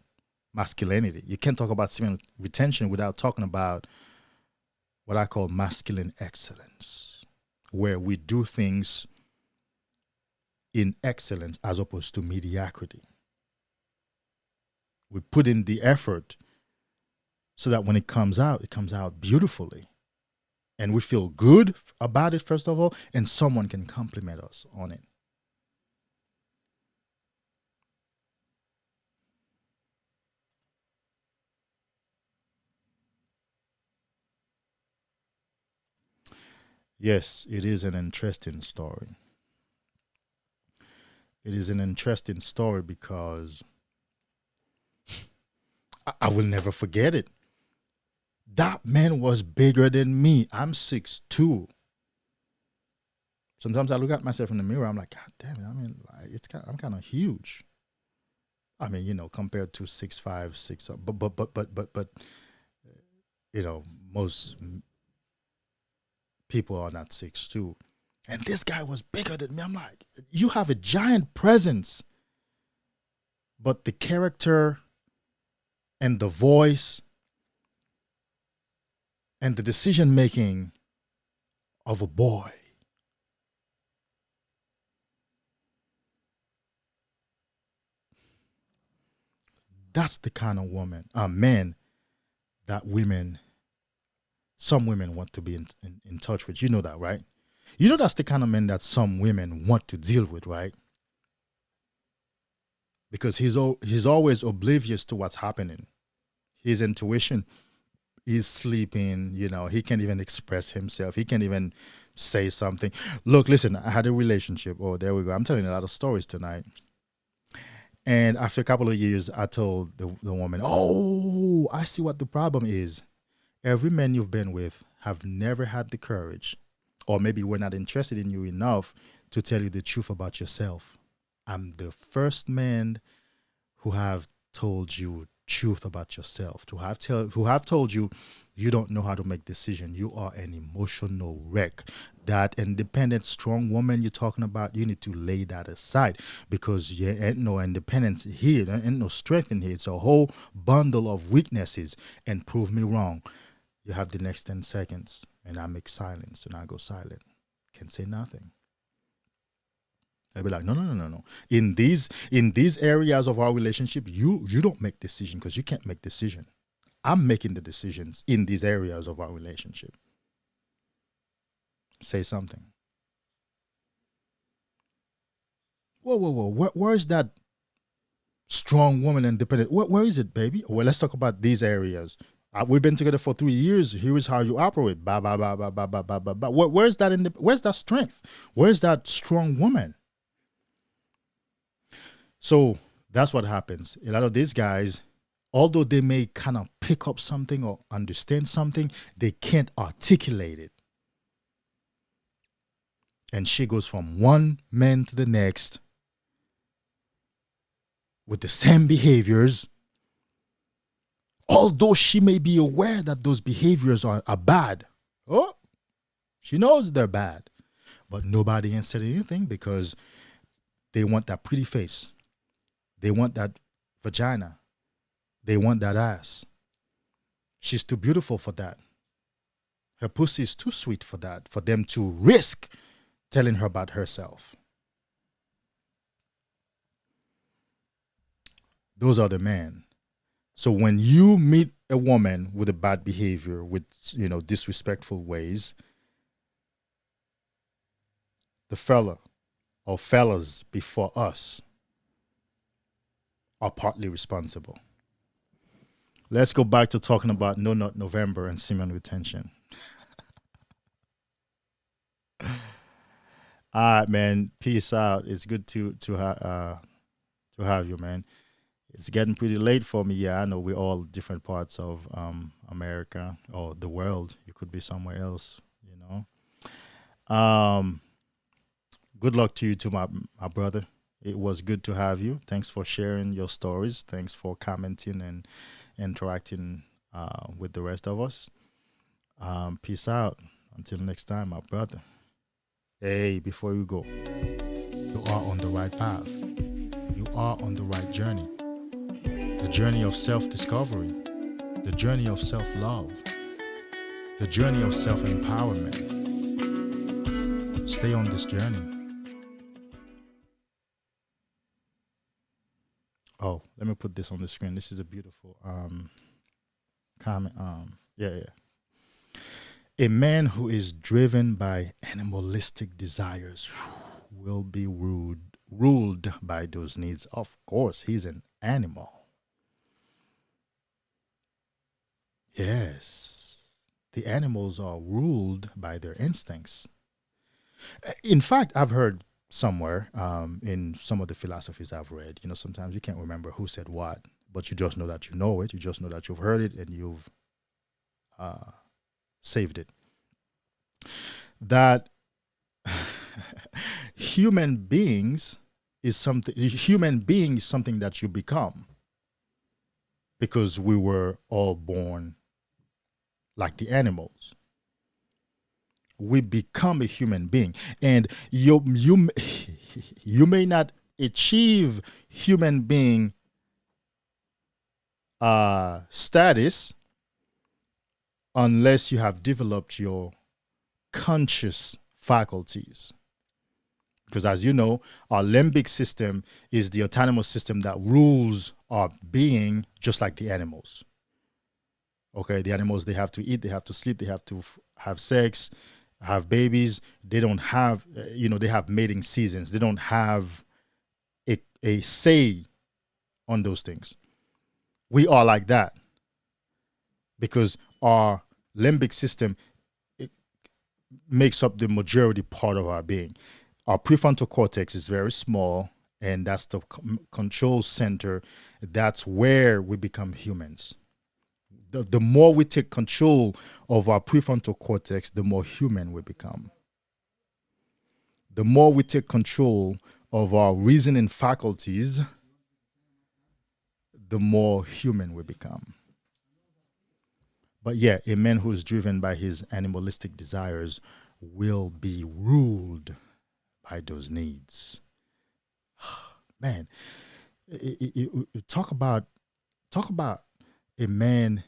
masculinity. You can't talk about semen retention without talking about what I call masculine excellence, where we do things in excellence as opposed to mediocrity. We put in the effort so that when it comes out beautifully. And we feel good about it, first of all, and someone can compliment us on it. Yes, it is an interesting story. It is an interesting story because I will never forget it. That man was bigger than me. I'm 6'2". Sometimes I look at myself in the mirror. I'm like, God damn it! I mean, I'm kind of huge. I mean, compared to 6'5", 6, but most people are not 6'2", and this guy was bigger than me. I'm like, you have a giant presence, but the character and the voice and the decision making of a boy. That's the kind of man that some women want to be in touch with. You know that, right? You know that's the kind of man that some women want to deal with, right? Because he's always oblivious to what's happening. His intuition, he's sleeping, he can't even express himself. He can't even say something. Look, listen, I had a relationship. Oh, there we go. I'm telling a lot of stories tonight. And after a couple of years, I told the woman, oh, I see what the problem is. Every man you've been with have never had the courage, or maybe we're not interested in you enough to tell you the truth about yourself. I'm the first man who have told you truth about yourself, who have told you you don't know how to make decisions. You are an emotional wreck. That independent, strong woman you're talking about, you need to lay that aside, because there ain't no independence here. There ain't no strength in here. It's a whole bundle of weaknesses. And prove me wrong. You have the next 10 seconds, and I make silence, and I go silent. Can't say nothing. I'll be like, no. In these areas of our relationship, you don't make decision because you can't make decision. I'm making the decisions in these areas of our relationship. Say something. Whoa. Where is that strong woman independent? Where is it, baby? Well, let's talk about these areas. We've been together for 3 years. Here is how you operate. Ba ba ba ba ba ba ba ba ba. Where's that strength? Where's that strong woman? So that's what happens. A lot of these guys, although they may kind of pick up something or understand something, they can't articulate it. And she goes from one man to the next with the same behaviors, although she may be aware that those behaviors are bad. Oh, she knows they're bad. But nobody ain't said anything because they want that pretty face. They want that vagina. They want that ass. She's too beautiful for that. Her pussy is too sweet for that, for them to risk telling her about herself. Those are the men. So when you meet a woman with a bad behavior, with disrespectful ways, the fella or fellas before us are partly responsible. Let's go back to talking about No Nut November and semen retention. All right, man. Peace out. It's good to have you, man. It's getting pretty late for me. Yeah, I know we're all different parts of America or the world. You could be somewhere else, Good luck to you, to my brother. It was good to have you. Thanks for sharing your stories. Thanks for commenting and interacting with the rest of us. Peace out. Until next time, my brother. Hey, before you go, you are on the right path. You are on the right journey. The journey of self-discovery. The journey of self-love. The journey of self-empowerment. Stay on this journey. Oh, let me put this on the screen. This is a beautiful comment. Yeah. A man who is driven by animalistic desires will be ruled by those needs. Of course, he's an animal. Yes, the animals are ruled by their instincts. In fact, I've heard somewhere in some of the philosophies I've read, sometimes you can't remember who said what, but you just know that you know it. You just know that you've heard it and you've saved it. That human beings is something. Human being is something that you become, because we were all born like the animals. We become a human being, and you may not achieve human being status unless you have developed your conscious faculties. Because as you know, our limbic system is the autonomous system that rules our being, just like the animals. Okay, the animals, they have to eat, they have to sleep, they have to have sex, have babies. They don't have, they have mating seasons. They don't have a say on those things. We are like that because our limbic system, it makes up the majority part of our being. Our prefrontal cortex is very small, and that's the control center. That's where we become humans. The more we take control of our prefrontal cortex, the more human we become. The more we take control of our reasoning faculties, the more human we become. But yeah, a man who is driven by his animalistic desires will be ruled by those needs. Man, talk about a man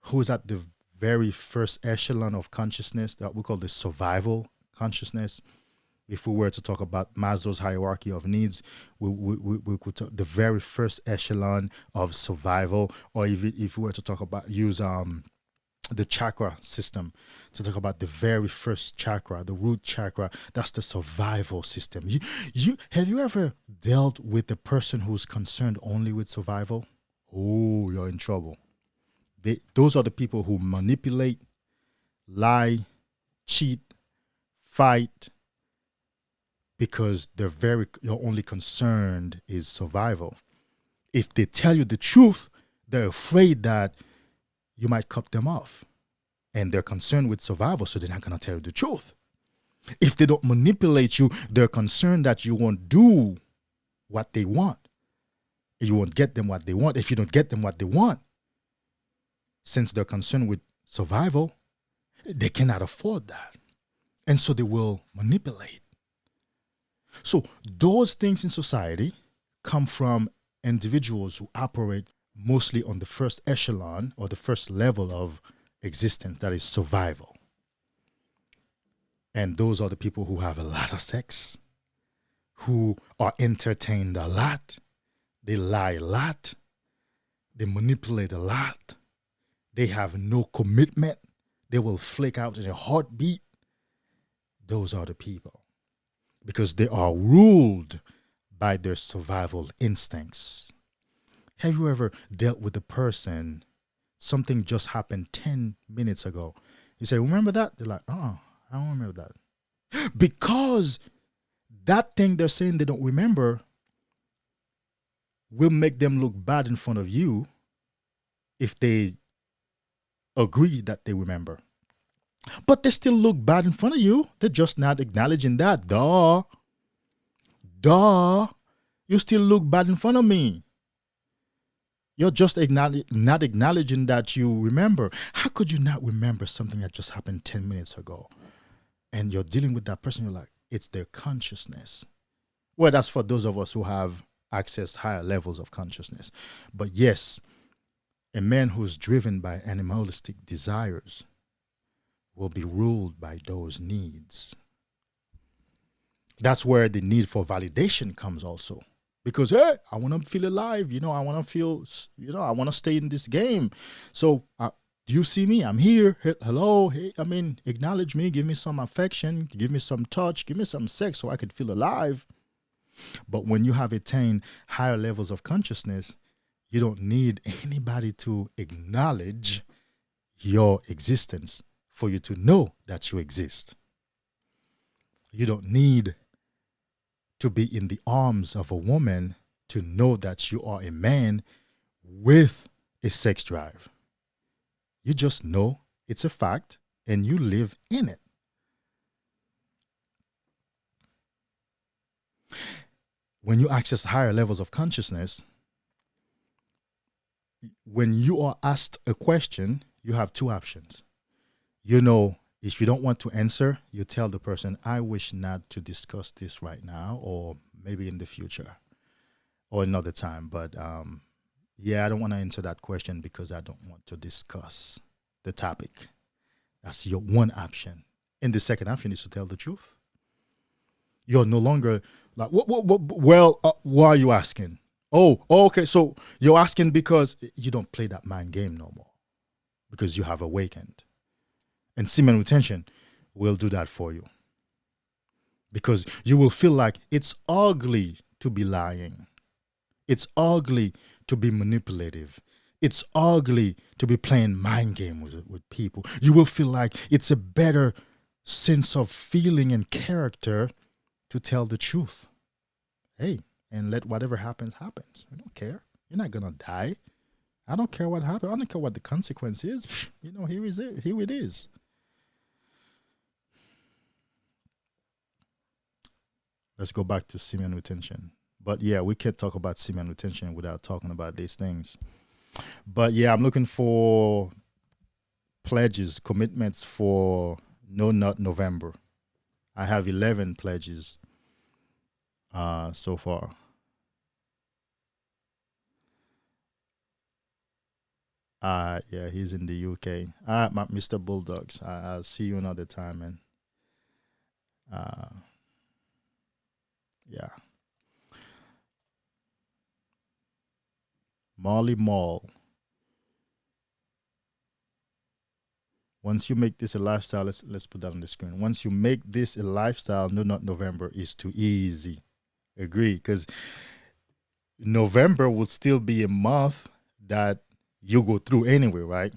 who's at the very first echelon of consciousness that we call the survival consciousness. If we were to talk about Maslow's hierarchy of needs, we could talk the very first echelon of survival, or if we were to talk about use the chakra system to talk about the very first chakra, the root chakra, that's the survival system. You have you ever dealt with a person who's concerned only with survival? Oh, you're in trouble. Those are the people who manipulate, lie, cheat, fight, because they're only concerned is survival. If they tell you the truth, they're afraid that you might cut them off. And they're concerned with survival, so they're not going to tell you the truth. If they don't manipulate you, they're concerned that you won't do what they want. You won't get them what they want. If you don't get them what they want, since they're concerned with survival, they cannot afford that. And so they will manipulate. So those things in society come from individuals who operate mostly on the first echelon or the first level of existence, that is survival. And those are the people who have a lot of sex, who are entertained a lot, they lie a lot, they manipulate a lot, they have no commitment, they will flake out in a heartbeat. Those are the people, because they are ruled by their survival instincts. Have you ever dealt with a person, something just happened 10 minutes ago? You say, remember that? They're like, I don't remember that. Because that thing they're saying they don't remember will make them look bad in front of you if they agree that they remember. But they still look bad in front of you. They're just not acknowledging that. Duh. You still look bad in front of me. You're just not acknowledging that you remember. How could you not remember something that just happened 10 minutes ago? And you're dealing with that person, you're like, it's their consciousness. Well, that's for those of us who have accessed higher levels of consciousness. But yes, a man who's driven by animalistic desires will be ruled by those needs. That's where the need for validation comes also. Because, hey, I want to feel alive. I want to feel, I want to stay in this game. So, do you see me? I'm here. Hello. Hey, acknowledge me. Give me some affection. Give me some touch. Give me some sex so I could feel alive. But when you have attained higher levels of consciousness, you don't need anybody to acknowledge your existence for you to know that you exist. You don't need to be in the arms of a woman to know that you are a man with a sex drive. You just know it's a fact and you live in it. when you access higher levels of consciousness, when you are asked a question, you have two options. You know, if you don't want to answer, you tell the person, I wish not to discuss this right now, or maybe in the future or another time. But yeah, I don't want to answer that question because I don't want to discuss the topic. That's your one option. And the second option is to tell the truth. You're no longer like, why are you asking? Oh, okay. So you're asking because you don't play that mind game no more, because you have awakened. And semen retention will do that for you, because you will feel like it's ugly to be lying. It's ugly to be manipulative. It's ugly to be playing mind games with people. You will feel like it's a better sense of feeling and character to tell the truth. Hey, and let whatever happens, happens. I don't care. You're not going to die. I don't care what happens. I don't care what the consequence is. You know, here it is. Let's go back to semen retention. But yeah, we can't talk about semen retention without talking about these things. But yeah, I'm looking for pledges, commitments for No Nut November. I have 11 pledges so far. Yeah, he's in the UK. Mr. Bulldogs. I'll see you another time, man. Yeah. Molly Mall. Once you make this a lifestyle, let's put that on the screen. Once you make this a lifestyle, No Nut November is too easy. Agree, because November will still be a month that you go through anyway, right?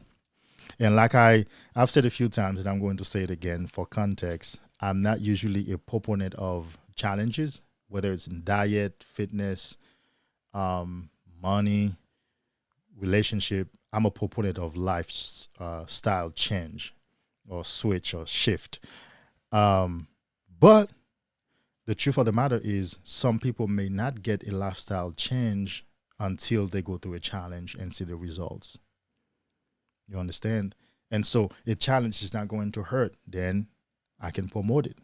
And like I've said a few times, and I'm going to say it again for context, I'm not usually a proponent of challenges, whether it's in diet, fitness, money, relationship. I'm a proponent of lifestyle change or switch or shift. But the truth of the matter is, some people may not get a lifestyle change until they go through a challenge and see the results. You understand? And so a challenge is not going to hurt. Then I can promote it.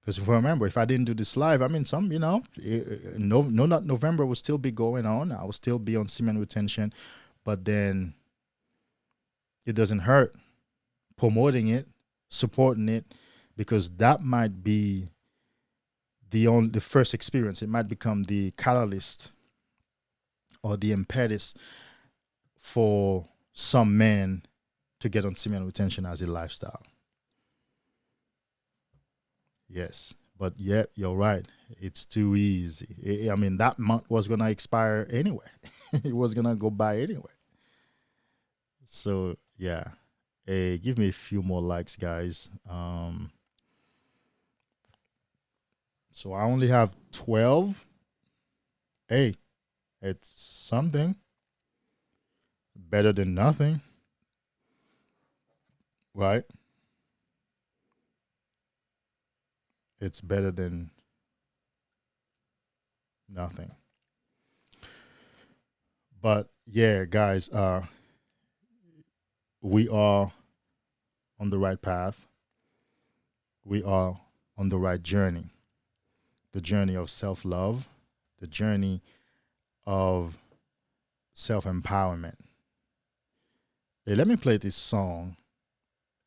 Because if I remember, if I didn't do this live, I mean, No Nut November will still be going on. I will still be on semen retention. But then it doesn't hurt promoting it, supporting it, because that might be the first experience. It might become the catalyst or the impetus for some men to get on semen retention as a lifestyle. Yes, but yeah, you're right. It's too easy. I mean, that month was going to expire anyway. It was going to go by anyway. So, yeah. Hey, give me a few more likes, guys. So I only have 12. Hey, it's something. Better than nothing. Right? It's better than nothing. But yeah, guys, we are on the right path. We are on the right journey. The journey of self-love, the journey of self-empowerment. Hey, let me play this song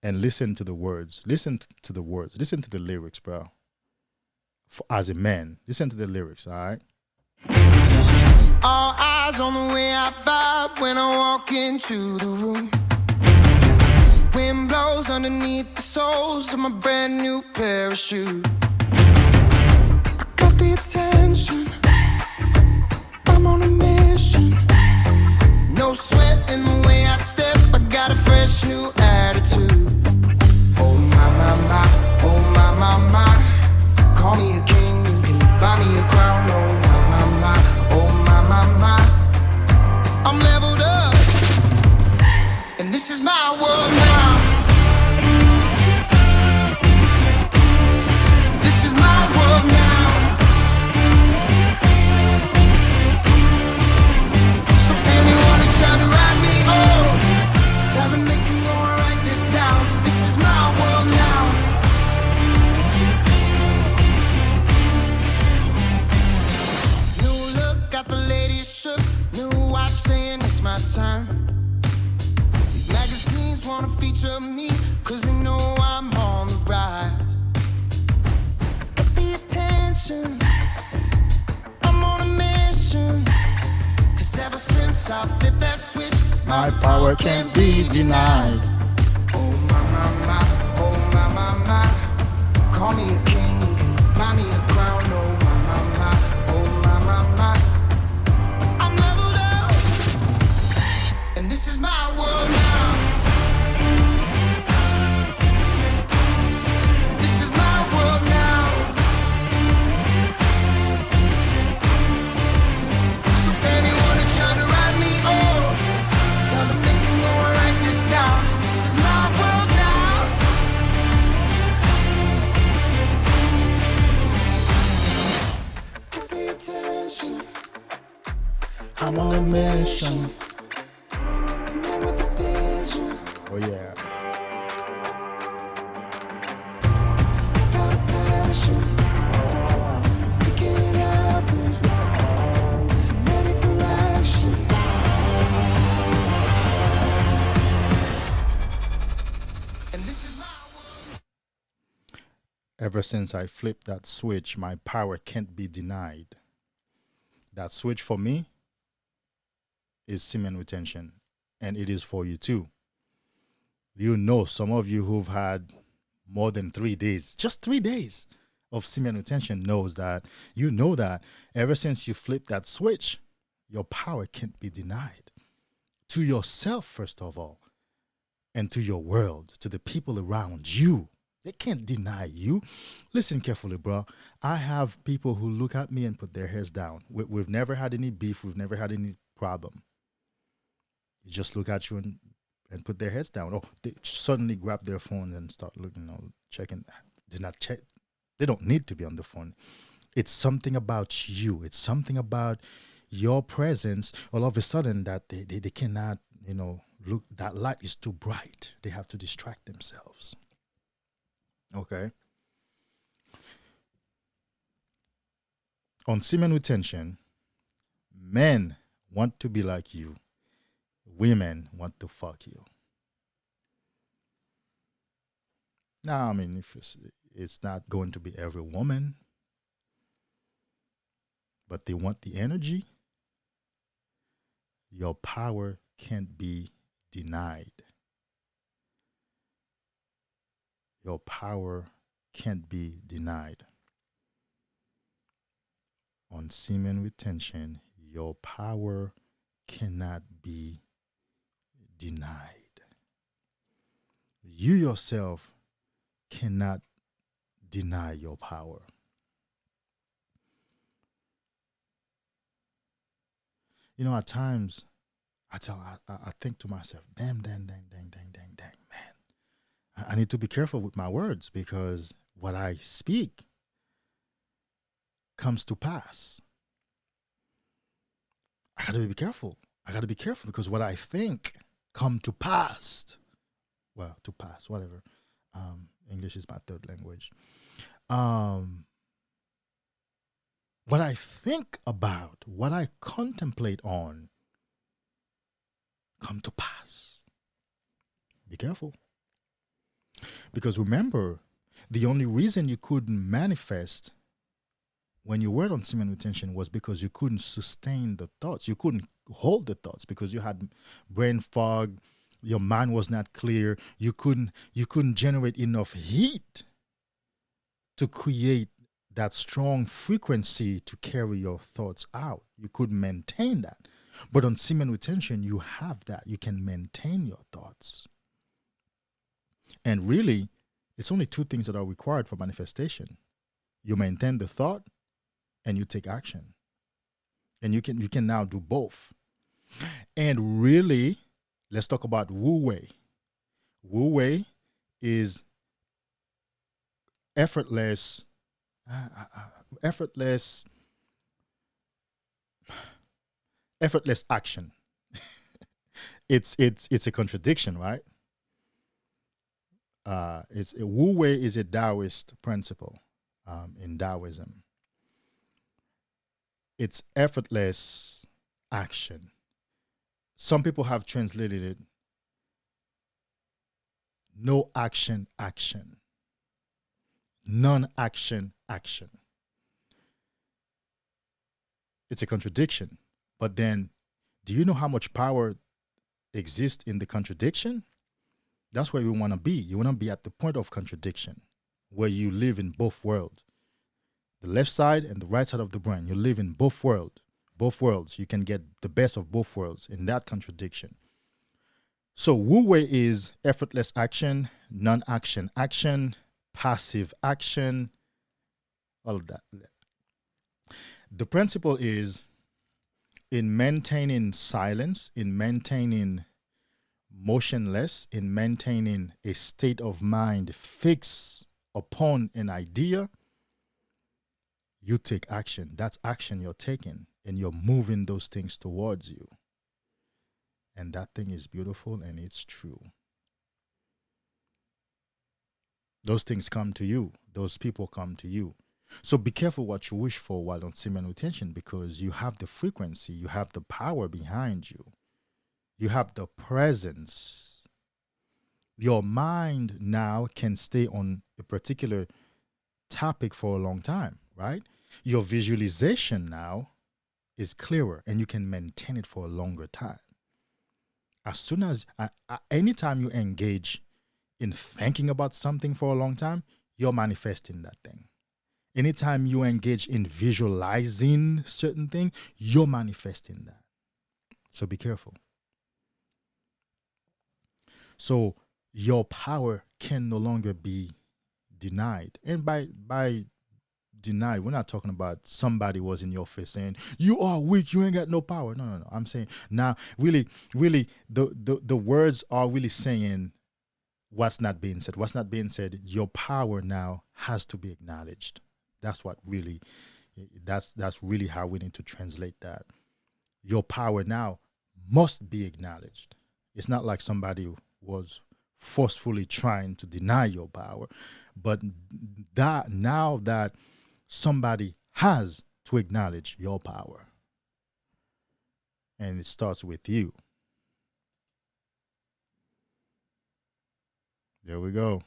and listen to the words. Listen to the words. Listen to the lyrics, bro. As a man, listen to the lyrics, all right? All eyes on the way I vibe when I walk into the room. Wind blows underneath the soles of my brand new parachute. I got the attention. I'm on a mission. No sweat in the way I step. I got a fresh new attitude. Oh my, my, my. Oh my, my, my. Call me a king, you can buy me a crown. Oh my, my, my. Oh my, my, my. I'm leveled up, and this is my world now. This is my world now. feature me, cause they know I'm on the rise. But the attention, I'm on a mission. Cause ever since I flipped that switch, My power can't be denied. Oh my, my, my, oh my, my, my. Call me a king, you can buy me a crown. Oh my, my, my, oh my, my, my. I'm leveled up, and this is my world now. This is my world now. So anyone who tried to write me off, tell them they can go and write this down. This is my world now. Pay attention, I'm on a mission. man with the vision. Oh yeah. Got a passion, making it happen. Ready for action. And this is my world. Ever since I flipped that switch, my power can't be denied. That switch for me is semen retention, and it is for you too. You know, some of you who've had more than 3 days, just 3 days of semen retention knows that, you know that ever since you flipped that switch, your power can't be denied. To yourself, first of all, and to your world, to the people around you. They can't deny you. Listen carefully, bro. I have people who look at me and put their heads down. We've never had any beef. We've never had any problem. You just look at you and put their heads down. Oh, they suddenly grab their phone and start looking, checking. They not check. They don't need to be on the phone. It's something about you. It's something about your presence. All of a sudden that they cannot, look. That light is too bright. They have to distract themselves. Okay. On semen retention, men want to be like you. Women want to fuck you. Now, I mean, if it's not going to be every woman, but they want the energy, your power can't be denied. Your power can't be denied. On semen retention, your power cannot be denied. You yourself cannot deny your power. At times, I think to myself, damn, man. I need to be careful with my words because what I speak comes to pass. I got to be careful. I got to be careful because what I think come to pass. Well, to pass, whatever. English is my third language. What I think about, what I contemplate on, come to pass. Be careful. Because remember, the only reason you couldn't manifest when you were on semen retention was because you couldn't sustain the thoughts. You couldn't hold the thoughts because you had brain fog. Your mind was not clear. You couldn't generate enough heat to create that strong frequency to carry your thoughts out. You couldn't maintain that. But on semen retention, you have that. You can maintain your thoughts. And really, it's only two things that are required for manifestation. You maintain the thought and you take action. And you can now do both. And really, let's talk about Wu Wei. Wu Wei is effortless action. It's a contradiction, right? Wu Wei is a Taoist principle in Taoism. It's effortless action. Some people have translated it no action, action. Non-action, action. It's a contradiction. But then, do you know how much power exists in the contradiction? That's where you want to be. You want to be at the point of contradiction, where you live in both worlds, the left side and the right side of the brain. You live in both worlds. Both worlds. You can get the best of both worlds in that contradiction. So Wu Wei is effortless action, non-action action, passive action, all of that. The principle is in maintaining silence, in maintaining motionless, in maintaining a state of mind fixed upon an idea, you take action. That's action you're taking, and you're moving those things towards you. And that thing is beautiful and it's true. Those things come to you. Those people come to you. So be careful what you wish for while on semen retention, because you have the frequency, you have the power behind you. You have the presence. Your mind now can stay on a particular topic for a long time, right? Your visualization now is clearer and you can maintain it for a longer time. As soon as, anytime you engage in thinking about something for a long time, you're manifesting that thing. Anytime you engage in visualizing certain thing, you're manifesting that. So be careful. So your power can no longer be denied. And by denied, we're not talking about somebody was in your face saying, you are weak, you ain't got no power. No. I'm saying now really the words are really saying what's not being said. What's not being said, your power now has to be acknowledged. That's what really, that's really how we need to translate that. Your power now must be acknowledged. It's not like somebody was forcefully trying to deny your power, but that now that somebody has to acknowledge your power, and it starts with you. There we go.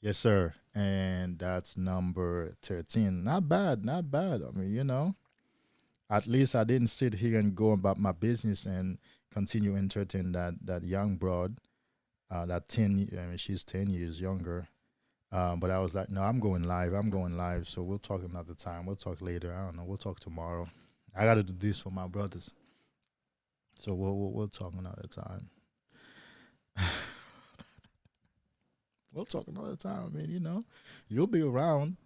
Yes, sir. And that's number 13. Not bad, not bad. I mean, at least I didn't sit here and go about my business and continue entertaining that young broad, that 10, I mean, she's 10 years younger. But I was like, no, I'm going live. So we'll talk another time. We'll talk later. I don't know. We'll talk tomorrow. I got to do this for my brothers. So we'll talk another time. We'll talk another time. I mean, you'll be around.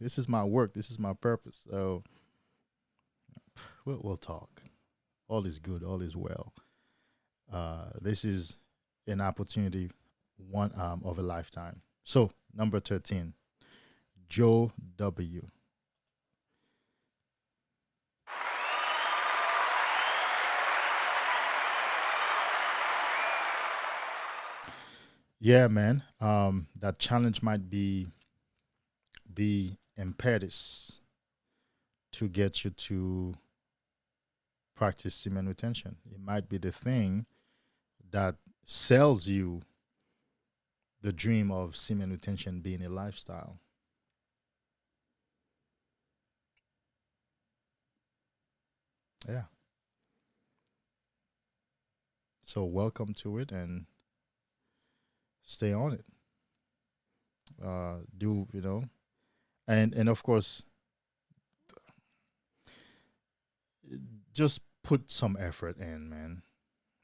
This is my work. This is my purpose. So we'll talk. All is good. All is well. This is an opportunity, one of a lifetime. So number 13, Joe W. Yeah, man. That challenge might be the impetus to get you to practice semen retention. It might be the thing that sells you the dream of semen retention being a lifestyle. Yeah. So welcome to it and stay on it. And of course, just put some effort in, man.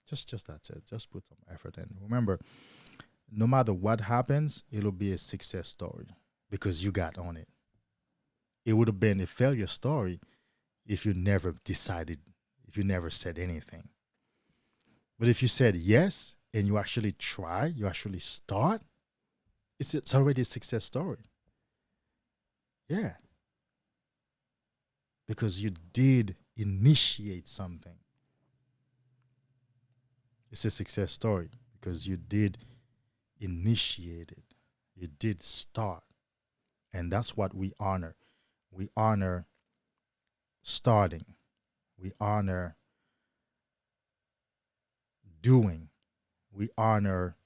Just that's it. Just put some effort in. Remember, no matter what happens, it'll be a success story because you got on it. It would have been a failure story if you never decided, if you never said anything. But if you said yes and you actually try, you actually start, it's already a success story. Yeah. Because you did initiate something. It's a success story because you did initiate it. You did start. And that's what we honor. We honor starting. We honor doing. We honor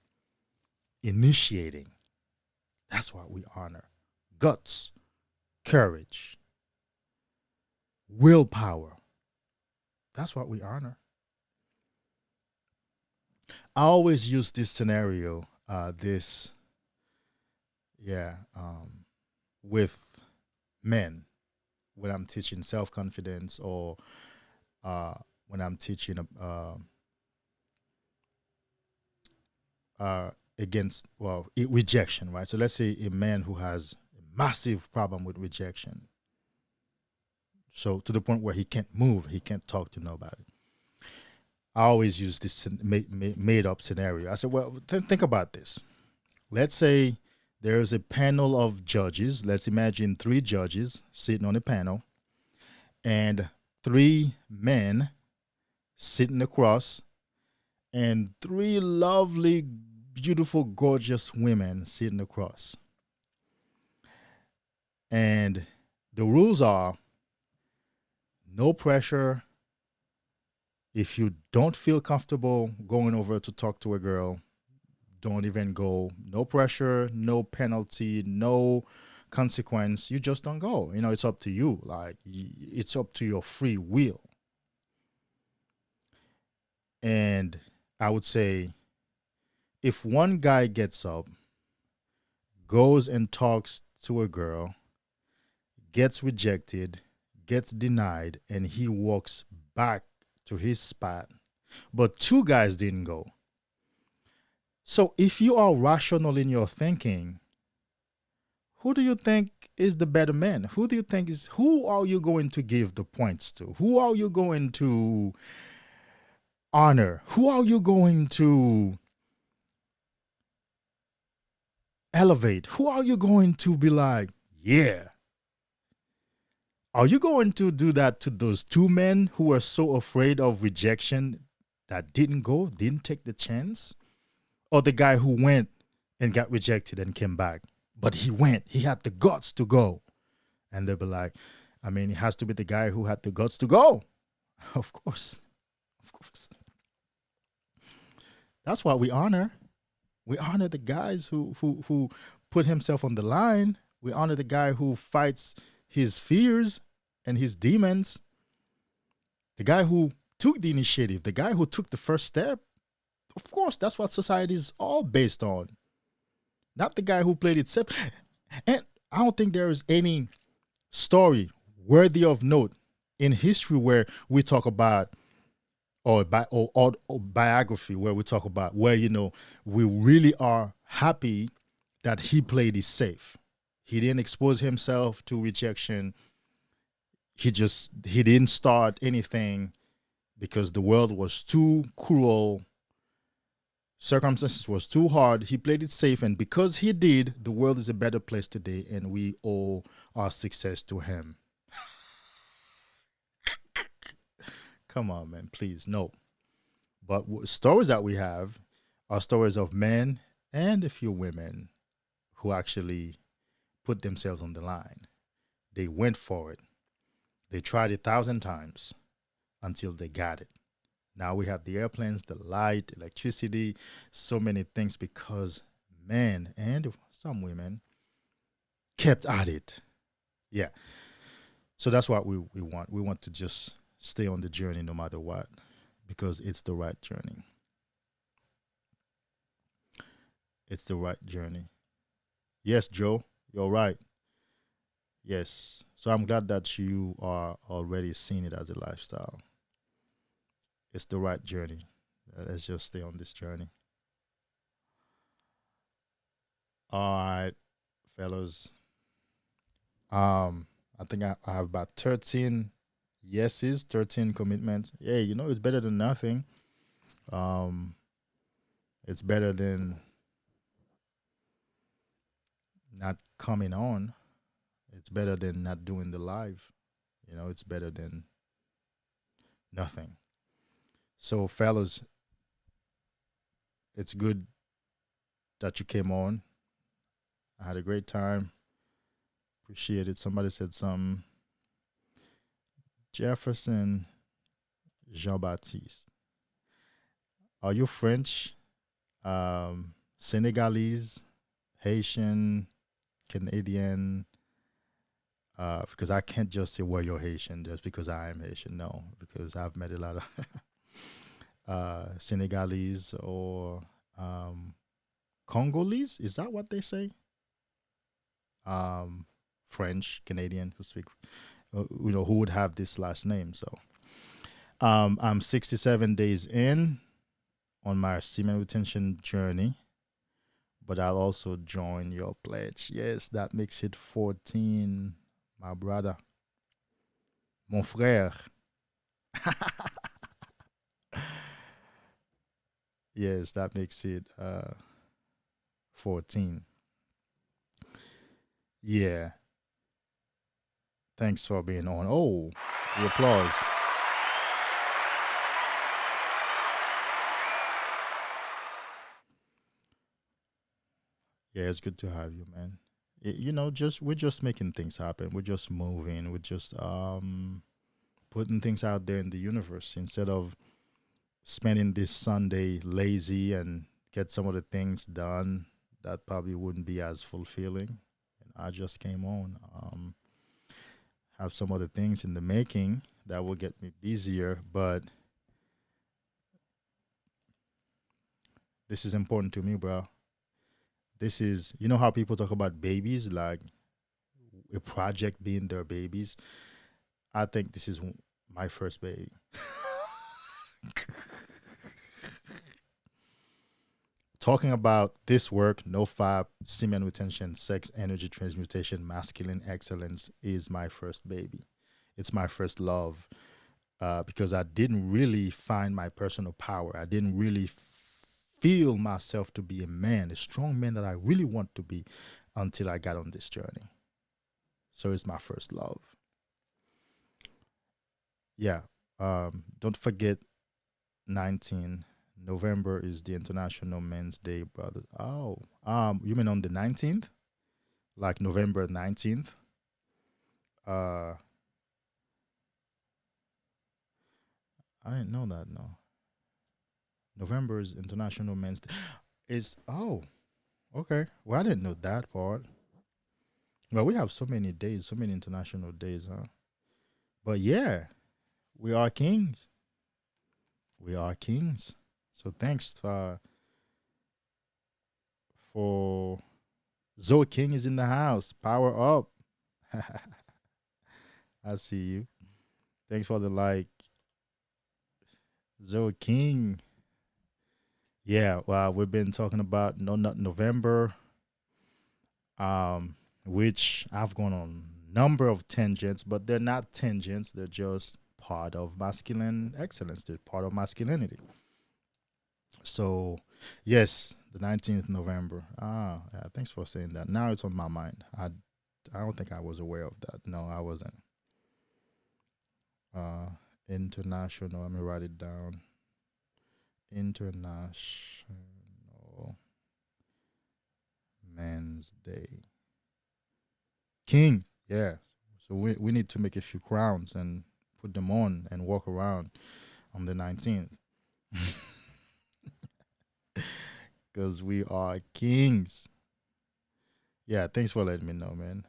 initiating. That's what we honor. Guts, courage, willpower. That's what we honor. I always use this scenario, with men when I'm teaching self confidence or when I'm teaching against rejection, right? So let's say a man who has a massive problem with rejection, so to the point where he can't move, he can't talk to nobody. I always use this made up scenario. I said, well, think about this. Let's say there's a panel of judges. Let's imagine 3 judges sitting on a panel and 3 men sitting across and 3 lovely, beautiful, gorgeous women sitting across. And the rules are no pressure. If you don't feel comfortable going over to talk to a girl, don't even go. No pressure, no penalty, no consequence. You just don't go. It's up to you. Like, it's up to your free will. And I would say if one guy gets up, goes and talks to a girl, gets rejected, gets denied, and he walks back to his spot, but 2 guys didn't go. So if you are rational in your thinking, who do you think is the better man? Who are you going to give the points to? Who are you going to honor? Who are you going to elevate? Who are you going to be like, yeah? Are you going to do that to those 2 men who were so afraid of rejection that didn't go, didn't take the chance? Or the guy who went and got rejected and came back? But he went. He had the guts to go. And they'll be like, it has to be the guy who had the guts to go. Of course. Of course. That's what we honor. We honor the guys who put himself on the line. We honor the guy who fights his fears and his demons. The guy who took the initiative, the guy who took the first step. Of course, that's what society is all based on. Not the guy who played it safe. And I don't think there is any story worthy of note in history where we talk about or biography where we talk about where we really are happy that he played it safe. He didn't expose himself to rejection. He didn't start anything because the world was too cruel. Circumstances was too hard. He played it safe, and because he did, the world is a better place today, and we owe our success to him. Come on, man, please, no. But stories that we have are stories of men and a few women who actually put themselves on the line. They went for it. They tried 1,000 times until they got it. Now we have the airplanes, the light, electricity, so many things because men and some women kept at it. Yeah. So that's what we want. We want to just stay on the journey no matter what because it's the right journey. It's the right journey. Yes, Joe, you're right. Yes. So I'm glad that you are already seeing it as a lifestyle. It's the right journey. Let's just stay on this journey. All right, fellas. I think I have about 13 yeses, 13 commitments. Hey, it's better than nothing. It's better than not coming on. It's better than not doing the live. It's better than nothing. So, fellas, it's good that you came on. I had a great time. Appreciate it. Somebody said something. Jefferson Jean-Baptiste. Are you French, Senegalese, Haitian, Canadian? Because I can't just say, well, you're Haitian just because I am Haitian. No, because I've met a lot of Senegalese or Congolese. Is that what they say? French, Canadian who speak, who would have this last name. So I'm 67 days in on my semen retention journey, but I'll also join your pledge. Yes, that makes it 14, my brother, mon frère. Yes, that makes it 14. Yeah. Thanks for being on. Oh, the applause. Yeah, it's good to have you, man. We're just making things happen. We're just moving. We're just putting things out there in the universe instead of spending this Sunday lazy and get some of the things done that probably wouldn't be as fulfilling. And I just came on. Have some other things in the making that will get me busier, but this is important to me, bro. This is, you know how people talk about babies, like a project being their babies. I think this is my first baby. Talking about this work, no fab, semen retention, sex energy transmutation, masculine excellence is my first baby. It's my first love because I didn't really find my personal power. I didn't really feel myself to be a man, a strong man that I really want to be until I got on this journey. So it's my first love. Yeah. Don't forget 19 November is the International Men's Day, brother. Oh, you mean on the 19th? Like November 19th? I didn't know that, no. November is International Men's Day. Okay. Well, I didn't know that part. Well, we have so many days, so many international days, huh? But yeah, we are kings. We are kings. So thanks for Zoe King is in the house. Power up. I see you. Thanks for the like. Zoe King. Yeah, well, we've been talking about No Nut November, which I've gone on number of tangents, but they're not tangents. They're just part of masculine excellence. They're part of masculinity. So, yes, the 19th November. Yeah, thanks for saying that. Now it's on my mind. I don't think I was aware of that. No, I wasn't. International. Let me write it down. International Men's Day. King. Yeah. So we need to make a few crowns and put them on and walk around on the 19th. Because we are kings. Yeah, thanks for letting me know, man.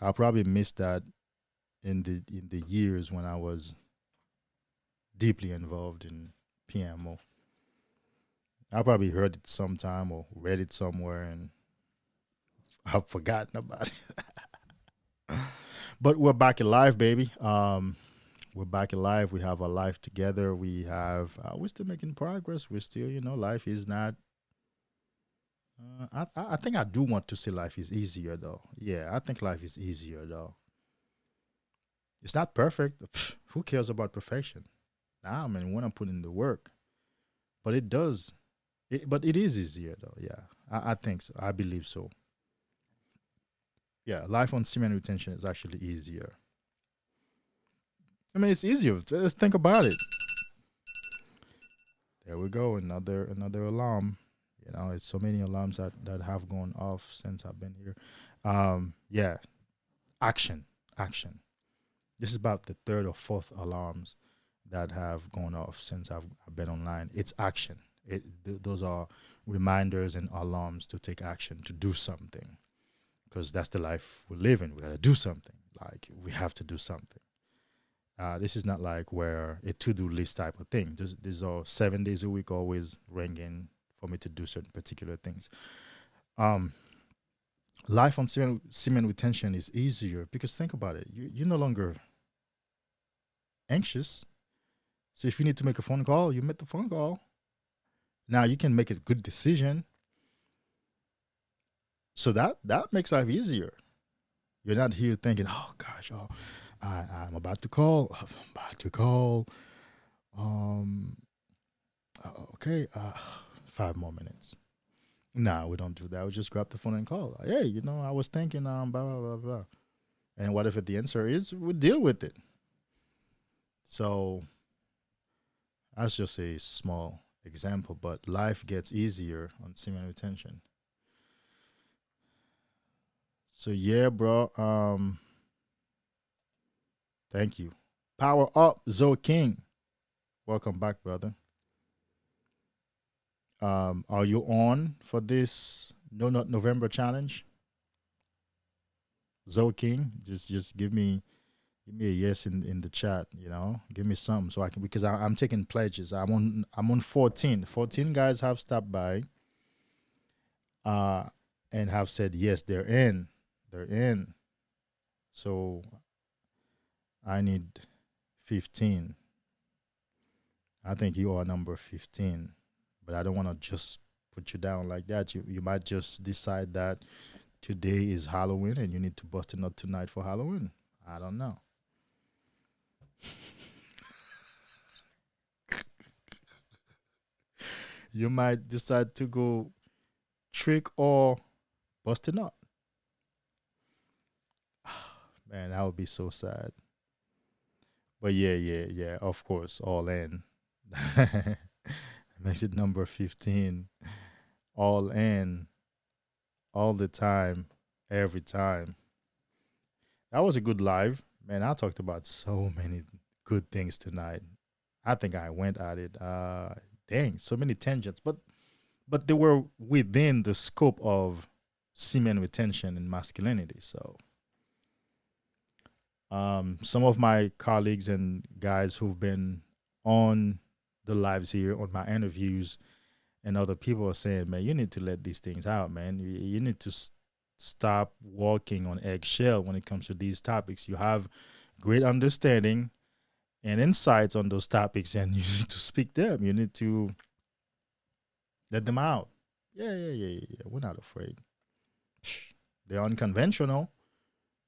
I probably missed that in the years when I was deeply involved in PMO. I probably heard it sometime or read it somewhere and I've forgotten about it. But we're back alive, baby. We're back alive. We have a life together. We're still making progress. We're still, life is not. I think I do want to say life is easier though. Yeah, I think life is easier though. It's not perfect. Who cares about perfection? Nah, man, when I'm putting in the work, but it does. But it is easier though. Yeah, I think so. I believe so. Yeah, life on semen retention is actually easier. I mean, it's easier. Just think about it. There we go. Another alarm. It's so many alarms that have gone off since I've been here. Yeah, action. This is about the third or fourth alarms that have gone off since I've been online. It's action. Those are reminders and alarms to take action, to do something, because that's the life we live in. We gotta do something. Like, we have to do something. This is not like where a to-do list type of thing. These are 7 days a week, always ringing for me to do certain particular things. Um, Life on semen retention is easier because think about it. You're no longer anxious. So if you need to make a phone call, you make the phone call. Now you can make a good decision. So that makes life easier. You're not here thinking, oh gosh, I'm about to call. I'm about to call. Um, okay, 5 more minutes. No, we don't do that. We just grab the phone and call. Hey, I was thinking, blah, blah, blah, blah. And what if the answer is we deal with it? So that's just a small example, but life gets easier on semen retention. So yeah, bro. Thank you. Power up, Zoe King. Welcome back, brother. Are you on for this No Nut November challenge? Zoe King, just give me a yes in the chat. Give me something so I can, because I'm taking pledges. I'm on 14. 14 guys have stopped by, and have said yes, they're in. They're in. So I need 15. I think you are number 15, but I don't want to just put you down like that. You might just decide that today is Halloween and you need to bust a nut tonight for Halloween. I don't know. You might decide to go trick or bust a nut. Man, that would be so sad. But yeah, of course, all in. Makes it number 15. All in, all the time, every time. That was a good live. Man, I talked about so many good things tonight. I think I went at it. Dang, so many tangents. But they were within the scope of semen retention and masculinity. So some of my colleagues and guys who've been on the lives here, on my interviews, and other people are saying, man, you need to let these things out, man. You need to stop walking on eggshell when it comes to these topics. You have great understanding and insights on those topics, and you need to speak them. You need to let them out. Yeah. We're not afraid. They're unconventional,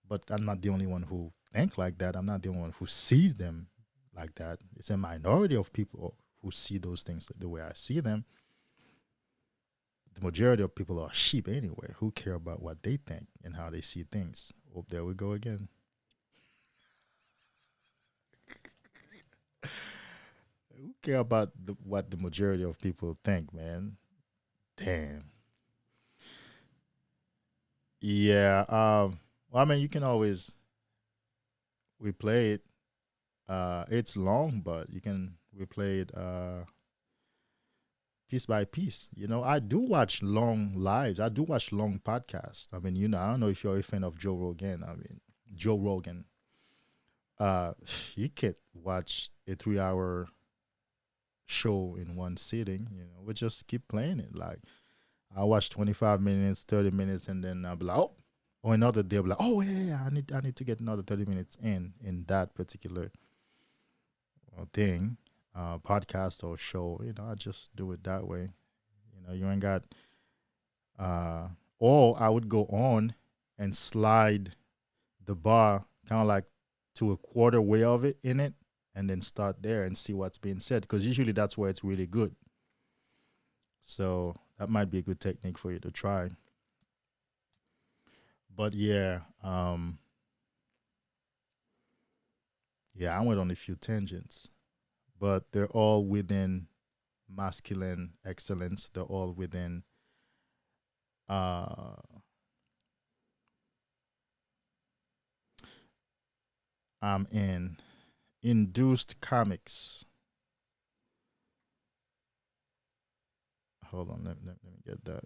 but I'm not the only one who think like that. I'm not the only one who sees them like that. It's a minority of people who see those things the way I see them. The majority of people are sheep anyway. Who care about what they think and how they see things? Oh, there we go again. Who care about what the majority of people think, man? Damn. Yeah. Well, I mean, you can always replay it. It's long, but you can replay it piece by piece. I do watch long lives. I do watch long podcasts. I mean, I don't know if you're a fan of Joe Rogan. Joe Rogan. You can't watch a 3-hour show in one sitting. We just keep playing it. Like, I watch 25 minutes, 30 minutes, and then I'll be like, oh, or another day I'll be like, oh yeah, I need to get another 30 minutes in that particular thing, podcast or show. I just do it that way. You ain't got. Or I would go on and slide the bar kind of like to a quarter way of it in it, and then start there and see what's being said, because usually that's where it's really good. So that might be a good technique for you to try. But yeah, I went on a few tangents, but they're all within masculine excellence. They're all within I'm in induced comics. Hold on, let me get that.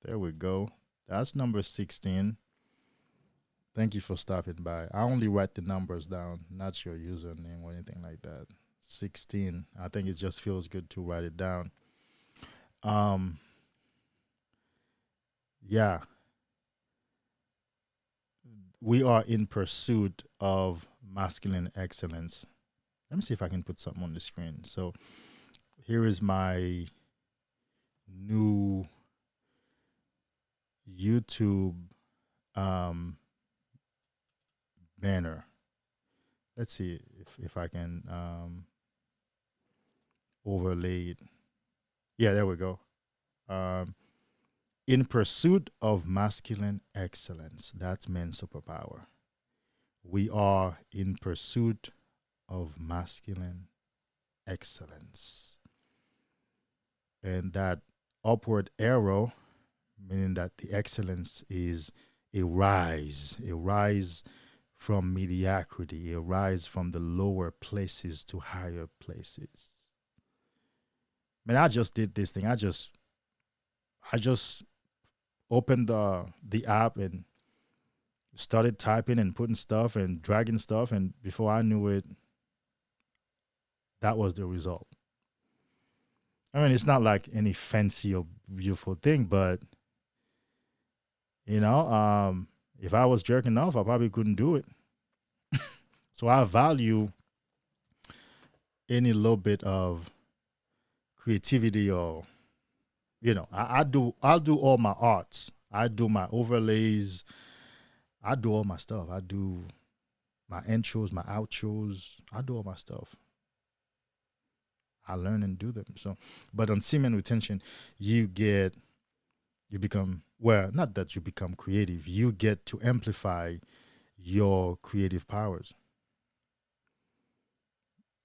There we go. That's number 16. Thank you for stopping by. I only write the numbers down, not your username or anything like that. 16. I think it just feels good to write it down. Yeah. We are in pursuit of masculine excellence. Let me see if I can put something on the screen. So here is my new YouTube banner. Let's see if I can overlay it. Yeah, there we go. In pursuit of masculine excellence. That's men's superpower. We are in pursuit of masculine excellence. And that upward arrow, meaning that the excellence is a rise from mediocrity, a rise from the lower places to higher places. Man, I just did this thing. I just opened the app and started typing and putting stuff and dragging stuff, and before I knew it, that was the result. I mean, it's not like any fancy or beautiful thing, but if I was jerking off, I probably couldn't do it. So I value any little bit of creativity, or I'll do all my arts. I do my overlays. I do all my stuff. I do my intros, my outros. I do all my stuff. I learn and do them. So, but on Semen Retention, you become, well, not that you become creative. You get to amplify your creative powers.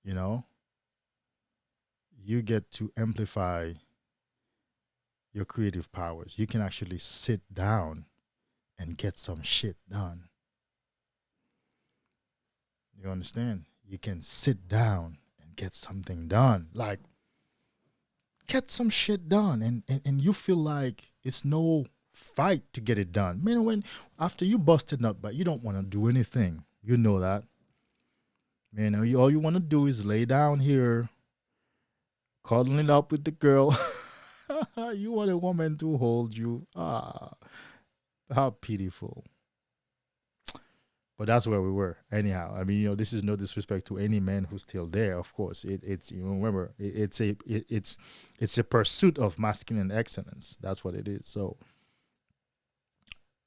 You get to amplify your creative powers. You can actually sit down and get some shit done. You understand? You can sit down and get something done. Like, get some shit done. And you feel like it's no fight to get it done. Man, when after you busted up, but you don't want to do anything. You know that. Man, all you want to do is lay down here, cuddling up with the girl. You want a woman to hold you. How pitiful. But that's where we were. Anyhow, I mean, this is no disrespect to any man who's still there. Of course, it's remember, it's a pursuit of masculine excellence. That's what it is. So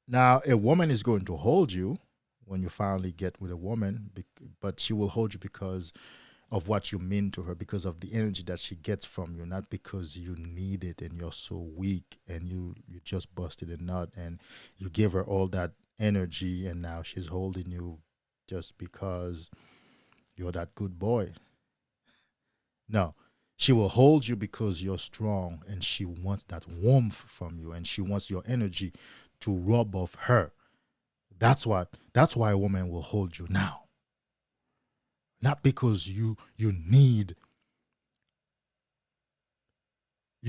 now a woman is going to hold you when you finally get with a woman, but she will hold you because of what you mean to her, because of the energy that she gets from you, not because you need it and you're so weak and you just busted a nut and you give her all that energy and now she's holding you just because you're that good boy. No, she will hold you because you're strong and she wants that warmth from you and she wants your energy to rub off her. That's why a woman will hold you now. Not because you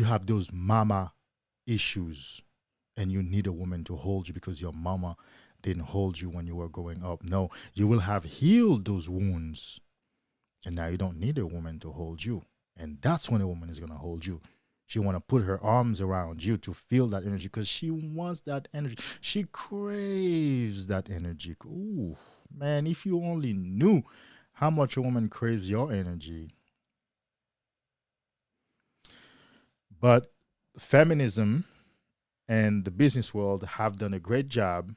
have those mama issues and you need a woman to hold you because your mama didn't hold you when you were growing up. No, you will have healed those wounds and now you don't need a woman to hold you. And that's when a woman is going to hold you. She want to put her arms around you to feel that energy because she wants that energy. She craves that energy. Ooh, man, if you only knew how much a woman craves your energy. But feminism and the business world have done a great job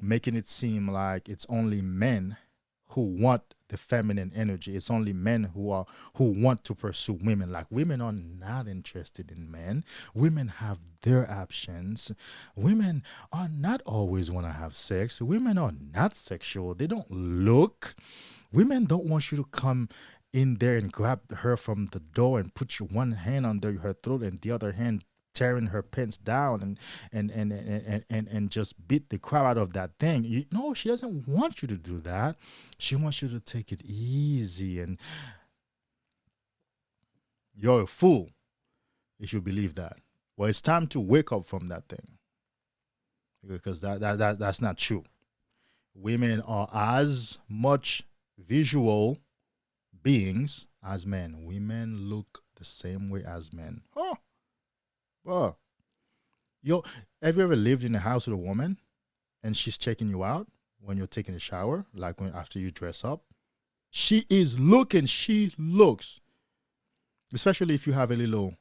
making it seem like it's only men who want the feminine energy. It's only men who want to pursue women. Like, women are not interested in men. Women have their options. Women are not always want to have sex. Women are not sexual. They don't look. Women don't want you to come in there and grab her from the door and put your one hand under her throat and the other hand tearing her pants down and just beat the crap out of that thing. No, she doesn't want you to do that. She wants you to take it easy, and you're a fool if you believe that. Well, it's time to wake up from that thing, because that's not true. Women are as much visual beings as men. Women look the same way as men. Oh, bro. Yo, have you ever lived in a house with a woman and she's checking you out when you're taking a shower, like when after you dress up? She looks, especially if you have a little,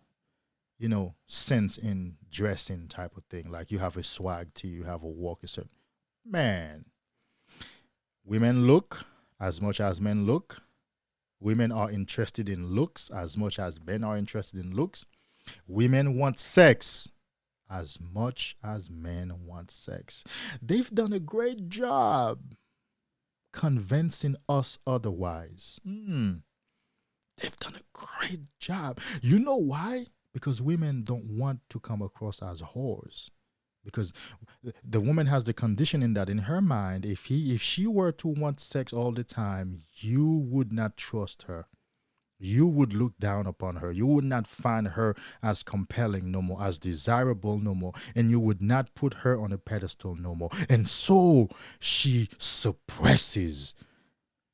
sense in dressing type of thing. Like you have a swag to you, have a walk, man. Women look as much as men look. Women are interested in looks as much as men are interested in looks. Women want sex as much as men want sex. They've done a great job convincing us otherwise. They've done a great job. You know why? Because women don't want to come across as whores. Because the woman has the conditioning that in her mind, if she were to want sex all the time, you would not trust her. You would look down upon her. You would not find her as compelling no more, as desirable no more, and you would not put her on a pedestal no more. And so she suppresses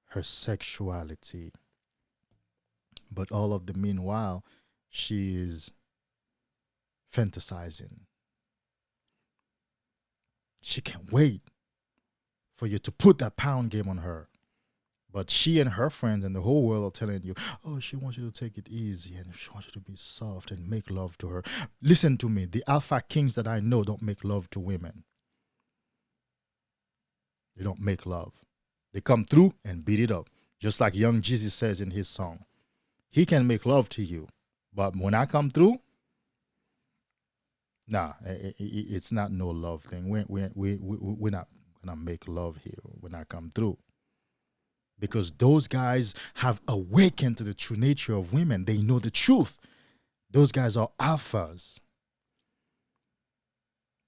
her sexuality. But all of the meanwhile, she is fantasizing. She can't wait for you to put that pound game on her. But she and her friends and the whole world are telling you, oh, she wants you to take it easy and she wants you to be soft and make love to her. Listen to me. The alpha kings that I know don't make love to women. They don't make love. They come through and beat it up. Just like Young Jesus says in his song. He can make love to you. But when I come through, nah, it's not no love thing. We're not gonna make love here when I come through, because those guys have awakened to the true nature of women. They know the truth. Those guys are alphas.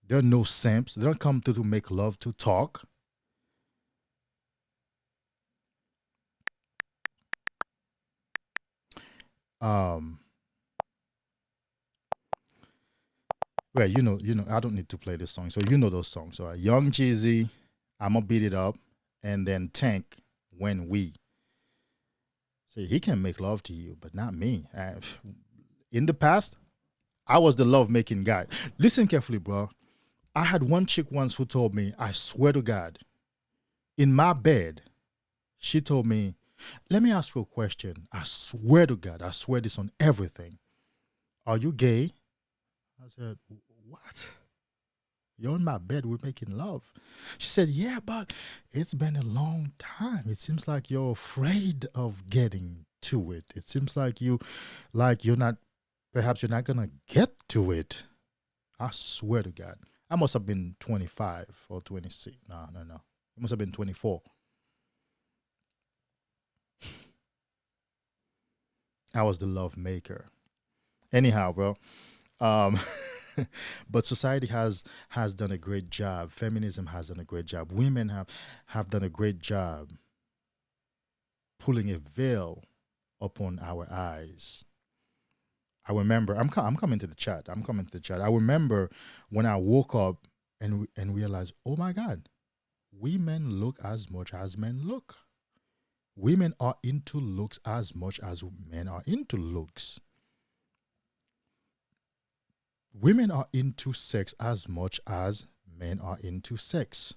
They're no simps. They don't come through to make love, to talk. Well, I don't need to play this song. So you know those songs. All right. Young Jeezy, I'ma Beat It Up, and then Tank, When We. See, he can make love to you, but not me. In the past, I was the love-making guy. Listen carefully, bro. I had one chick once who told me, I swear to God, in my bed, she told me, let me ask you a question. I swear to God, I swear this on everything. Are you gay? I said, what? You're in my bed, we're making love. She said, yeah, but it's been a long time. It seems like you're afraid of getting to it. It seems like you're not gonna get to it. I swear to God. I must have been 25 or 26. No. It must have been 24. I was the love maker. Anyhow, bro. But society has done a great job. Feminism has done a great job. Women have done a great job pulling a veil upon our eyes. I remember, I'm coming to the chat. I remember when I woke up and realized, oh my God, women look as much as men look. Women are into looks as much as men are into looks. Women are into sex as much as men are into sex.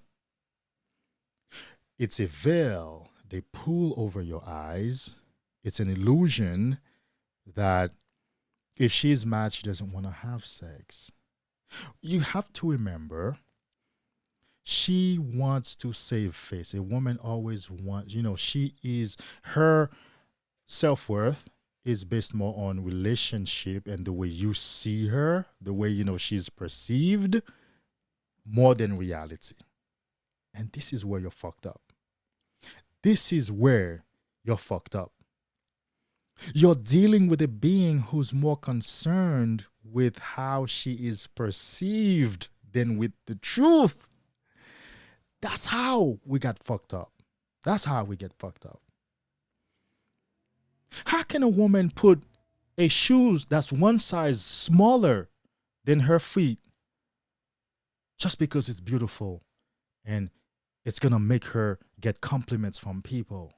It's a veil they pull over your eyes. It's an illusion that if she's mad, she doesn't want to have sex. You have to remember, she wants to save face. A woman always wants, her self-worth is based more on relationship and the way you see her, the way, she's perceived, more than reality. And this is where you're fucked up. This is where you're fucked up. You're dealing with a being who's more concerned with how she is perceived than with the truth. That's how we got fucked up. That's how we get fucked up. How can a woman put a shoes that's one size smaller than her feet just because it's beautiful and it's gonna make her get compliments from people?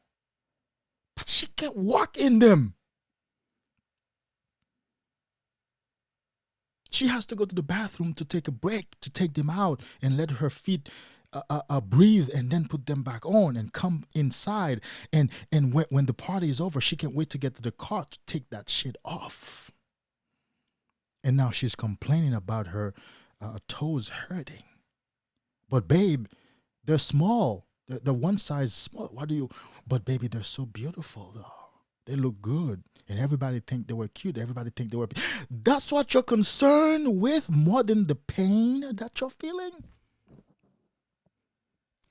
But she can't walk in them. She has to go to the bathroom to take a break, to take them out and let her feet breathe and then put them back on and come inside. And when the party is over, she can't wait to get to the car to take that shit off. And now she's complaining about her toes hurting. But babe, they're small. They're one size small. But baby, they're so beautiful though. They look good. And everybody think they were cute. Everybody think they were. That's what you're concerned with more than the pain that you're feeling.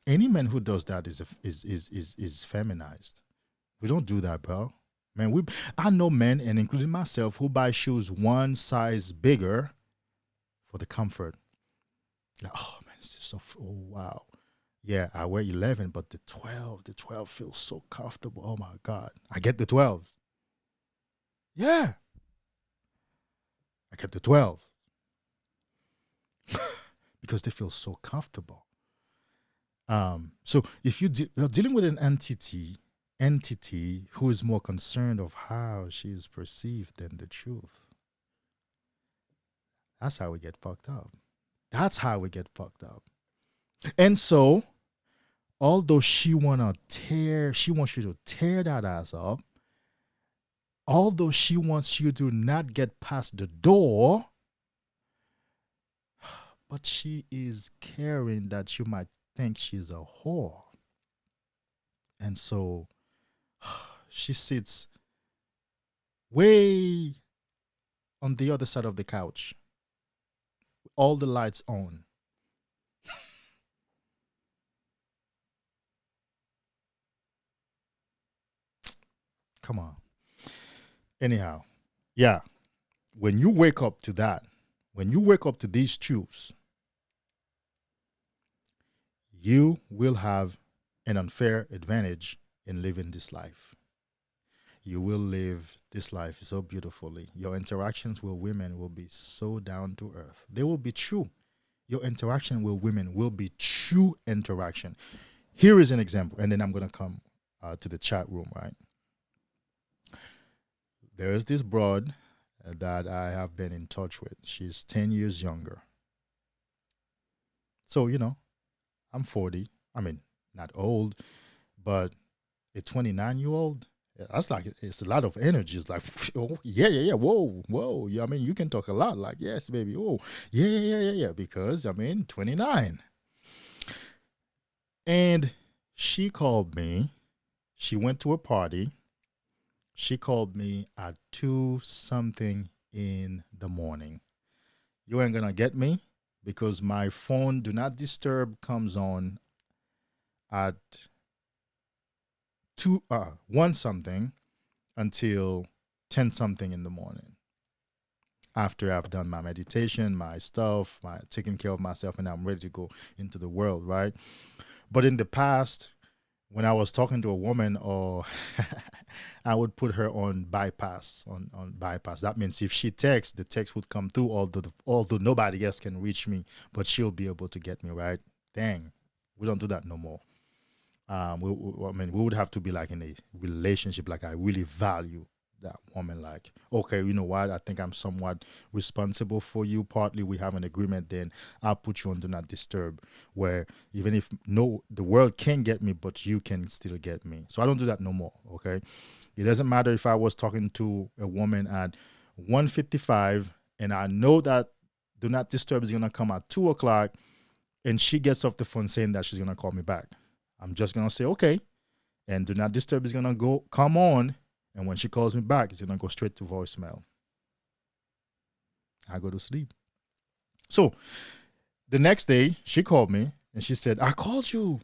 Any man who does that is feminized. We don't do that, bro. Man, I know men, and including myself, who buy shoes one size bigger for the comfort. Like, oh man, this is oh wow. Yeah, I wear 11, but the 12 feels so comfortable. Oh my God. I get the 12s. Yeah. I get the 12. Because they feel so comfortable. So if you're dealing with an entity who is more concerned of how she is perceived than the truth, that's how we get fucked up. That's how we get fucked up. And so, although she wants you to tear that ass up, although she wants you to not get past the door, but she is caring that you might think she's a whore. And so she sits way on the other side of the couch, all the lights on. Come on. Anyhow, yeah, when you wake up to that, when you wake up to these truths, you will have an unfair advantage in living this life. You will live this life so beautifully. Your interactions with women will be so down to earth. They will be true. Your interaction with women will be true interaction. Here is an example, and then I'm going to come to the chat room, right? There is this broad that I have been in touch with. She's 10 years younger. So, I'm 40. I mean, not old, but a 29-year-old, that's like, it's a lot of energy. It's like, oh, yeah, whoa. Yeah, I mean, you can talk a lot. Like, yes, baby. Oh, yeah. Because, 29. And she called me. She went to a party. She called me at 2-something in the morning. You ain't gonna get me because my phone do not disturb comes on at 1-something until 10-something in the morning. After I've done my meditation, my stuff, my taking care of myself, and I'm ready to go into the world, right? But in the past, when I was talking to a woman, or I would put her on bypass, on bypass. That means if she texts, the text would come through, although nobody else can reach me, but she'll be able to get me, right? Dang, we don't do that no more. We would have to be like in a relationship, like I really value that woman. Like, okay, you know what? I think I'm somewhat responsible for you. Partly we have an agreement, then I'll put you on do not disturb, where even if the world can get me, but you can still get me. So I don't do that no more, okay? It doesn't matter if I was talking to a woman at 1:55 and I know that do not disturb is going to come at 2 o'clock and she gets off the phone saying that she's going to call me back. I'm just going to say, okay. And do not disturb is going to come on. And when she calls me back, it's going to go straight to voicemail. I go to sleep. So the next day, she called me and she said, I called you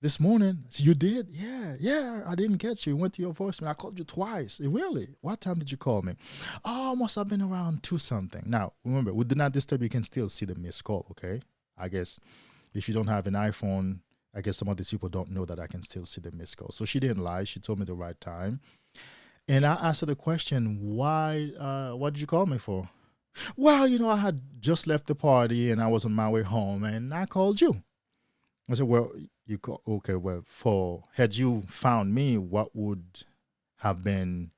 This morning. So you did? Yeah, I didn't catch you. You went to your voicemail. I called you twice. Really? What time did you call me? Oh, must have been around 2 something. Now, remember, with Do Not Disturb, you can still see the missed call, okay? I guess if you don't have an iPhone, I guess some of these people don't know that I can still see the missed call. So she didn't lie. She told me the right time. And I asked her the question, why, what did you call me for? Well, I had just left the party and I was on my way home and I called you. I said, well, okay, well, had you found me, what would have been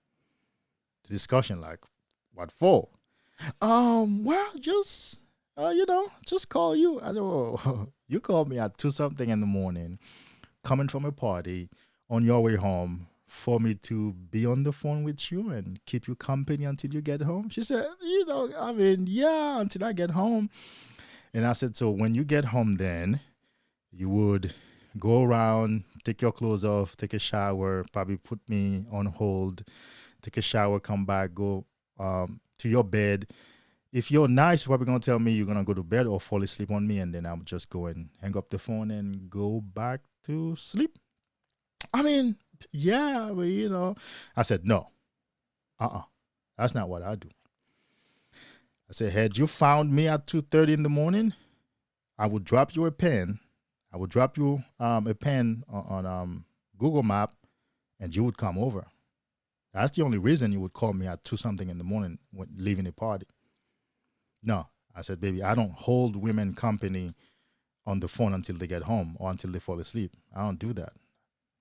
the discussion like? What for? Well, just call you. I said, well, you called me at 2 something in the morning, coming from a party on your way home for me to be on the phone with you and keep you company until you get home. She said, yeah, until I get home. And I said, so when you get home then, you would go around, take your clothes off, take a shower, probably put me on hold, take a shower, come back, go to your bed. If you're nice, you're probably going to tell me you're going to go to bed or fall asleep on me, and then I'll just go and hang up the phone and go back to sleep. Yeah, but I said, no, that's not what I do. I said, had you found me at 2:30 in the morning, I would drop you a pen. I would drop you a pen on Google Map, and you would come over. That's the only reason you would call me at 2 something in the morning when leaving a party. No, I said, baby, I don't hold women company on the phone until they get home or until they fall asleep. I don't do that.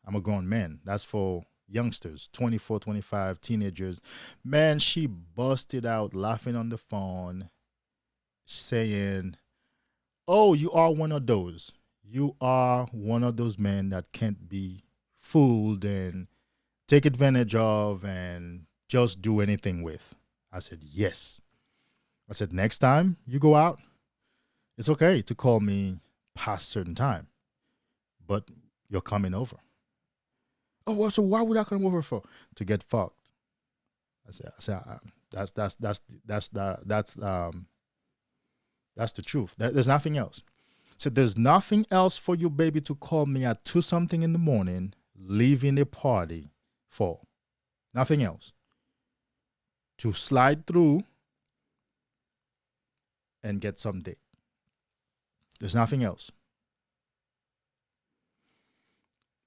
I'm a grown man. That's for youngsters, 24, 25, teenagers. Man, she busted out laughing on the phone, saying, oh, you are one of those. You are one of those men that can't be fooled and take advantage of and just do anything with. I said, yes. I said, next time you go out, it's okay to call me past certain time, but you're coming over. Oh, well, so why would I come over for? To get fucked. I said, that's the truth. There's nothing else. So there's nothing else for you, baby, to call me at 2 something in the morning, leaving a party for. Nothing else. To slide through and get some dick. There's nothing else.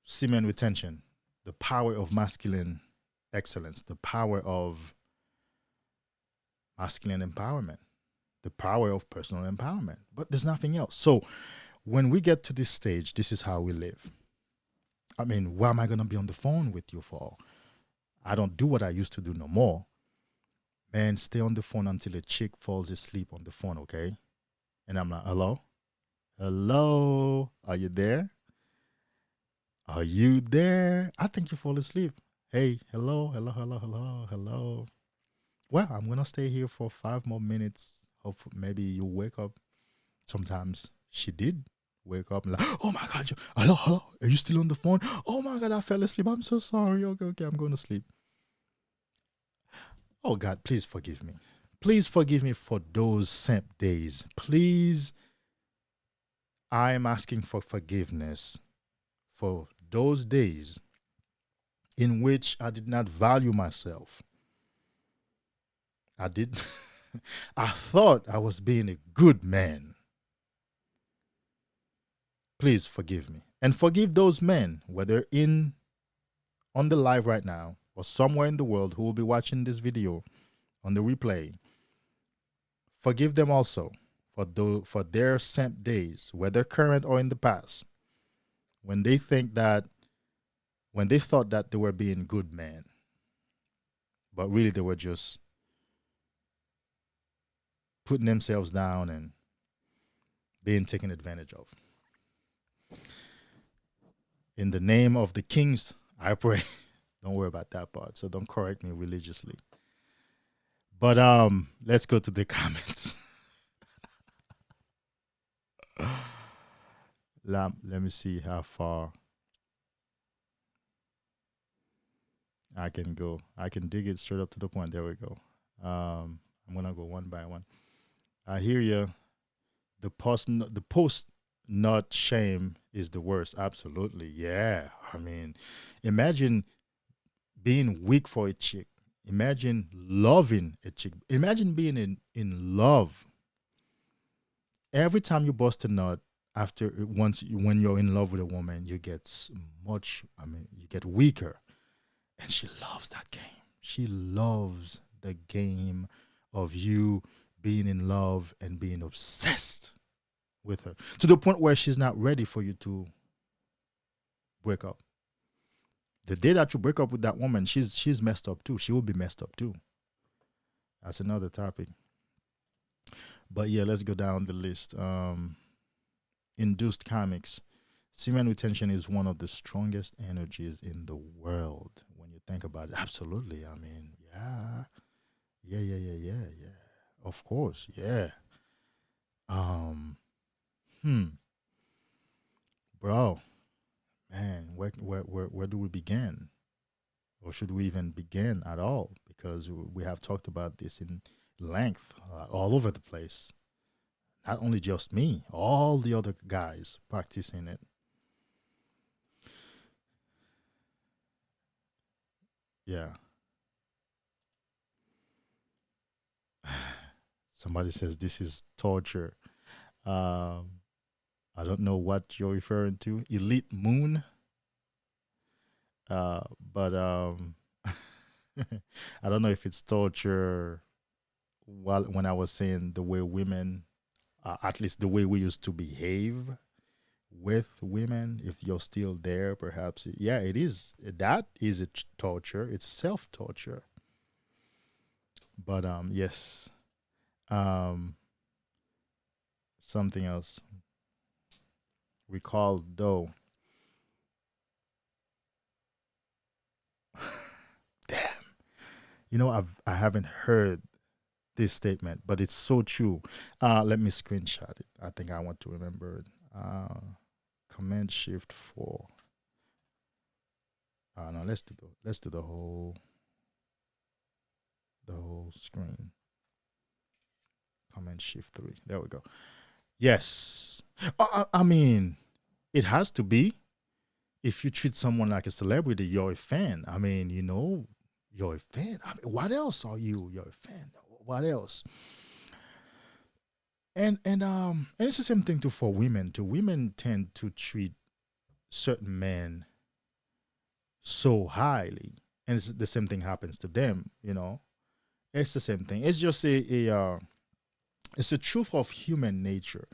Semen retention, the power of masculine excellence, the power of masculine empowerment, the power of personal empowerment. But there's nothing else. So when we get to this stage, this is how we live. I mean, why am I going to be on the phone with you for? I don't do what I used to do no more. Man, stay on the phone until a chick falls asleep on the phone, okay? And I'm like, hello? Hello? Are you there? Are you there? I think you fall asleep. Hey, hello. Well, I'm going to stay here for 5 more minutes. Hopefully, maybe you wake up. Sometimes she did wake up and like, oh my God, hello, are you still on the phone? Oh my God, I fell asleep. I'm so sorry. Okay, I'm going to sleep. Oh God, please forgive me. Please forgive me for those simp days. Please, I am asking for forgiveness for those days in which I did not value myself. I thought I was being a good man. Please forgive me. And forgive those men, whether on the live right now or somewhere in the world who will be watching this video on the replay. Forgive them also for their simp days, whether current or in the past, when they thought that they were being good men, but really they were just putting themselves down and being taken advantage of. In the name of the kings, I pray. Don't worry about that part, so don't correct me religiously. But let's go to the comments. Let me see how far I can go. I can dig it straight up to the point. There we go. I'm gonna go one by one. I hear you. The post not shame is the worst. Absolutely. Yeah. I mean, imagine being weak for a chick. Imagine loving a chick. Imagine being in love. Every time you bust a nut, after when you're in love with a woman, you get much. I mean, you get weaker, and she loves that game. She loves the game of you being in love and being obsessed with her to the point where she's not ready for you to break up. The day that you break up with that woman, she's messed up too. She will be messed up too. That's another topic. But yeah, let's go down the list. Induced comics. Semen retention is one of the strongest energies in the world when you think about it. Absolutely. I mean, yeah. Yeah. Of course, yeah. Hmm. Bro, man, where do we begin? Or should we even begin at all? Because we have talked about this in length all over the place. Not only just me, all the other guys practicing it. Yeah. Somebody says this is torture. Um, I don't know what you're referring to. Elite Moon. But I don't know if it's torture. While when I was saying the way women, at least the way we used to behave with women, if you're still there, perhaps yeah, it is. That is a torture. It's self torture. But yes. Um, something else. Recall though. Damn. I haven't heard this statement, but it's so true. Let me screenshot it. I think I want to remember it. Command Shift 4. No, let's do the whole screen. Command Shift 3. There we go. Yes. I mean, it has to be. If you treat someone like a celebrity, you're a fan. I mean, you're a fan. I mean, what else are you? You're a fan. What else? And it's the same thing too for women too. Women tend to treat certain men so highly, and it's the same thing happens to them. It's the same thing. It's just it's a truth of human nature.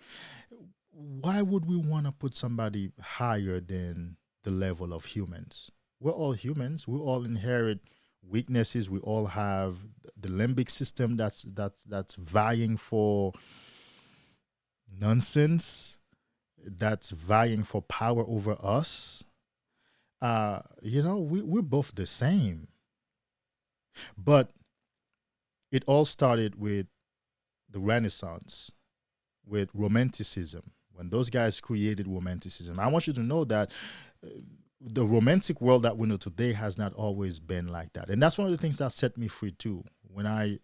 Why would we want to put somebody higher than the level of humans? We're all humans. We all inherit weaknesses. We all have the limbic system that's vying for nonsense, that's vying for power over us. We're both the same. But it all started with the Renaissance, with Romanticism. When those guys created Romanticism, I want you to know that the romantic world that we know today has not always been like that. And that's one of the things that set me free too. When I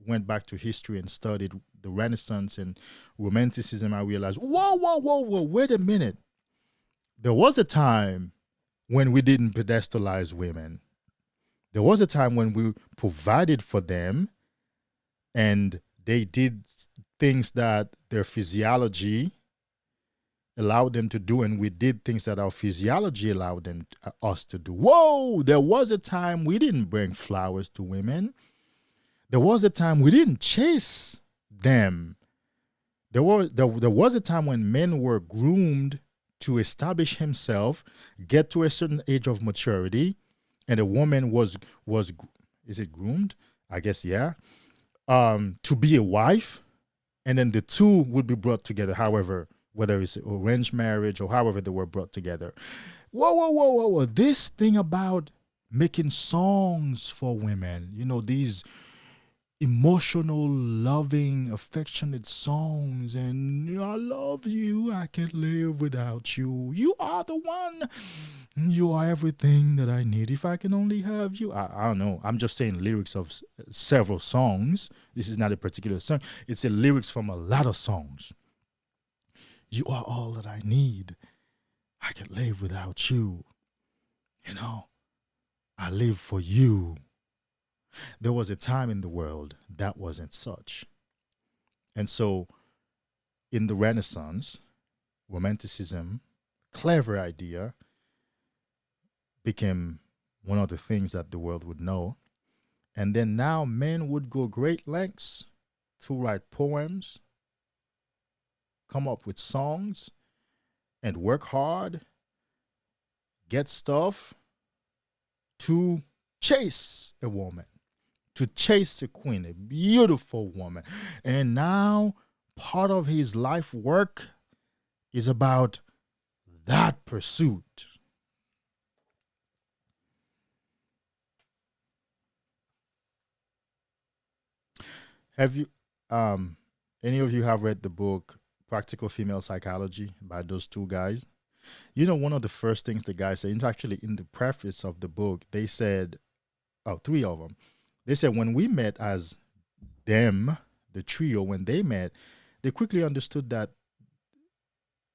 went back to history and studied the Renaissance and Romanticism, I realized, whoa, wait a minute. There was a time when we didn't pedestalize women. There was a time when we provided for them and they did things that their physiology allowed them to do, and we did things that our physiology allowed us to do. Whoa, there was a time we didn't bring flowers to women. There was a time we didn't chase them. There was a time when men were groomed to establish himself, get to a certain age of maturity, and a woman was is it groomed? I guess yeah. To be a wife, and then the two would be brought together. However, whether it's arranged marriage or however they were brought together. Whoa. This thing about making songs for women, these emotional, loving, affectionate songs, and I love you, I can't live without you. You are the one. You are everything that I need. If I can only have you. I don't know. I'm just saying lyrics of several songs. This is not a particular song. It's a lyrics from a lot of songs. You are all that I need. I can live without you. You know, I live for you. There was a time in the world that wasn't such. And so in the Renaissance, romanticism, clever idea, became one of the things that the world would know. And then now men would go great lengths to write poems, come up with songs, and work hard, get stuff to chase a woman, to chase a queen, a beautiful woman. And now part of his life work is about that pursuit. Have you, any of you have read the book Practical Female Psychology by those two guys? You know, one of the first things the guys said, actually in the preface of the book, they said, oh, three of them. They said when we met as them, the trio, when they met, they quickly understood that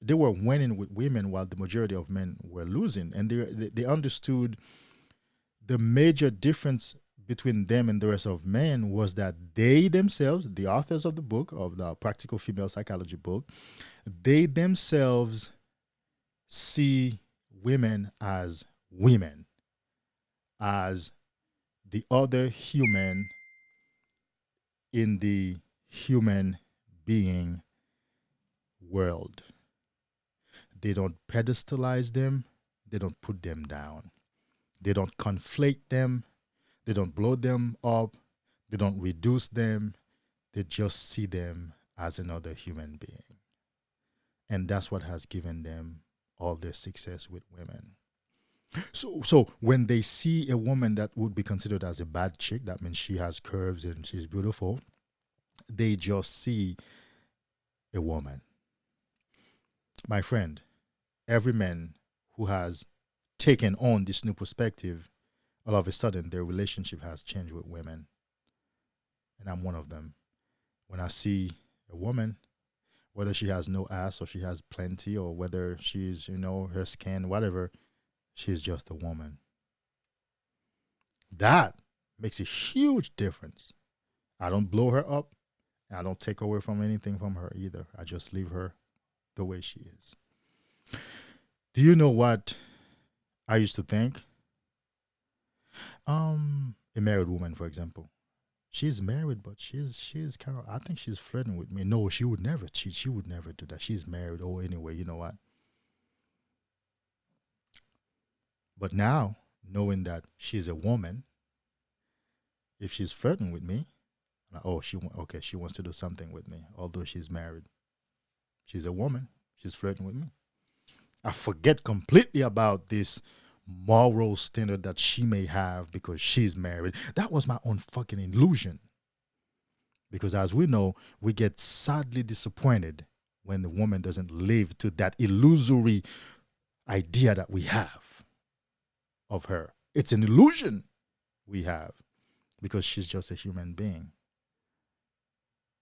they were winning with women while the majority of men were losing. And they understood the major difference between them and the rest of men was that they themselves, the authors of the book, of the Practical Female Psychology book, they themselves see women, as the other human in the human being world. They don't pedestalize them, they don't put them down, they don't conflate them, they don't blow them up, they don't reduce them, they just see them as another human being. And that's what has given them all their success with women. So when they see a woman that would be considered as a bad chick, that means she has curves and she's beautiful, they just see a woman. My friend, every man who has taken on this new perspective, all of a sudden their relationship has changed with women. And I'm one of them. When I see a woman, whether she has no ass or she has plenty, or whether she's, her skin, whatever, she's just a woman. That makes a huge difference. I don't blow her up. I don't take away from anything from her either. I just leave her the way she is. Do you know what I used to think? A married woman, for example. She's married, but she's kind of, I think she's flirting with me. No, she would never cheat. She would never do that. She's married. Oh, anyway, you know what? But now, knowing that she's a woman, if she's flirting with me, she wants to do something with me, although she's married. She's a woman. She's flirting with me. I forget completely about this moral standard that she may have because she's married. That was my own fucking illusion. Because as we know, we get sadly disappointed when the woman doesn't live to that illusory idea that we have of her. It's an illusion we have because she's just a human being.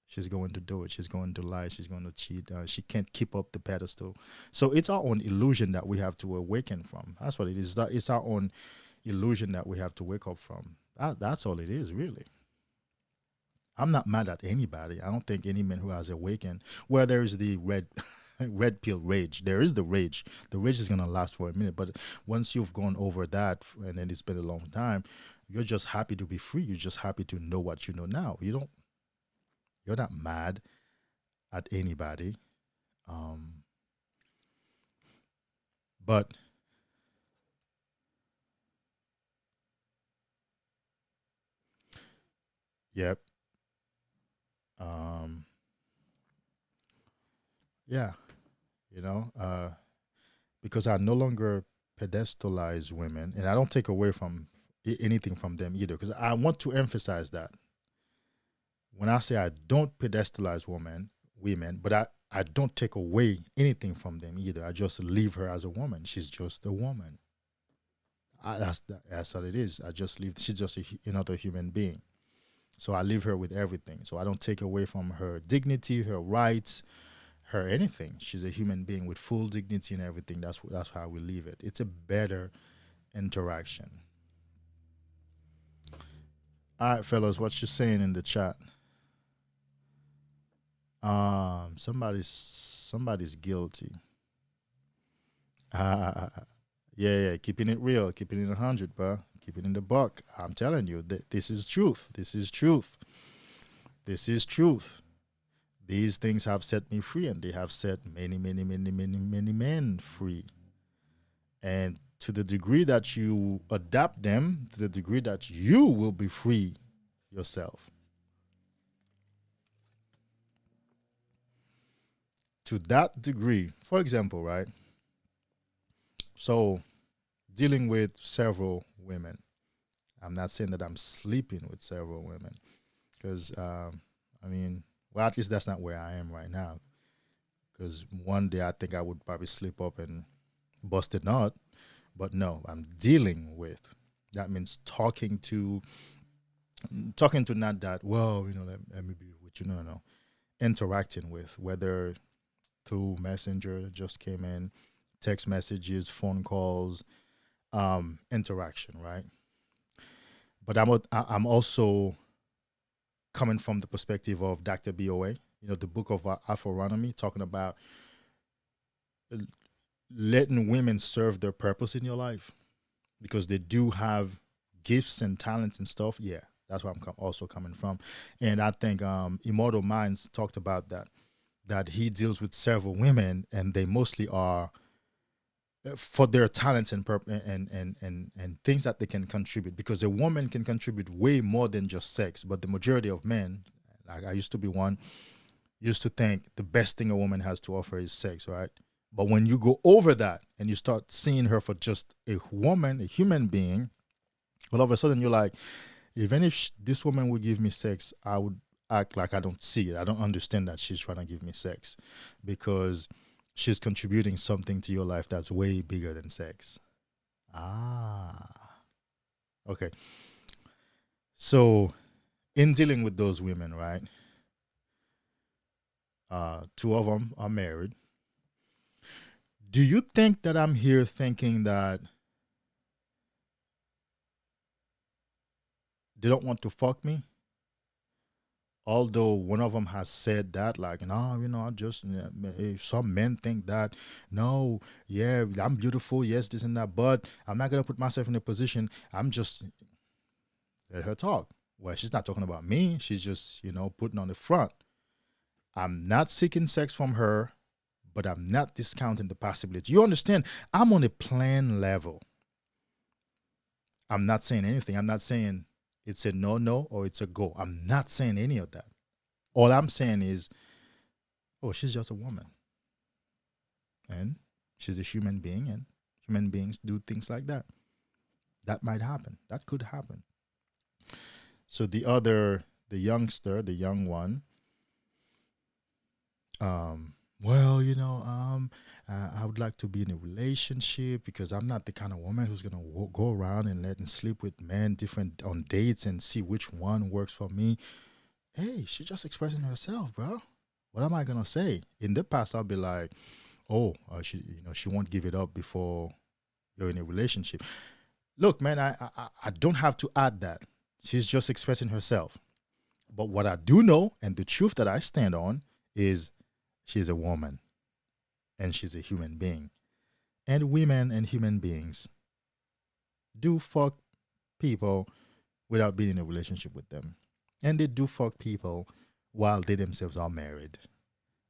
She's going to do it. She's going to lie. She's going to cheat. She can't keep up the pedestal. So it's our own illusion that we have to awaken from. That's what it is. It's our own illusion that we have to wake up from. That's all it is, really. I'm not mad at anybody. I don't think any man who has awakened, where there is the red pill rage, there is the rage. The rage is going to last for a minute. But once you've gone over that, and then it's been a long time, you're just happy to be free. You're just happy to know what you know now. You're not mad at anybody. But yep. Yeah. Because I no longer pedestalize women, and I don't take away from anything from them either, because I want to emphasize that. When I say I don't pedestalize women, but I don't take away anything from them either. I just leave her as a woman. She's just a woman. That's what it is. I just leave. She's just another human being. So I leave her with everything. So I don't take away from her dignity, her rights, her anything. She's a human being with full dignity and everything. That's how we leave it. It's a better interaction. All right, fellas, what you saying in the chat? Somebody's guilty. Yeah, keeping it real, keeping it 100, bro. Keeping it in the buck. I'm telling you, this is truth. This is truth. This is truth. These things have set me free, and they have set many, many, many, many, many men free. And to the degree that you adapt them, to the degree that you will be free yourself. To that degree, for example, right? So, dealing with several women. I'm not saying that I'm sleeping with several women, because, well, at least that's not where I am right now. Because one day I think I would probably slip up and bust a nut, but no, I'm dealing with. That means talking to not that, well, let me be with you. No. Interacting with, whether through Messenger just came in, text messages, phone calls, interaction, right? But I'm also coming from the perspective of Dr. BOA, the book of Alpharonomy, talking about letting women serve their purpose in your life, because they do have gifts and talents and stuff. Yeah, that's where I'm also coming from. And I think Immortal Minds talked about that he deals with several women, and they mostly are for their talents and things that they can contribute, because a woman can contribute way more than just sex. But the majority of men, like I used to be one, used to think the best thing a woman has to offer is sex, right? But when you go over that and you start seeing her for just a woman, a human being, all of a sudden you're like, even if this woman would give me sex, I would act like I don't see it. I don't understand that she's trying to give me sex, because she's contributing something to your life that's way bigger than sex. Okay. So in dealing with those women, right? Two of them are married. Do you think that I'm here thinking that they don't want to fuck me? Although one of them has said that, like, no, I just, some men think that, no, yeah, I'm beautiful, yes, this and that, but I'm not going to put myself in a position, I'm just, let her talk. Well, she's not talking about me, she's just, putting on the front. I'm not seeking sex from her, but I'm not discounting the possibility. You understand? I'm on a plan level. I'm not saying anything. I'm not saying it's a no or it's a go. I'm not saying any of that. All I'm saying is, she's just a woman. And she's a human being, and human beings do things like that. That might happen. That could happen. So the youngster, the young one, I would like to be in a relationship, because I'm not the kind of woman who's going to go around and sleep with men on dates and see which one works for me. Hey, she's just expressing herself, bro. What am I going to say? In the past, I'll be like, she won't give it up before you're in a relationship. Look, man, I don't have to add that. She's just expressing herself. But what I do know, and the truth that I stand on, is she's a woman, and she's a human being. And women and human beings do fuck people without being in a relationship with them. And they do fuck people while they themselves are married.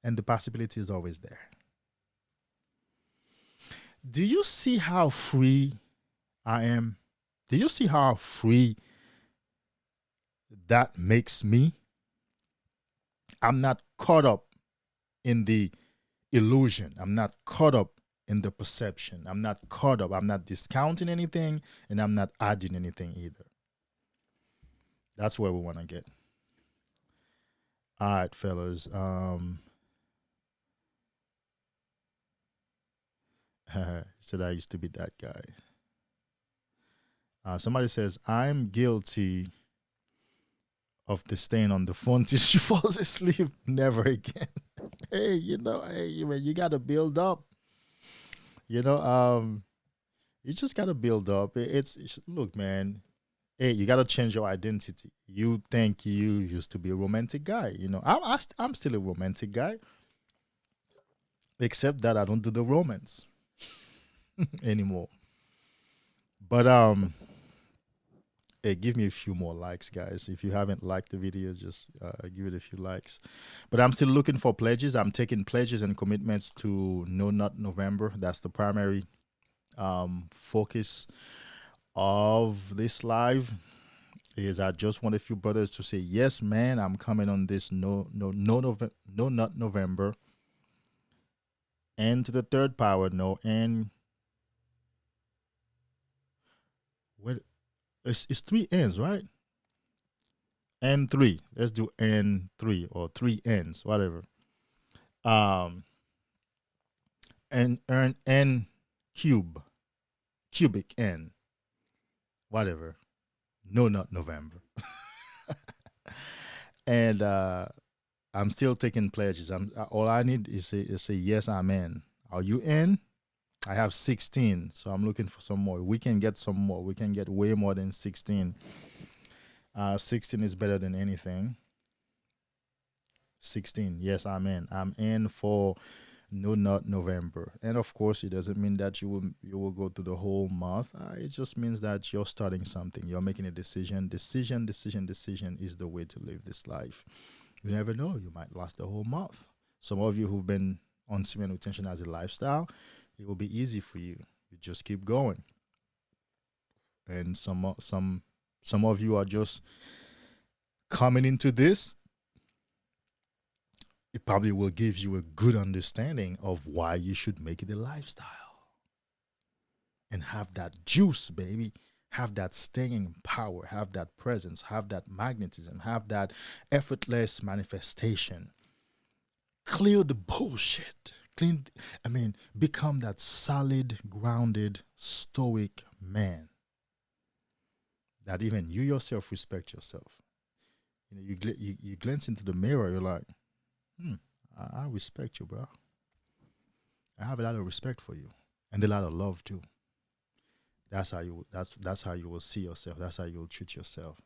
And the possibility is always there. Do you see how free I am? Do you see how free that makes me? I'm not caught up in the illusion. I'm not caught up in the perception. I'm not caught up. I'm not discounting anything, and I'm not adding anything either. That's where we want to get. All right, fellas. Said I used to be that guy. Somebody says, I'm guilty of the staying on the phone till she falls asleep. Never again. Hey, man, you gotta build up. You know, you just gotta build up. Look, man. Hey, you gotta change your identity. You think you used to be a romantic guy. I'm still a romantic guy, except that I don't do the romance anymore. But hey, give me a few more likes, guys. If you haven't liked the video, just give it a few likes. But I'm still looking for pledges. I'm taking pledges and commitments to No Nut November. That's the primary focus of this live. Is I just want a few brothers to say, yes, man, I'm coming on this no nut November. And to the third power, no, and what it's three N's, right? N3. Let's do N3 or three N's, whatever. And earn N cubic N, whatever. No Nut November. And I'm still taking pledges. All I need is say yes, I'm in. Are you in? I have 16, so I'm looking for some more. We can get some more. We can get way more than 16. 16 is better than anything. 16, yes, I'm in. I'm in for No Nut November. And of course, it doesn't mean that you will go through the whole month. It just means that you're starting something. You're making a decision. Decision is the way to live this life. You never know. You might last the whole month. Some of you who've been on semen retention as a lifestyle, it will be easy for you. You just keep going. And some of you are just coming into this. It probably will give you a good understanding of why you should make it a lifestyle. And have that juice, baby. Have that staying power. Have that presence. Have that magnetism. Have that effortless manifestation. Clear the bullshit. Become that solid, grounded, stoic man. That even you yourself respect yourself. You glance into the mirror, you're like, I respect you, bro. I have a lot of respect for you, and a lot of love too. That's how you will see yourself. That's how you will treat yourself.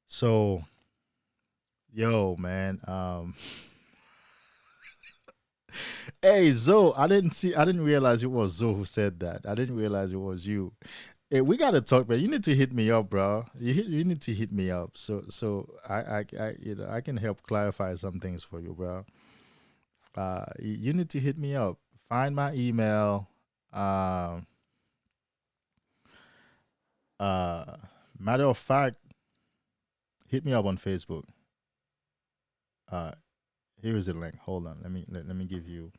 So, yo, man. Hey, Zoe, I didn't realize it was Zoe who said that. I didn't realize it was you. Hey, we gotta talk, man. You need to hit me up, bro. You need to hit me up. So I can help clarify some things for you, bro. You need to hit me up. Find my email. Matter of fact, hit me up on Facebook. Here is the link. Hold on. Let me give you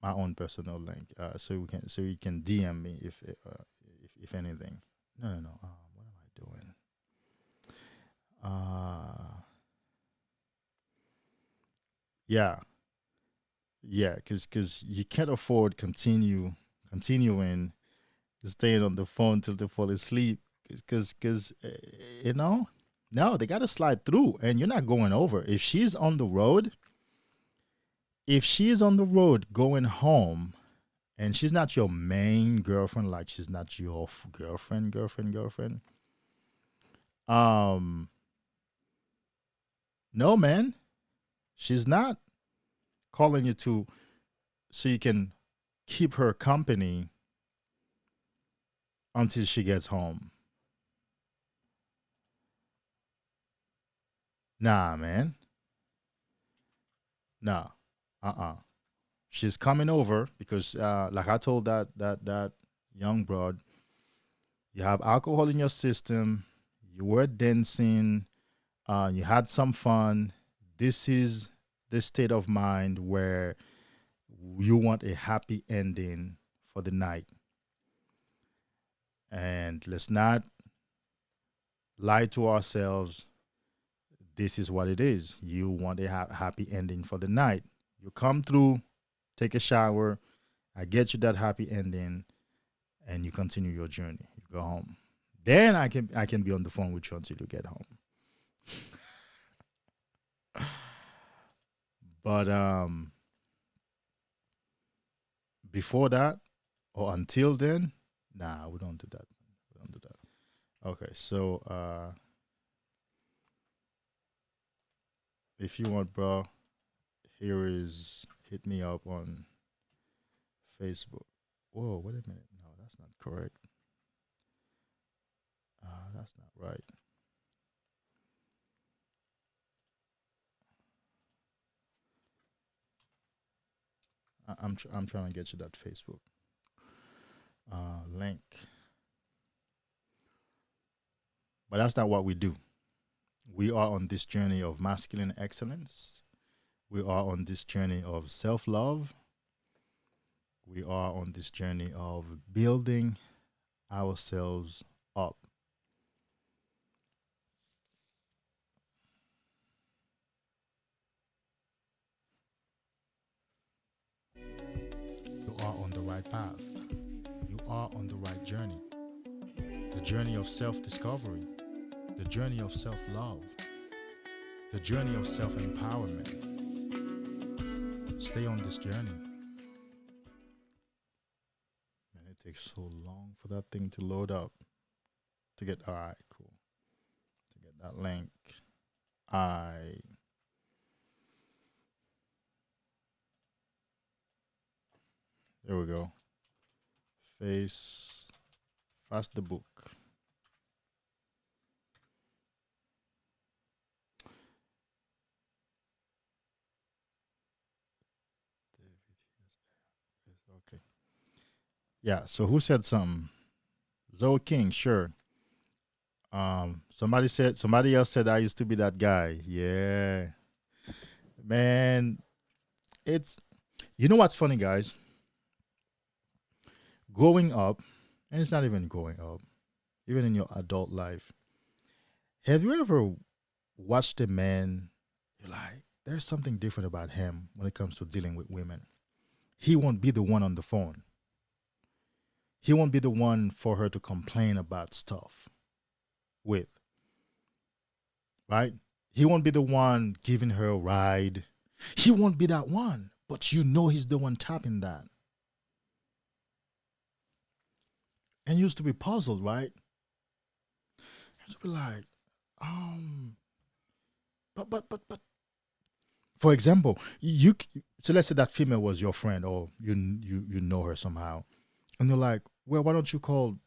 my own personal link. So you can DM me if anything. No. What am I doing? Yeah, because you can't afford continuing staying on the phone till they fall asleep. Because no, they gotta slide through, and you're not going over. If she's on the road going home, and she's not your main girlfriend, like she's not your girlfriend. No, man, she's not calling you so you can keep her company until she gets home. Nah, man. Nah. She's coming over because, like I told that young broad, you have alcohol in your system. You were dancing. You had some fun. This is the state of mind where you want a happy ending for the night. And let's not lie to ourselves. This is what it is. You want a happy ending for the night. You come through, take a shower, I get you that happy ending, and you continue your journey. You go home. Then I can be on the phone with you until you get home. But before that or until then, nah, we don't do that. We don't do that. Okay, so if you want, bro, here is hit me up on Facebook. Whoa, wait a minute. No, that's not correct. That's not right. I'm trying to get you that Facebook link, but that's not what we do. We are on this journey of masculine excellence. We are on this journey of self-love. We are on this journey of building ourselves up. You are on the right path. You are on the right journey. The journey of self-discovery, the journey of self-love, the journey of self-empowerment. Stay on this journey. Man, it takes so long for that thing to load up. To get, all right, cool. To get that link. There we go. Fast the book. Okay. Yeah, so who said something? Zoe King, sure. Somebody else said I used to be that guy. Yeah. Man, it's, you know what's funny, guys? Growing up, and it's not even growing up, even in your adult life, have you ever watched a man, you're like, there's something different about him when it comes to dealing with women. He won't be the one on the phone. He won't be the one for her to complain about stuff with, right? He won't be the one giving her a ride. He won't be that one, but you know he's the one tapping that. And you used to be puzzled, right? You used to be like, but. For example, so let's say that female was your friend, or you know her somehow, and you're like, well, why don't you call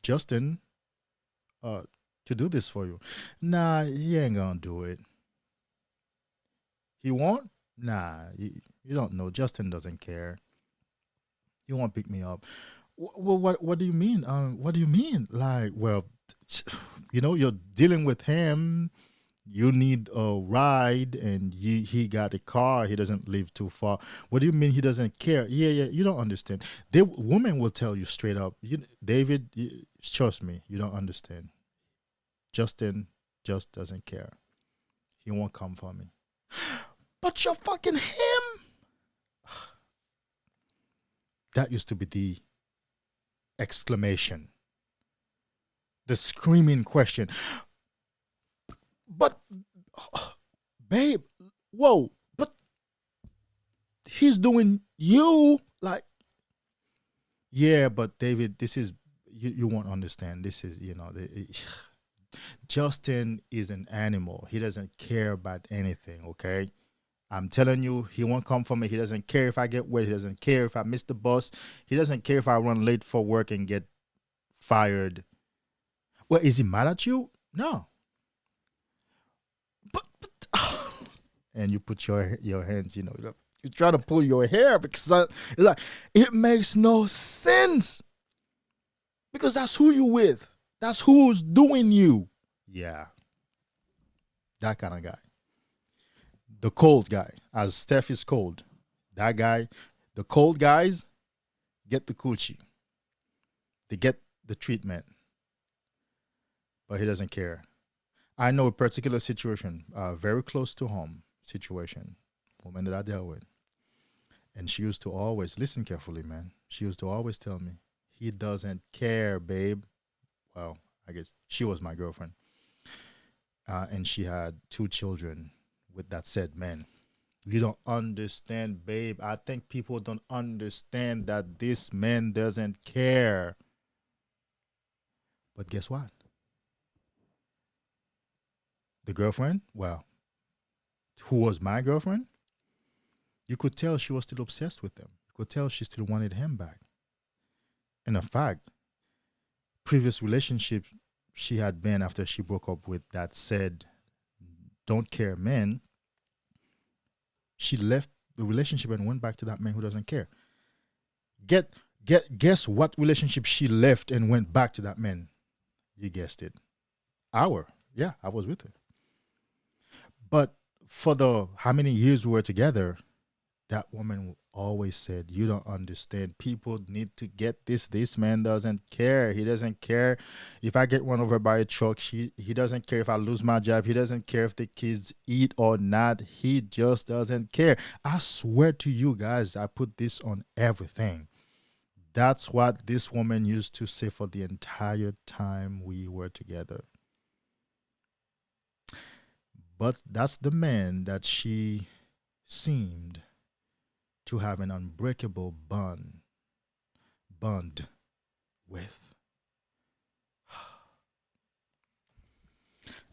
Justin to do this for you? Nah, he ain't gonna do it. He won't? Nah, you don't know. Justin doesn't care. He won't pick me up. Well, what do you mean? What do you mean? Like, well, you're dealing with him. You need a ride, and he got a car. He doesn't live too far. What do you mean he doesn't care? Yeah. You don't understand. The woman will tell you straight up, David, trust me, you don't understand. Justin just doesn't care. He won't come for me. But you're fucking him. That used to be the exclamation, the screaming question. But, babe, whoa, but he's doing you like, yeah, but David, this is, you won't understand. This is, Justin is an animal. He doesn't care about anything, okay? I'm telling you, he won't come for me. He doesn't care if I get wet. He doesn't care if I miss the bus. He doesn't care if I run late for work and get fired. Well, is he mad at you? No. But and you put your hands, you try to pull your hair because it's like, it makes no sense. Because that's who you with. That's who's doing you. Yeah. That kind of guy. The cold guy, as Steph is cold. That guy, the cold guys get the coochie. They get the treatment. But he doesn't care. I know a particular situation, very close to home situation, woman that I dealt with. And she used to always, listen carefully, man. She used to always tell me, he doesn't care, babe. Well, I guess she was my girlfriend. And she had 2 children with that said man. You don't understand, babe. I think people don't understand that this man doesn't care. But guess what? The girlfriend, well, who was my girlfriend, you could tell she was still obsessed with him. You could tell she still wanted him back. And in fact, previous relationship she had been after she broke up with that said don't care man, she left the relationship and went back to that man who doesn't care. Guess what relationship she left and went back to that man? You guessed it. I was with her. But for the how many years we were together, that woman always said, you don't understand. People need to get this. This man doesn't care. He doesn't care if I get run over by a truck. He doesn't care if I lose my job. He doesn't care if the kids eat or not. He just doesn't care. I swear to you guys, I put this on everything. That's what this woman used to say for the entire time we were together. But that's the man that she seemed to have an unbreakable bond with.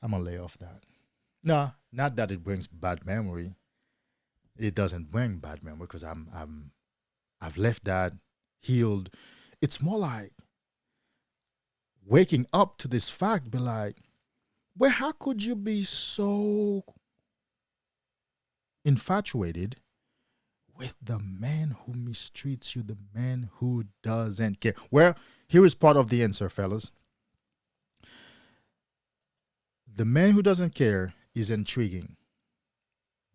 I'm gonna lay off that. No, not that it brings bad memory. It doesn't bring bad memory because I've left that, healed. It's more like waking up to this fact, be like, well, how could you be so infatuated with the man who mistreats you, the man who doesn't care? Well, here is part of the answer, fellas. The man who doesn't care is intriguing.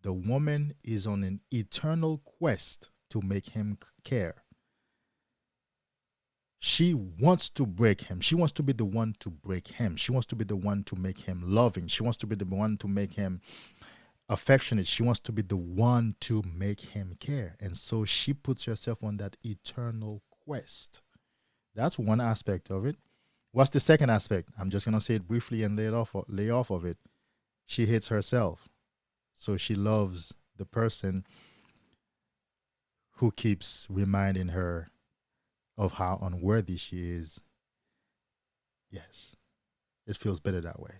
The woman is on an eternal quest to make him care. She wants to break him. She wants to be the one to break him. She wants to be the one to make him loving. She wants to be the one to make him affectionate. She wants to be the one to make him care. And so she puts herself on that eternal quest. That's one aspect of it. What's the second aspect? I'm just going to say it briefly and lay off of it. She hates herself. So she loves the person who keeps reminding her of how unworthy she is. Yes, it feels better that way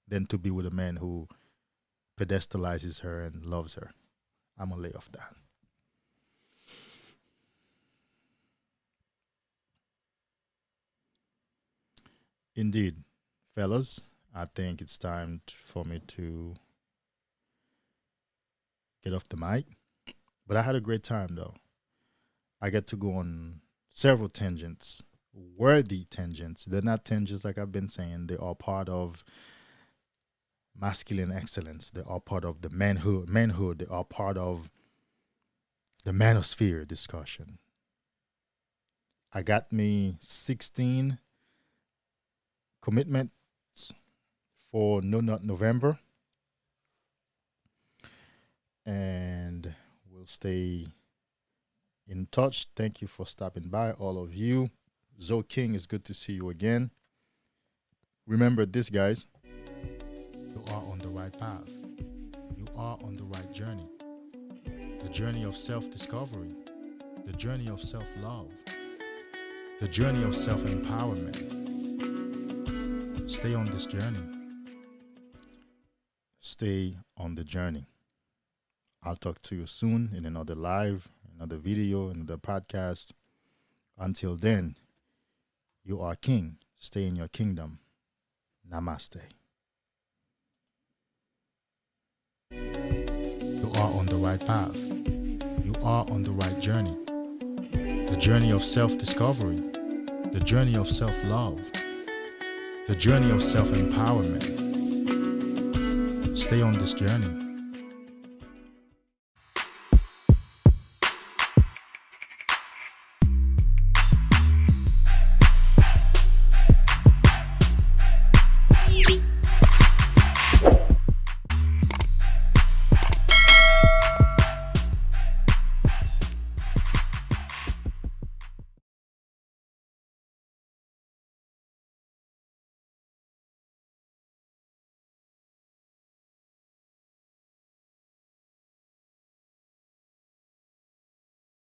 than to be with a man who pedestalizes her and loves her. I'm going to lay off that. Indeed, fellas, I think it's time for me to get off the mic. But I had a great time, though. I get to go on several tangents, worthy tangents. They're not tangents like I've been saying. They are part of masculine excellence. They are part of the manhood. They are part of the manosphere discussion. I got me 16 commitments for No Nut November. And we'll stay in touch. Thank you for stopping by, all of you. Zoe King, it's good to see you again. Remember this, guys. You are on the right path. You are on the right journey. The journey of self-discovery. The journey of self-love. The journey of self-empowerment. Stay on this journey. Stay on the journey. I'll talk to you soon in another live, another video, another podcast. Until then, you are king. Stay in your kingdom. Namaste. You are on the right path. You are on the right journey. The journey of self-discovery. The journey of self-love. The journey of self-empowerment. Stay on this journey.